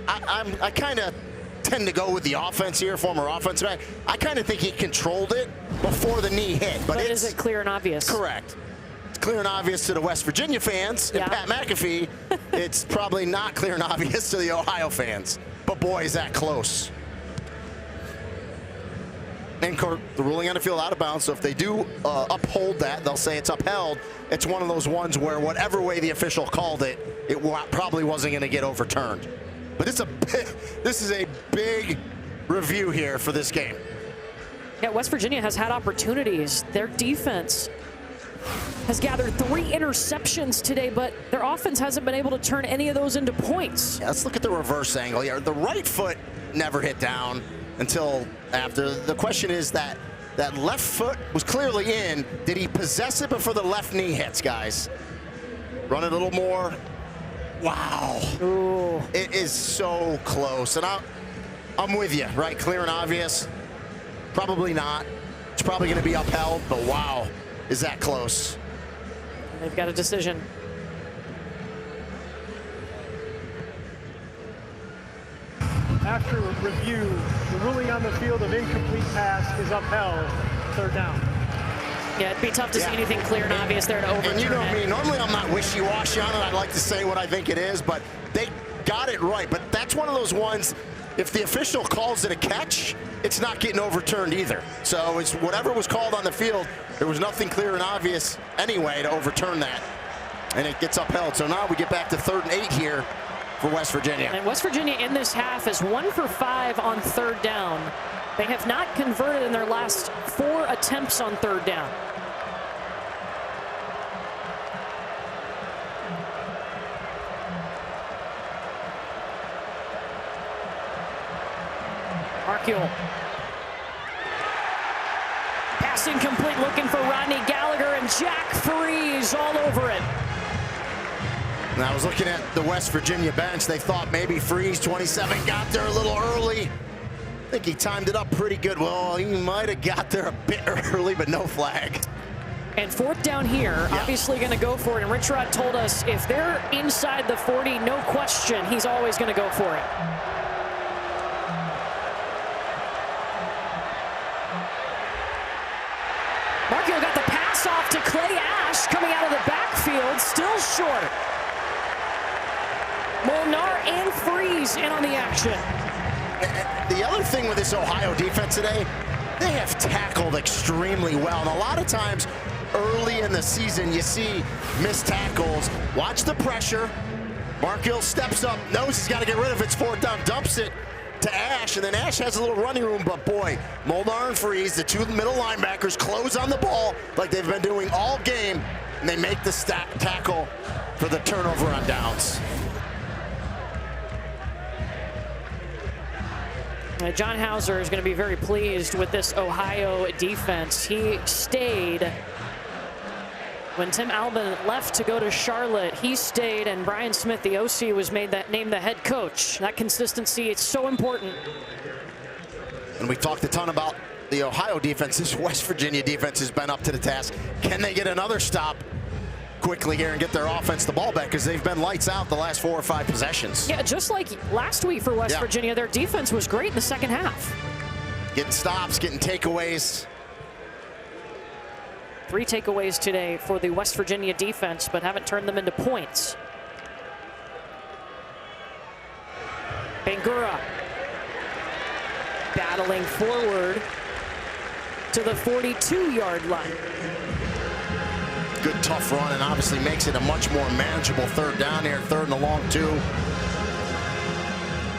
and I kind of tend to go with the offense here, former offensive back. I kind of think he controlled it before the knee hit. But is it clear and obvious? Correct. It's clear and obvious to the West Virginia fans and Pat McAfee. It's probably not clear and obvious to the Ohio fans. But boy, is that close. And the ruling on the field out of bounds, so if they do uphold that, they'll say it's upheld. It's one of those ones where whatever way the official called it, it probably wasn't going to get overturned. But this is a big review here for this game. Yeah, West Virginia has had opportunities. Their defense has gathered 3 interceptions today, but their offense hasn't been able to turn any of those into points. Yeah, let's look at the reverse angle here. The right foot never hit down until after. The question is that left foot was clearly in. Did he possess it before the left knee hits, guys? Run it a little more. Wow. Ooh. It is so close. And I'm with you, right? Clear and obvious. Probably not. It's probably going to be upheld, but wow. is that close. They've got a decision. After review, the ruling on the field of incomplete pass is upheld. Third down. Yeah, it'd be tough to see anything clear and obvious there to overturn And you know it. me, normally I'm not wishy-washy on it. I'd like to say what I think it is, but they got it right. But that's one of those ones, if the official calls it a catch, it's not getting overturned either. So it's whatever was called on the field, there was nothing clear and obvious anyway to overturn that. And it gets upheld. So now we get back to 3rd and 8 here for West Virginia. And West Virginia in this half is 1 for 5 on 3rd down. They have not converted in their last 4 attempts on 3rd down. Markiel. Passing complete, looking for Rodney Gallagher, and Jack Freeze all over it. And I was looking at the West Virginia bench. They thought maybe Freeze, 27, got there a little early. I think he timed it up pretty good. Well, he might have got there a bit early, but no flag. And 4th down here, obviously going to go for it. And Rich Rod told us if they're inside the 40, no question, he's always going to go for it. Markiel got the pass off to Clay Ash coming out of the backfield, still short. Molnar and Freeze in on the action. The other thing with this Ohio defense today, they have tackled extremely well. And a lot of times early in the season, you see missed tackles. Watch the pressure. Markiel steps up, knows he's got to get rid of it. It's 4th down, dumps it to Ash, and then Ash has a little running room, but boy, Molnar and Freeze, the 2 middle linebackers, close on the ball like they've been doing all game, and they make the tackle for the turnover on downs. John Hauser is going to be very pleased with this Ohio defense. He stayed when Tim Albin left to go to Charlotte. He stayed, and Brian Smith, the OC, was named the head coach. That consistency, it's so important. And we talked a ton about the Ohio defense. This West Virginia defense has been up to the task. Can they get another stop quickly here and get their offense the ball back, because they've been lights out the last 4 or 5 possessions. Yeah, just like last week for West Virginia, their defense was great in the second half. Getting stops, getting takeaways. 3 takeaways today for the West Virginia defense, but haven't turned them into points. Bangura battling forward to the 42-yard line. Good tough run, and obviously makes it a much more manageable 3rd down here, 3rd and a long 2.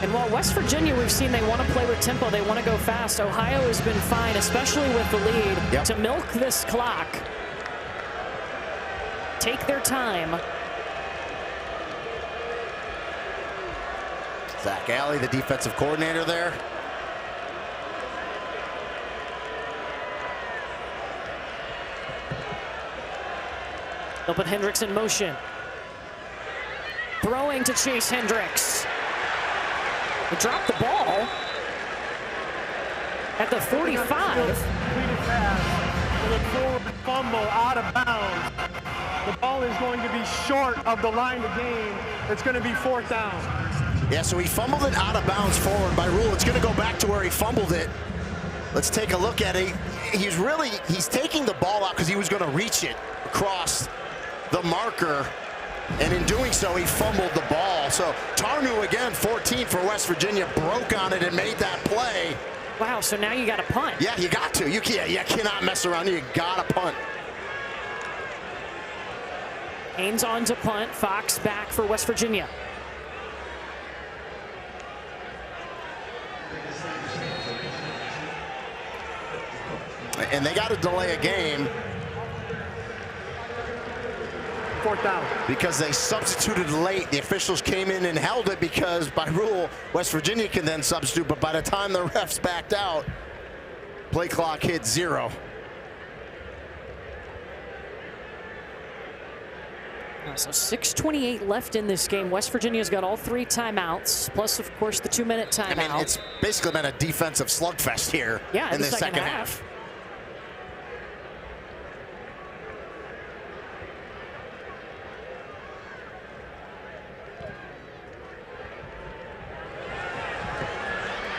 And while West Virginia, we've seen they want to play with tempo, they want to go fast, Ohio has been fine, especially with the lead, to milk this clock. Take their time. Zach Alley, the defensive coordinator there. They'll put Hendricks in motion. Throwing to Chase Hendricks. They dropped the ball at the 45. Completed pass with a forward fumble out of bounds. The ball is going to be short of the line of game. It's going to be 4th down. Yeah, so he fumbled it out of bounds forward. By rule, it's going to go back to where he fumbled it. Let's take a look at it. He's taking the ball out because he was going to reach it across the marker, and in doing so, he fumbled the ball. So Tarnu again, 14 for West Virginia, broke on it and made that play. Wow, so now you got to punt. Yeah, you got to. You cannot mess around. You got to punt. Haynes on to punt. Fox back for West Virginia. And they got to delay a game. 4th down. Because they substituted late. The officials came in and held it because by rule, West Virginia can then substitute, but by the time the refs backed out, play clock hit 0. So 6:28 left in this game. West Virginia's got all 3 timeouts, plus, of course, the 2-minute timeout. I mean, it's basically been a defensive slugfest here in the second half.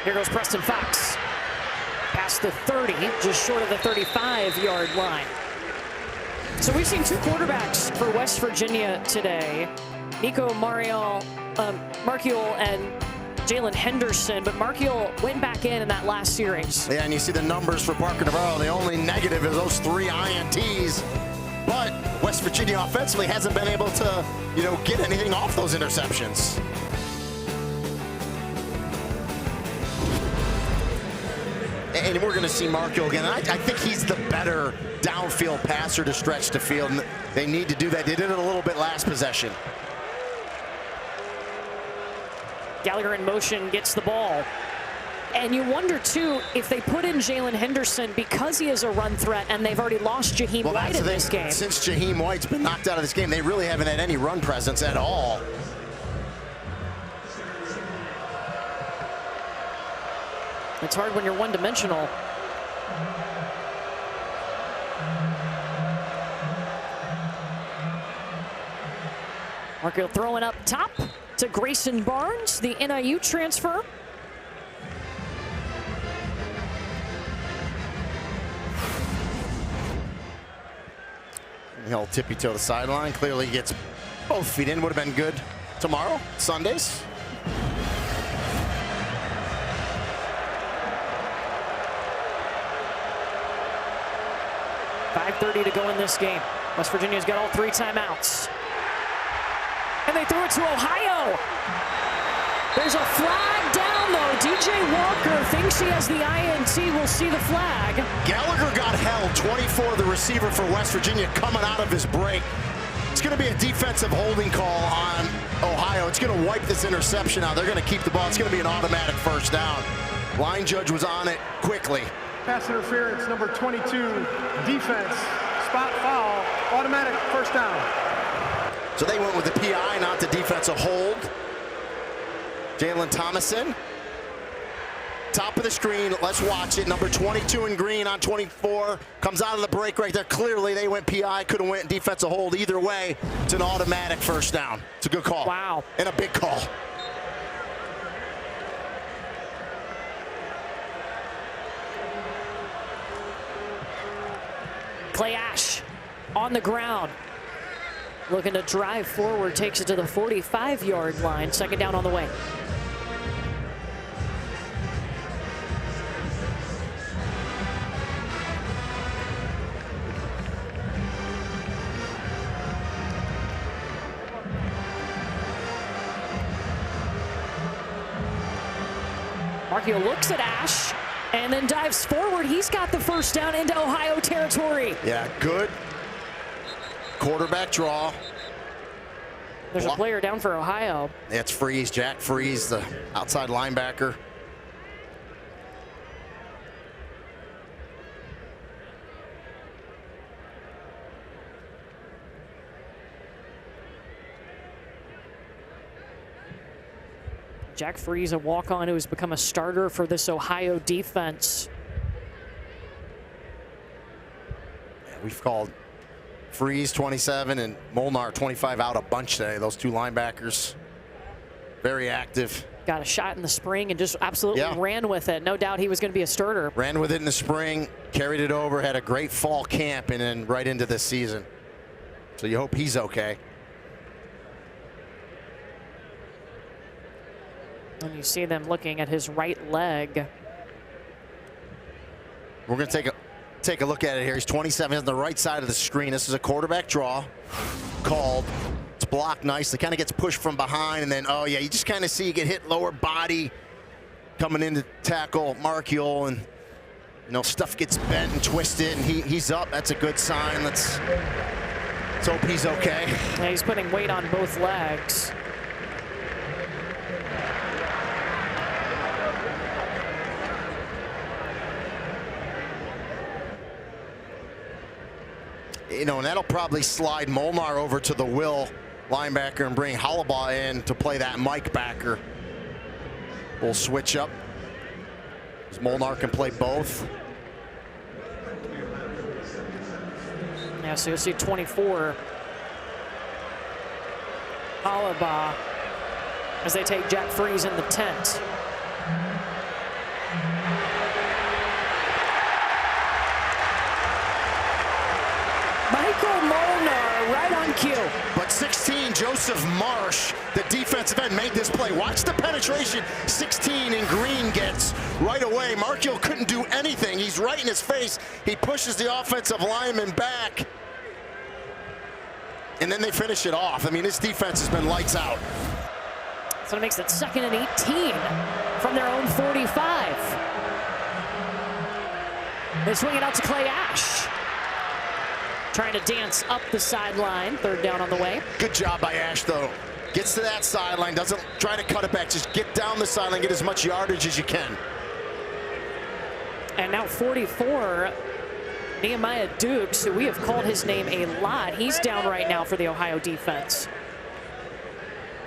Here goes Preston Fox. Past the 30, just short of the 35-yard line. So we've seen two quarterbacks for West Virginia today. Marchiol and Jalen Henderson, but Marchiol went back in that last series. Yeah, and you see the numbers for Parker Navarro. The only negative is those 3 INTs. But West Virginia offensively hasn't been able to, get anything off those interceptions. And we're going to see Marchiol again. I think he's the better downfield passer to stretch the field. And they need to do that. They did it a little bit last possession. Gallagher in motion gets the ball. And you wonder, too, if they put in Jalen Henderson because he is a run threat and they've already lost Jaheim White in this game. Since Jaheim White's been knocked out of this game, they really haven't had any run presence at all. It's hard when you're one-dimensional. Marchiol throwing up top to Grayson Barnes, the NIU transfer. He'll tippy-toe the sideline. Clearly gets both feet in. Would have been good tomorrow, Sundays. .5:30 to go in this game. West Virginia's got all 3 timeouts. And they throw it to Ohio. There's a flag down, though. DJ Walker thinks he has the INT. We'll see the flag. Gallagher got held. 24, the receiver for West Virginia, coming out of his break. It's going to be a defensive holding call on Ohio. It's going to wipe this interception out. They're going to keep the ball. It's going to be an automatic first down. Line judge was on it quickly. Pass interference, number 22, defense, spot foul, automatic first down. So they went with the PI, not the defensive hold. Jalen Thomason, top of the screen. Let's watch it. Number 22 in green on 24. Comes out of the break right there. Clearly, they went PI, could have went defensive hold. Either way, it's an automatic first down. It's a good call. Wow. And a big call. Clay Ash on the ground. Looking to drive forward, takes it to the 45-yard line. Second down on the way. Marchiol looks at Ash and then dives forward. He's got the first down into Ohio territory. Yeah, good quarterback draw. There's a player down for Ohio. It's Freeze, Jack Freeze, the outside linebacker. Jack Freeze, a walk-on who has become a starter for this Ohio defense. We've called Freeze 27 and Molnar 25 out a bunch today. Those two linebackers, very active. Got a shot in the spring and just absolutely ran with it. No doubt he was going to be a starter. Ran with it in the spring, carried it over, had a great fall camp, and then right into this season. So you hope he's okay. And you see them looking at his right leg. We're going to take a look at it here. He's 27 on the right side of the screen. This is a quarterback draw called. It's blocked nicely. Kind of gets pushed from behind, and then, oh, yeah, you just kind of see you get hit lower body coming in to tackle Marchiol, and, stuff gets bent and twisted, and he's up. That's a good sign. Let's hope he's okay. Yeah, he's putting weight on both legs. And that'll probably slide Molnar over to the will linebacker and bring Hollabaugh in to play that Mike backer. We'll switch up. Molnar can play both. Yeah, so you'll see 24. Hollabaugh as they take Jack Freeze in the tent. Michael Molnar right on cue. But 16, Joseph Marsh, the defensive end, made this play. Watch the penetration 16 in green gets right away. Markiel couldn't do anything. He's right in his face. He pushes the offensive lineman back. And then they finish it off. I mean, this defense has been lights out. So it makes it 2nd and 18 from their own 45. They swing it out to Clay Ash. Trying to dance up the sideline. 3rd down on the way. Good job by Ash, though. Gets to that sideline, doesn't try to cut it back. Just get down the sideline, get as much yardage as you can. And now 44, Nehemiah Dukes, who we have called his name a lot. He's down right now for the Ohio defense.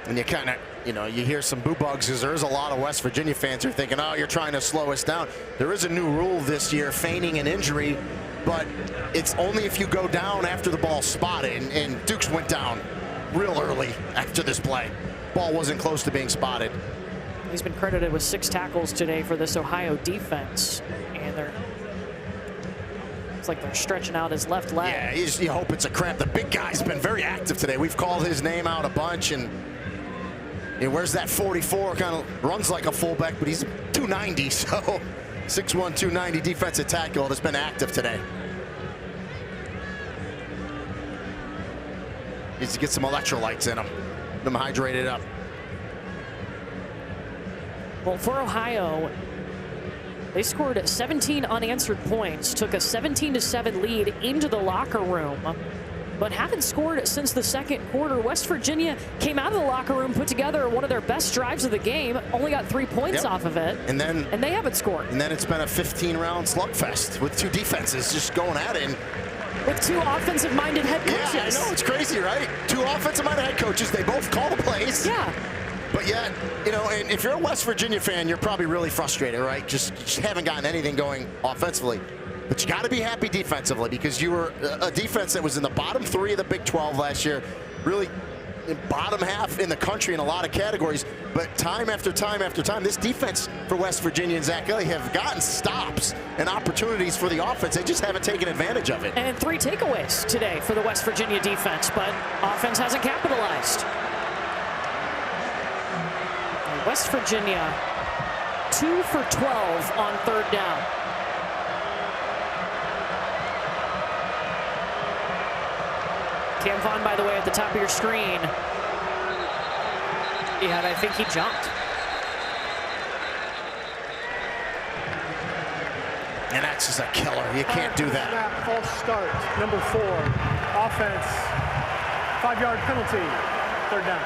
And you kind of, you hear some boo bugs because there is a lot of West Virginia fans who are thinking, oh, you're trying to slow us down. There is a new rule this year, feigning an injury, but it's only if you go down after the ball's spotted. And Dukes went down real early after this play. Ball wasn't close to being spotted. He's been credited with 6 tackles today for this Ohio defense. And it's like they're stretching out his left leg. Yeah, you hope it's a cramp. The big guy's been very active today. We've called his name out a bunch, and where's that 44? Kind of runs like a fullback, but he's 290, so 6'1", 290 defensive tackle has been active today. Needs to get some electrolytes in him, them hydrated up. Well, for Ohio, they scored 17 unanswered points, took a 17-7 lead into the locker room, but haven't scored since the 2nd quarter. West Virginia came out of the locker room, put together one of their best drives of the game, only got 3 points off of it, and they haven't scored. And then it's been a 15-round slugfest with 2 defenses just going at it. And with 2 offensive-minded head coaches. Yeah, I know, it's crazy, right? 2 offensive-minded head coaches, they both call the plays. Yeah. But yet, and if you're a West Virginia fan, you're probably really frustrated, right? Just haven't gotten anything going offensively. But you got to be happy defensively because you were a defense that was in the bottom 3 of the Big 12 last year, really bottom half in the country in a lot of categories. But time after time after time, this defense for West Virginia and Zach Elliott have gotten stops and opportunities for the offense. They just haven't taken advantage of it. And 3 takeaways today for the West Virginia defense, but offense hasn't capitalized. West Virginia 2 for 12 on 3rd down. Cam Vaughn, by the way, at the top of your screen. Yeah, I think he jumped. And that's just a killer. You can't do that. False start, number 4. Offense, 5-yard penalty, 3rd down.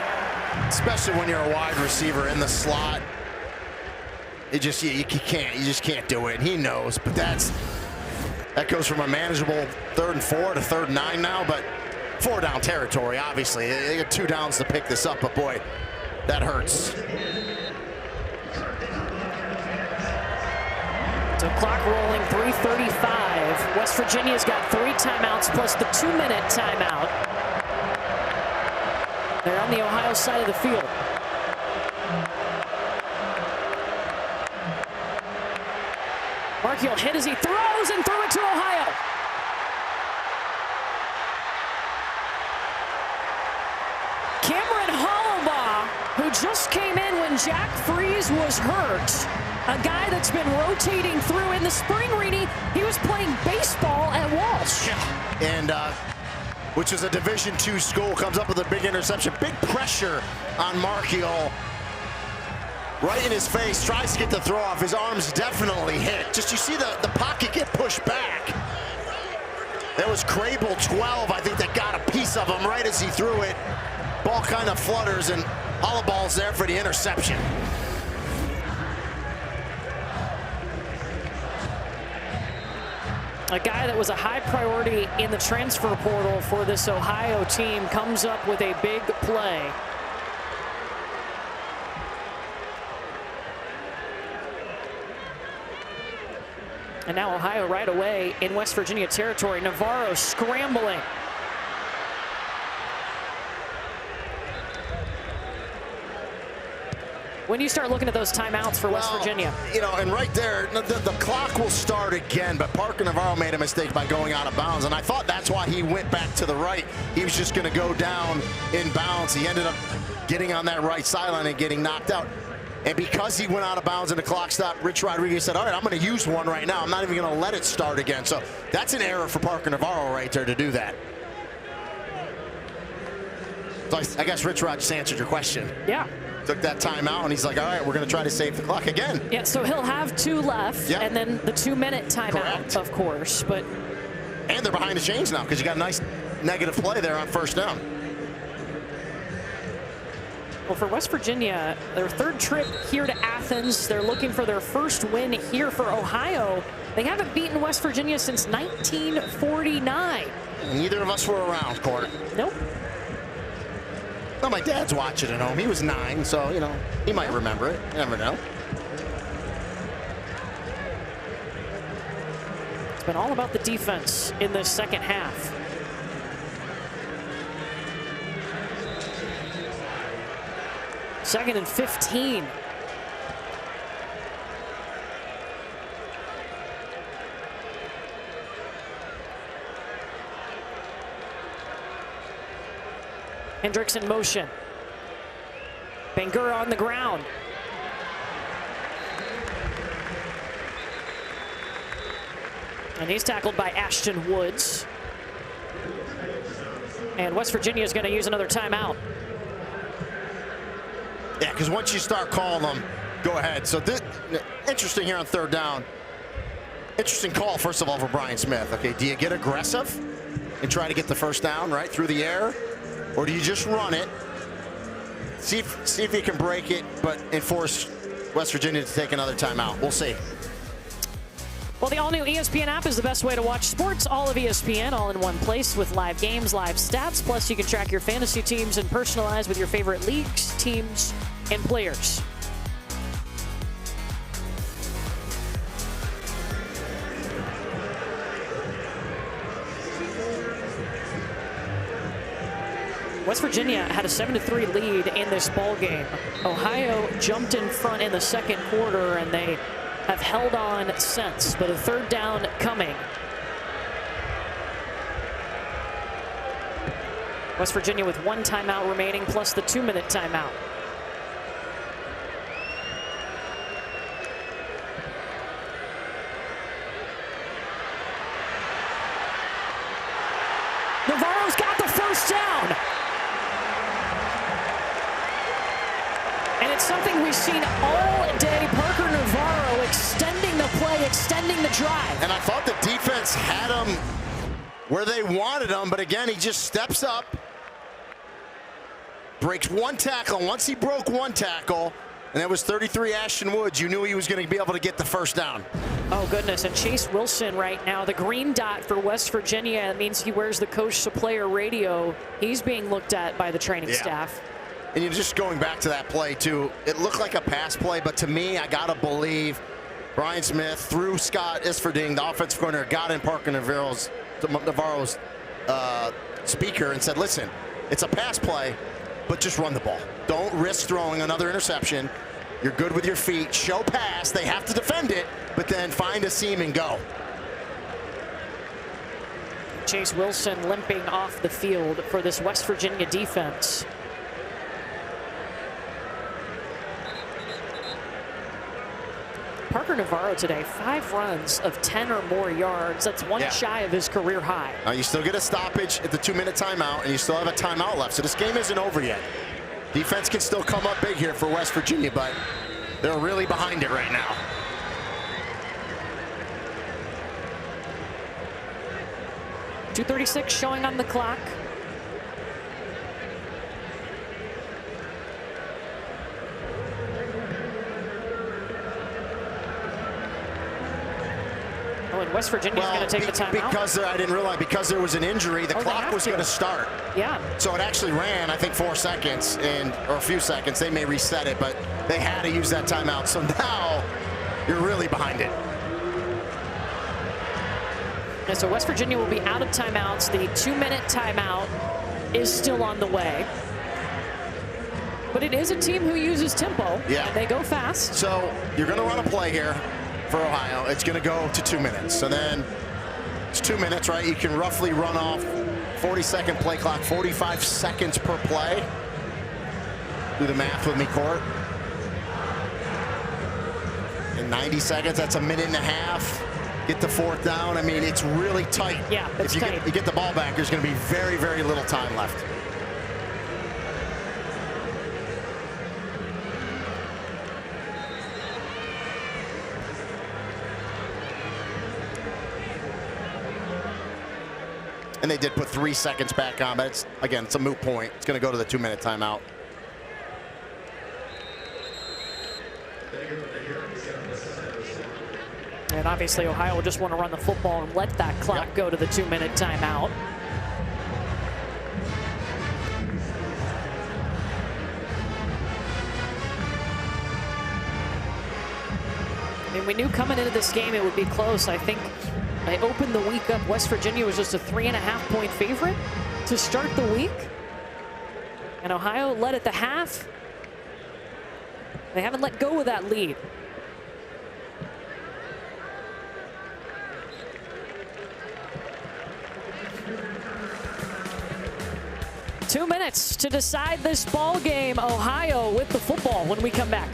Especially when you're a wide receiver in the slot. You just can't do it. He knows, but that goes from a manageable 3rd and 4 to 3rd and 9 now, but 4 down territory, obviously. They got 2 downs to pick this up, but boy, that hurts. So clock rolling, 3:35. West Virginia's got 3 timeouts plus the 2-minute timeout. They're on the Ohio side of the field. Markiel hit as he throws and threw it to Ohio. Cameron Hollabaugh, who just came in when Jack Freeze was hurt. A guy that's been rotating through in the spring, Reedy. He was playing baseball at Walsh. Yeah. And which is a Division II school, comes up with a big interception. Big pressure on Markiel. Right in his face, tries to get the throw off. His arms definitely hit. Just you see the pocket get pushed back. That was Crable 12, I think, that got a piece of him right as he threw it. Ball kind of flutters, and Hollaball's there for the interception. A guy that was a high priority in the transfer portal for this Ohio team comes up with a big play. And now Ohio right away in West Virginia territory. Navarro scrambling. when you start looking at those timeouts for West Virginia. You know, and right there, the clock will start again, but Parker Navarro made a mistake by going out of bounds, and I thought that's why he went back to the right. He was just going to go down in bounds. He ended up getting on that right sideline and getting knocked out. And because he went out of bounds and the clock stopped, Rich Rodriguez said, all right, I'm going to use one right now. I'm not even going to let it start again. So that's an error for Parker Navarro right there to do that. So I guess Rich Rod just answered your question. Yeah. Took that timeout, and he's like, all right, we're going to try to save the clock again. Yeah, so he'll have 2 left, Yep. and then the 2-minute timeout, Correct. of course. But And they're behind the chains now because you got a nice negative play there on first down. well, for West Virginia, their 3rd trip here to Athens. They're looking for their first win here for Ohio. They haven't beaten West Virginia since 1949. Neither of us were around, Court. Nope. Well, my dad's watching at home. He was 9, so, you know, he might remember it. You never know. It's been all about the defense in this second half. Second and 15. Hendricks in motion. Bangura on the ground. And he's tackled by Ashton Woods. And West Virginia is going to use another timeout. Yeah, because once you start calling them, go ahead. So this, interesting here on 3rd down. Interesting call, first of all, for Brian Smith. Okay, do you get aggressive and try to get the first down, right, through the air? Or do you just run it, see if you can break it, but enforce West Virginia to take another timeout? We'll see. Well, the all-new ESPN app is the best way to watch sports. All of ESPN, all in one place with live games, live stats. Plus, you can track your fantasy teams and personalize with your favorite leagues, teams, and players. West Virginia had a 7-3 lead in this ball game. Ohio jumped in front in the second quarter, and they have held on since, but a 3rd down coming. West Virginia with 1 timeout remaining, plus the 2-minute timeout. Navarro's got the first down. And it's something we've seen all day. Parker Navarro extending the play, extending the drive. And I thought the defense had him where they wanted him, but again, he just steps up, breaks 1 tackle. Once he broke 1 tackle, and that was 33 Ashton Woods, you knew he was going to be able to get the first down. Oh, goodness. And Chase Wilson right now, the green dot for West Virginia. That means he wears the coach to player radio. He's being looked at by the training staff. And you're just going back to that play, too. It looked like a pass play, but to me, I got to believe Brian Smith through Scott Isfording, the offensive coordinator, got in Parker Navarro's speaker and said, listen, it's a pass play, but just run the ball. Don't risk throwing another interception. You're good with your feet. Show pass. They have to defend it, but then find a seam and go. Chase Wilson limping off the field for this West Virginia defense. Parker Navarro today, 5 runs of 10 or more yards. That's 1 shy of his career high. Now you still get a stoppage at the 2-minute timeout, and you still have a timeout left. So this game isn't over yet. Defense can still come up big here for West Virginia, but they're really behind it right now. .236 showing on the clock. Oh, and West Virginia's going to take the timeout. Because I didn't realize, because there was an injury, the clock was going to start. Yeah. So it actually ran, I think, 4 seconds, or a few seconds. They may reset it, but they had to use that timeout. So now you're really behind it. And so West Virginia will be out of timeouts. The 2-minute timeout is still on the way. But it is a team who uses tempo. Yeah. And they go fast. So you're going to run a play here for Ohio. It's going to go to 2 minutes. So then it's 2 minutes, right? You can roughly run off 40-second play clock, 45 seconds per play. Do the math with me, Court. In 90 seconds, that's a minute and a half. Get the fourth down. I mean, it's really tight. Yeah, it's if tight. you get the ball back, there's going to be very, very little time left. And they did put 3 seconds back on, but it's, again, it's a moot point. It's going to go to the 2-minute timeout. And obviously Ohio will just want to run the football and let that clock go to the 2-minute timeout. I mean, we knew coming into this game it would be close. I think I opened the week up. West Virginia was just a 3.5-point favorite to start the week. And Ohio led at the half. They haven't let go of that lead. Two minutes to decide this ball game. Ohio with the football when we come back.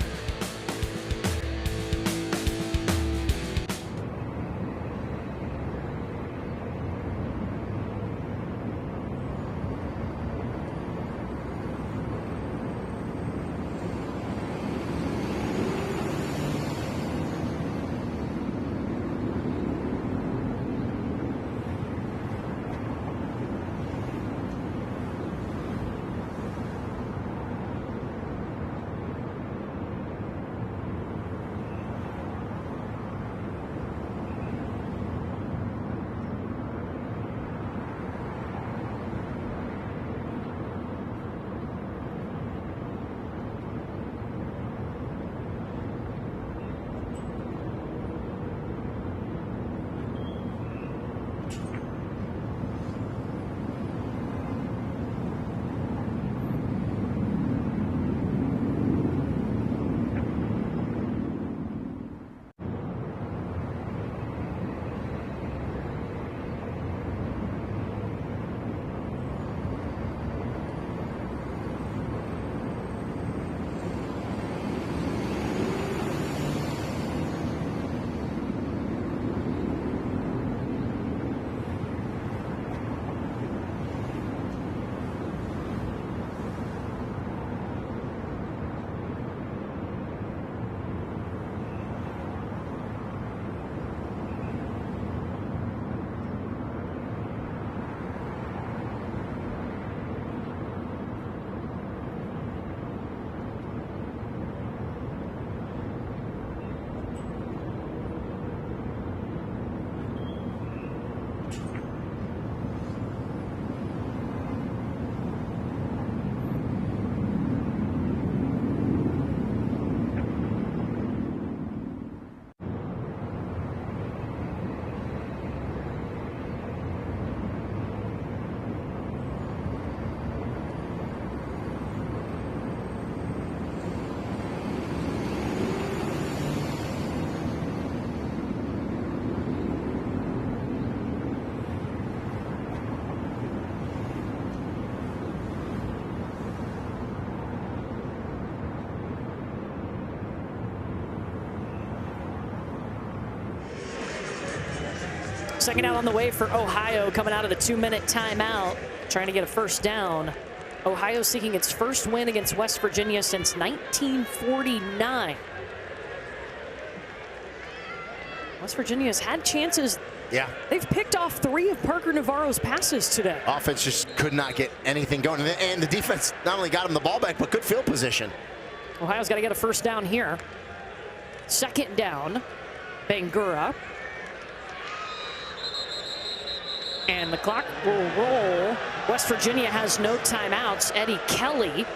Second out on the way for Ohio, coming out of the 2-minute timeout, trying to get a first down. Ohio seeking its first win against West Virginia since 1949. West Virginia's had chances. Yeah. They've picked off 3 of Parker Navarro's passes today. Offense just could not get anything going. And the defense not only got him the ball back, but good field position. Ohio's got to get a first down here. Second down, Bangura. And the clock will roll. West Virginia has no timeouts. Eddie Kelly.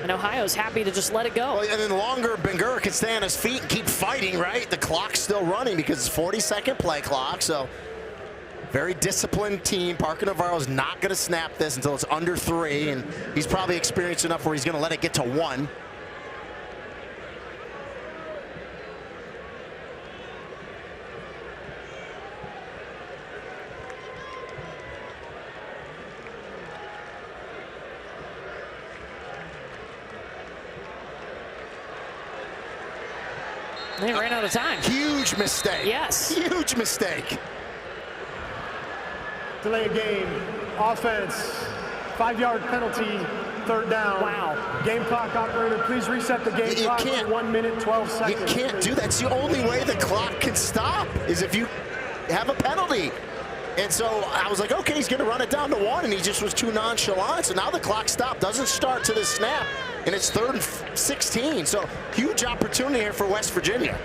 And Ohio's happy to just let it go. Well, and then longer, Bangura can stay on his feet and keep fighting, right? The clock's still running because it's 40-second play clock. So Very disciplined team. Parker Navarro's not going to snap this until it's under 3, and he's probably experienced enough where he's going to let it get to 1. They ran out of time. Huge mistake. Yes. Huge mistake. Delay a game. Offense. 5-yard penalty. 3rd down. Wow. Game clock operator, please reset the game clock for 1 minute, 12 seconds. You can't do that. It's the only way the clock can stop is if you have a penalty. And so I was like, okay, he's going to run it down to 1, and he just was too nonchalant. So now the clock stopped. Doesn't start to the snap, and it's 3rd and 16. So huge opportunity here for West Virginia.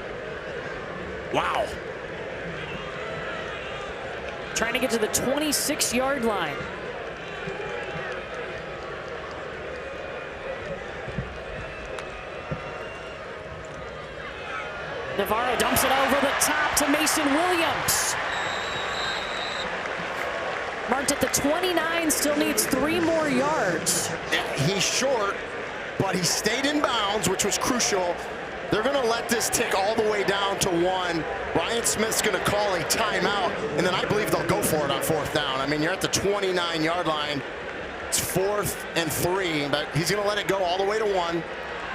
Wow. Trying to get to the 26-yard line. Navarro dumps it over the top to Mason Williams. Marked at the 29, still needs 3 more yards. He's short, but he stayed in bounds, which was crucial. They're going to let this tick all the way down to 1. Brian Smith's going to call a timeout, and then I believe they'll go for it on 4th down. I mean, you're at the 29-yard line. It's 4th and 3, but he's going to let it go all the way to 1.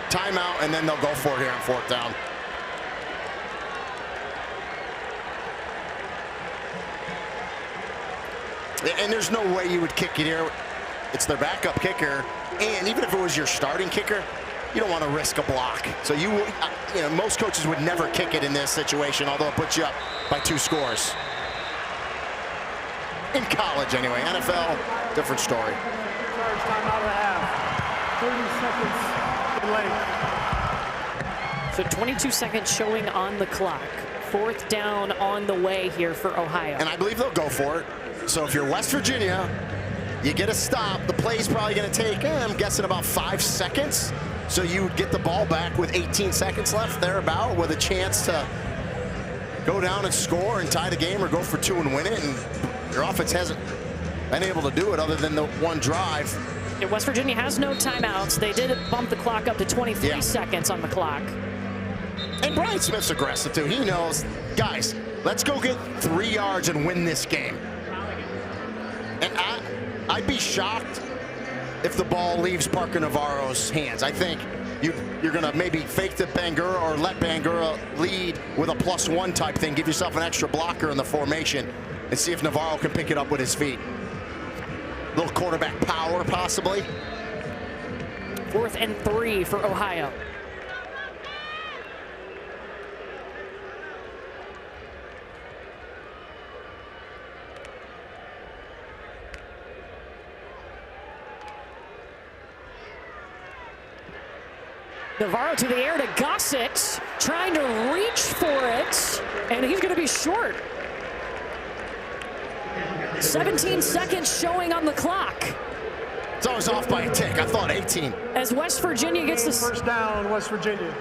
Timeout, and then they'll go for it here on 4th down. And there's no way you would kick it here. It's their backup kicker, and even if it was your starting kicker, you don't want to risk a block. So you know, most coaches would never kick it in this situation, although it puts you up by 2 scores. In college, anyway. NFL, different story. Charge timeout and a half. 30 seconds delay. So 22 seconds showing on the clock. 4th down on the way here for Ohio. And I believe they'll go for it. So if you're West Virginia, you get a stop. The play's probably going to take, I'm guessing, about 5 seconds. So you would get the ball back with 18 seconds left, thereabout, with a chance to go down and score and tie the game or go for 2 and win it. And your offense hasn't been able to do it other than the 1 drive. Yeah, West Virginia has no timeouts. They did bump the clock up to 23 seconds on the clock. And Brian Smith's aggressive, too. He knows, guys, let's go get 3 yards and win this game. And I'd be shocked if the ball leaves Parker Navarro's hands. I think you're going to maybe fake the Bangura or let Bangura lead with a +1 type thing. Give yourself an extra blocker in the formation and see if Navarro can pick it up with his feet. A little quarterback power, possibly. 4th and 3 for Ohio. Navarro to the air to Gossett, trying to reach for it, and he's going to be short. 17 seconds showing on the clock. It's always off by a tick. I thought 18. As West Virginia gets the 1st down, West Virginia.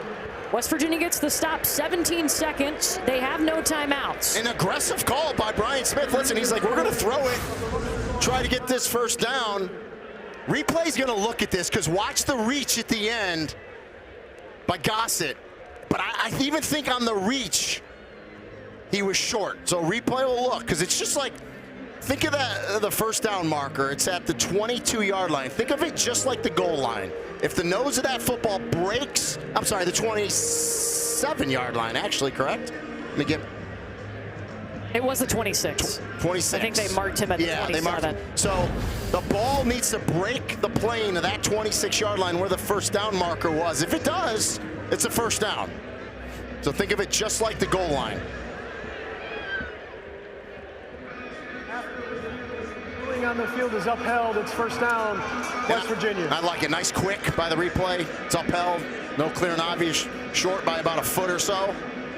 West Virginia gets the stop, 17 seconds. They have no timeouts. An aggressive call by Brian Smith. Listen, he's like, we're going to throw it, try to get this 1st down. Replay's going to look at this because watch the reach at the end by Gossett. But I even think on the reach, he was short. So replay will look, because it's just like, think of that, the 1st down marker. It's at the 22-yard line. Think of it just like the goal line. If the nose of that football breaks, I'm sorry, the 27-yard line, actually, correct? Let me get. It was the 26. 26. I think they marked him at the 27. They marked him. So the ball needs to break the plane of that 26-yard line where the 1st down marker was. If it does, it's a 1st down. So think of it just like the goal line. Ruling on the field is upheld. It's 1st down, West Virginia. I like it. Nice quick by the replay. It's upheld. No clear and obvious, short by about a foot or so.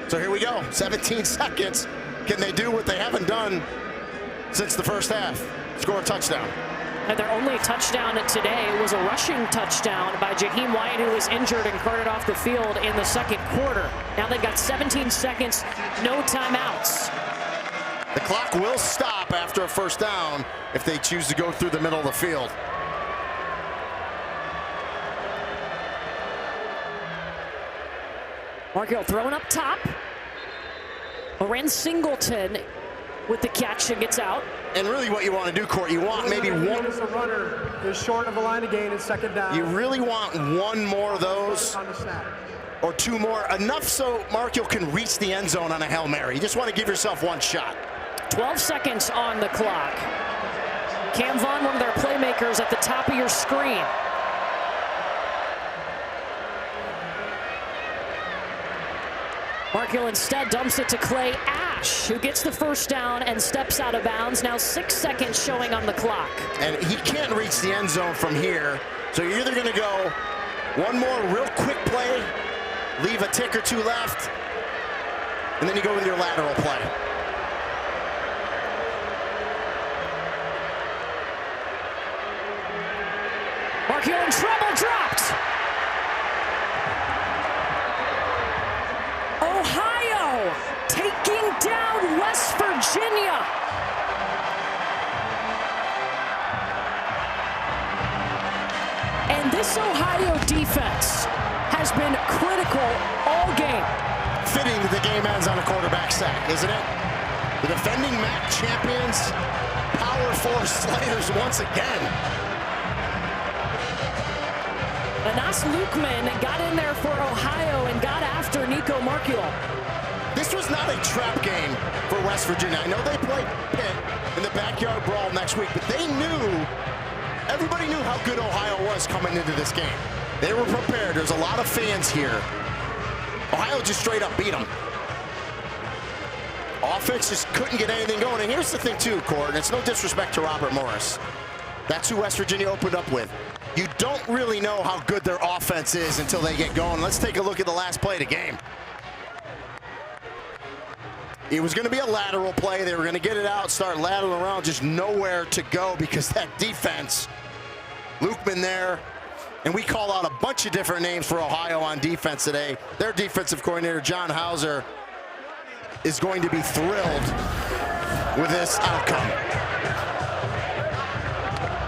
So here we go. 17 seconds. Can they do what they haven't done since the 1st half? Score a touchdown. And their only touchdown today was a rushing touchdown by Jaheim White, who was injured and carted off the field in the 2nd quarter. Now they've got 17 seconds, no timeouts. The clock will stop after a first down if they choose to go through the middle of the field. Markell throwing up top. Lorenz Singleton with the catch and gets out. And really what you want to do, Court, you want maybe one. The runner is short of the line of gain in second down. You really want one more of those On the snap. or two more, enough so Markell can reach the end zone on a Hail Mary. You just want to give yourself one shot. 12 seconds on the clock. Cam Vaughn, one of their playmakers, at the top of your screen. Markell instead dumps it to Clay Ash, who gets the first down and steps out of bounds. Now 6 seconds showing on the clock. And he can't reach the end zone from here. So you're either going to go one more real quick play, leave a tick or two left, and then you go with your lateral play. Markell in trouble, dropped. Ohio taking down West Virginia. And this Ohio defense has been critical all game. Fitting that the game ends on a quarterback sack, isn't it? The defending MAC champions, Power 4 slayers once again. Anas Lukman got in there for Ohio and got after Nico Markell. This was not a trap game for West Virginia. I know they played Pitt in the backyard brawl next week, but everybody knew how good Ohio was coming into this game. They were prepared. There's a lot of fans here. Ohio just straight up beat them. Offense just couldn't get anything going. And here's the thing too, Court, and it's no disrespect to Robert Morris. That's who West Virginia opened up with. You don't really know how good their offense is until they get going. Let's take a look at the last play of the game. It was going to be a lateral play. They were going to get it out, start lateraling around, just nowhere to go because that defense, Lukman there, and we call out a bunch of different names for Ohio on defense today. Their defensive coordinator, John Hauser, is going to be thrilled with this outcome.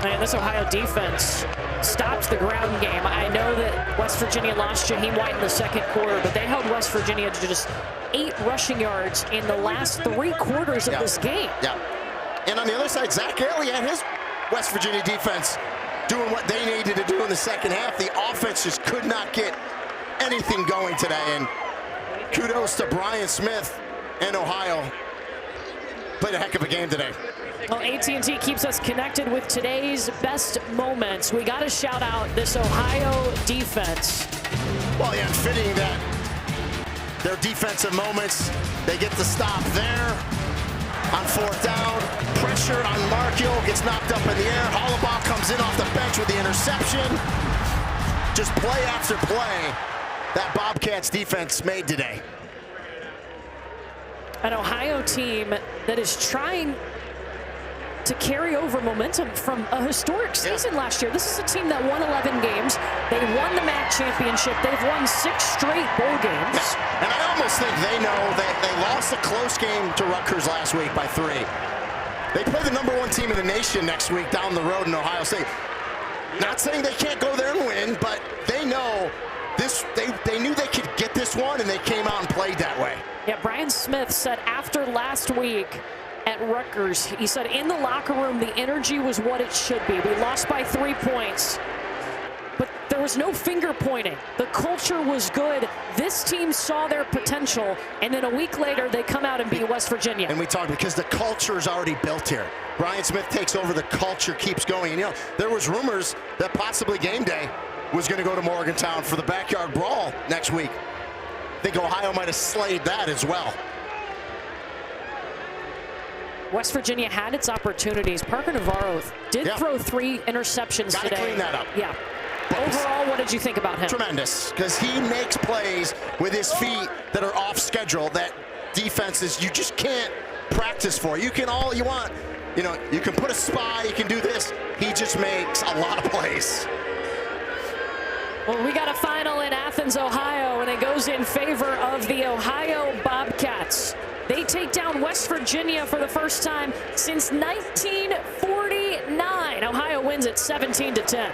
Man, this Ohio defense stops the ground game. I know that West Virginia lost Jaheim White in the second quarter, but they held West Virginia to just 8 rushing yards in the last 3 quarters of this game. Yeah. And on the other side, Zach Haley and his West Virginia defense doing what they needed to do in the second half. The offense just could not get anything going today. And kudos to Brian Smith and Ohio. Played a heck of a game today. Well, AT&T keeps us connected with today's best moments. We got to shout out this Ohio defense. Well, yeah, fitting that their defensive moments, they get the stop there on 4th down. Pressure on Markell, gets knocked up in the air. Hollabaugh comes in off the bench with the interception. Just play after play that Bobcats defense made today. An Ohio team that is trying to carry over momentum from a historic season last year. This is a team that won 11 games. They won the MAC championship. They've won 6 straight bowl games. Yeah. And I almost think they know that they lost a close game to Rutgers last week by 3. They play the #1 team in the nation next week down the road in Ohio State. Not saying they can't go there and win, but they know this. They knew they could get this one, and they came out and played that way. Yeah, Brian Smith said after last week at Rutgers, he said in the locker room, the energy was what it should be. We lost by 3 points, but there was no finger pointing. The culture was good. This team saw their potential, and then a week later, they come out and beat West Virginia. And we talked because the culture is already built here. Brian Smith takes over, the culture keeps going. And, you know, there was rumors that possibly game day was going to go to Morgantown for the backyard brawl next week. I think Ohio might have slayed that as well. West Virginia had its opportunities. Parker Navarro did throw 3 interceptions today. Gotta clean that up. Yeah. Overall, what did you think about him? Tremendous, because he makes plays with his feet that are off schedule, that defenses you just can't practice for. You can all you want. You know, you can put a spy, you can do this. He just makes a lot of plays. Well, we got a final in Athens, Ohio, and it goes in favor of the Ohio Bobcats. They take down West Virginia for the first time since 1949. Ohio wins at 17-10.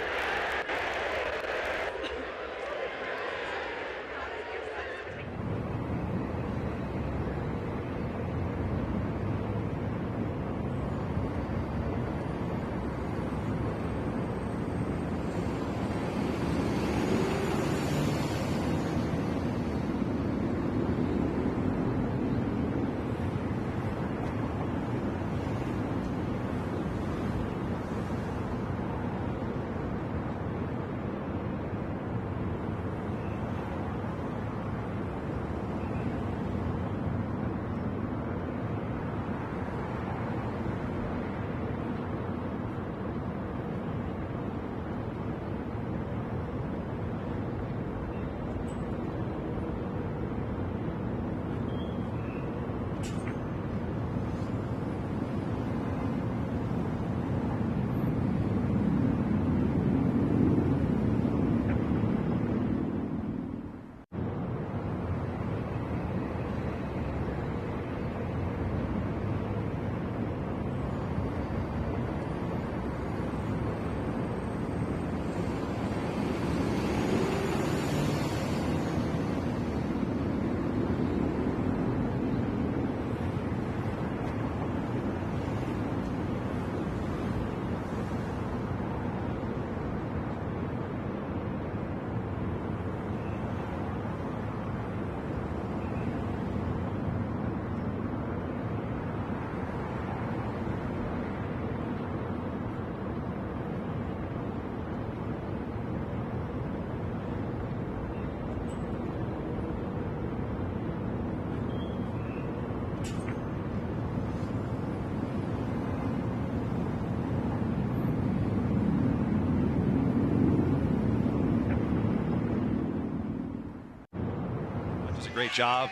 Does a great job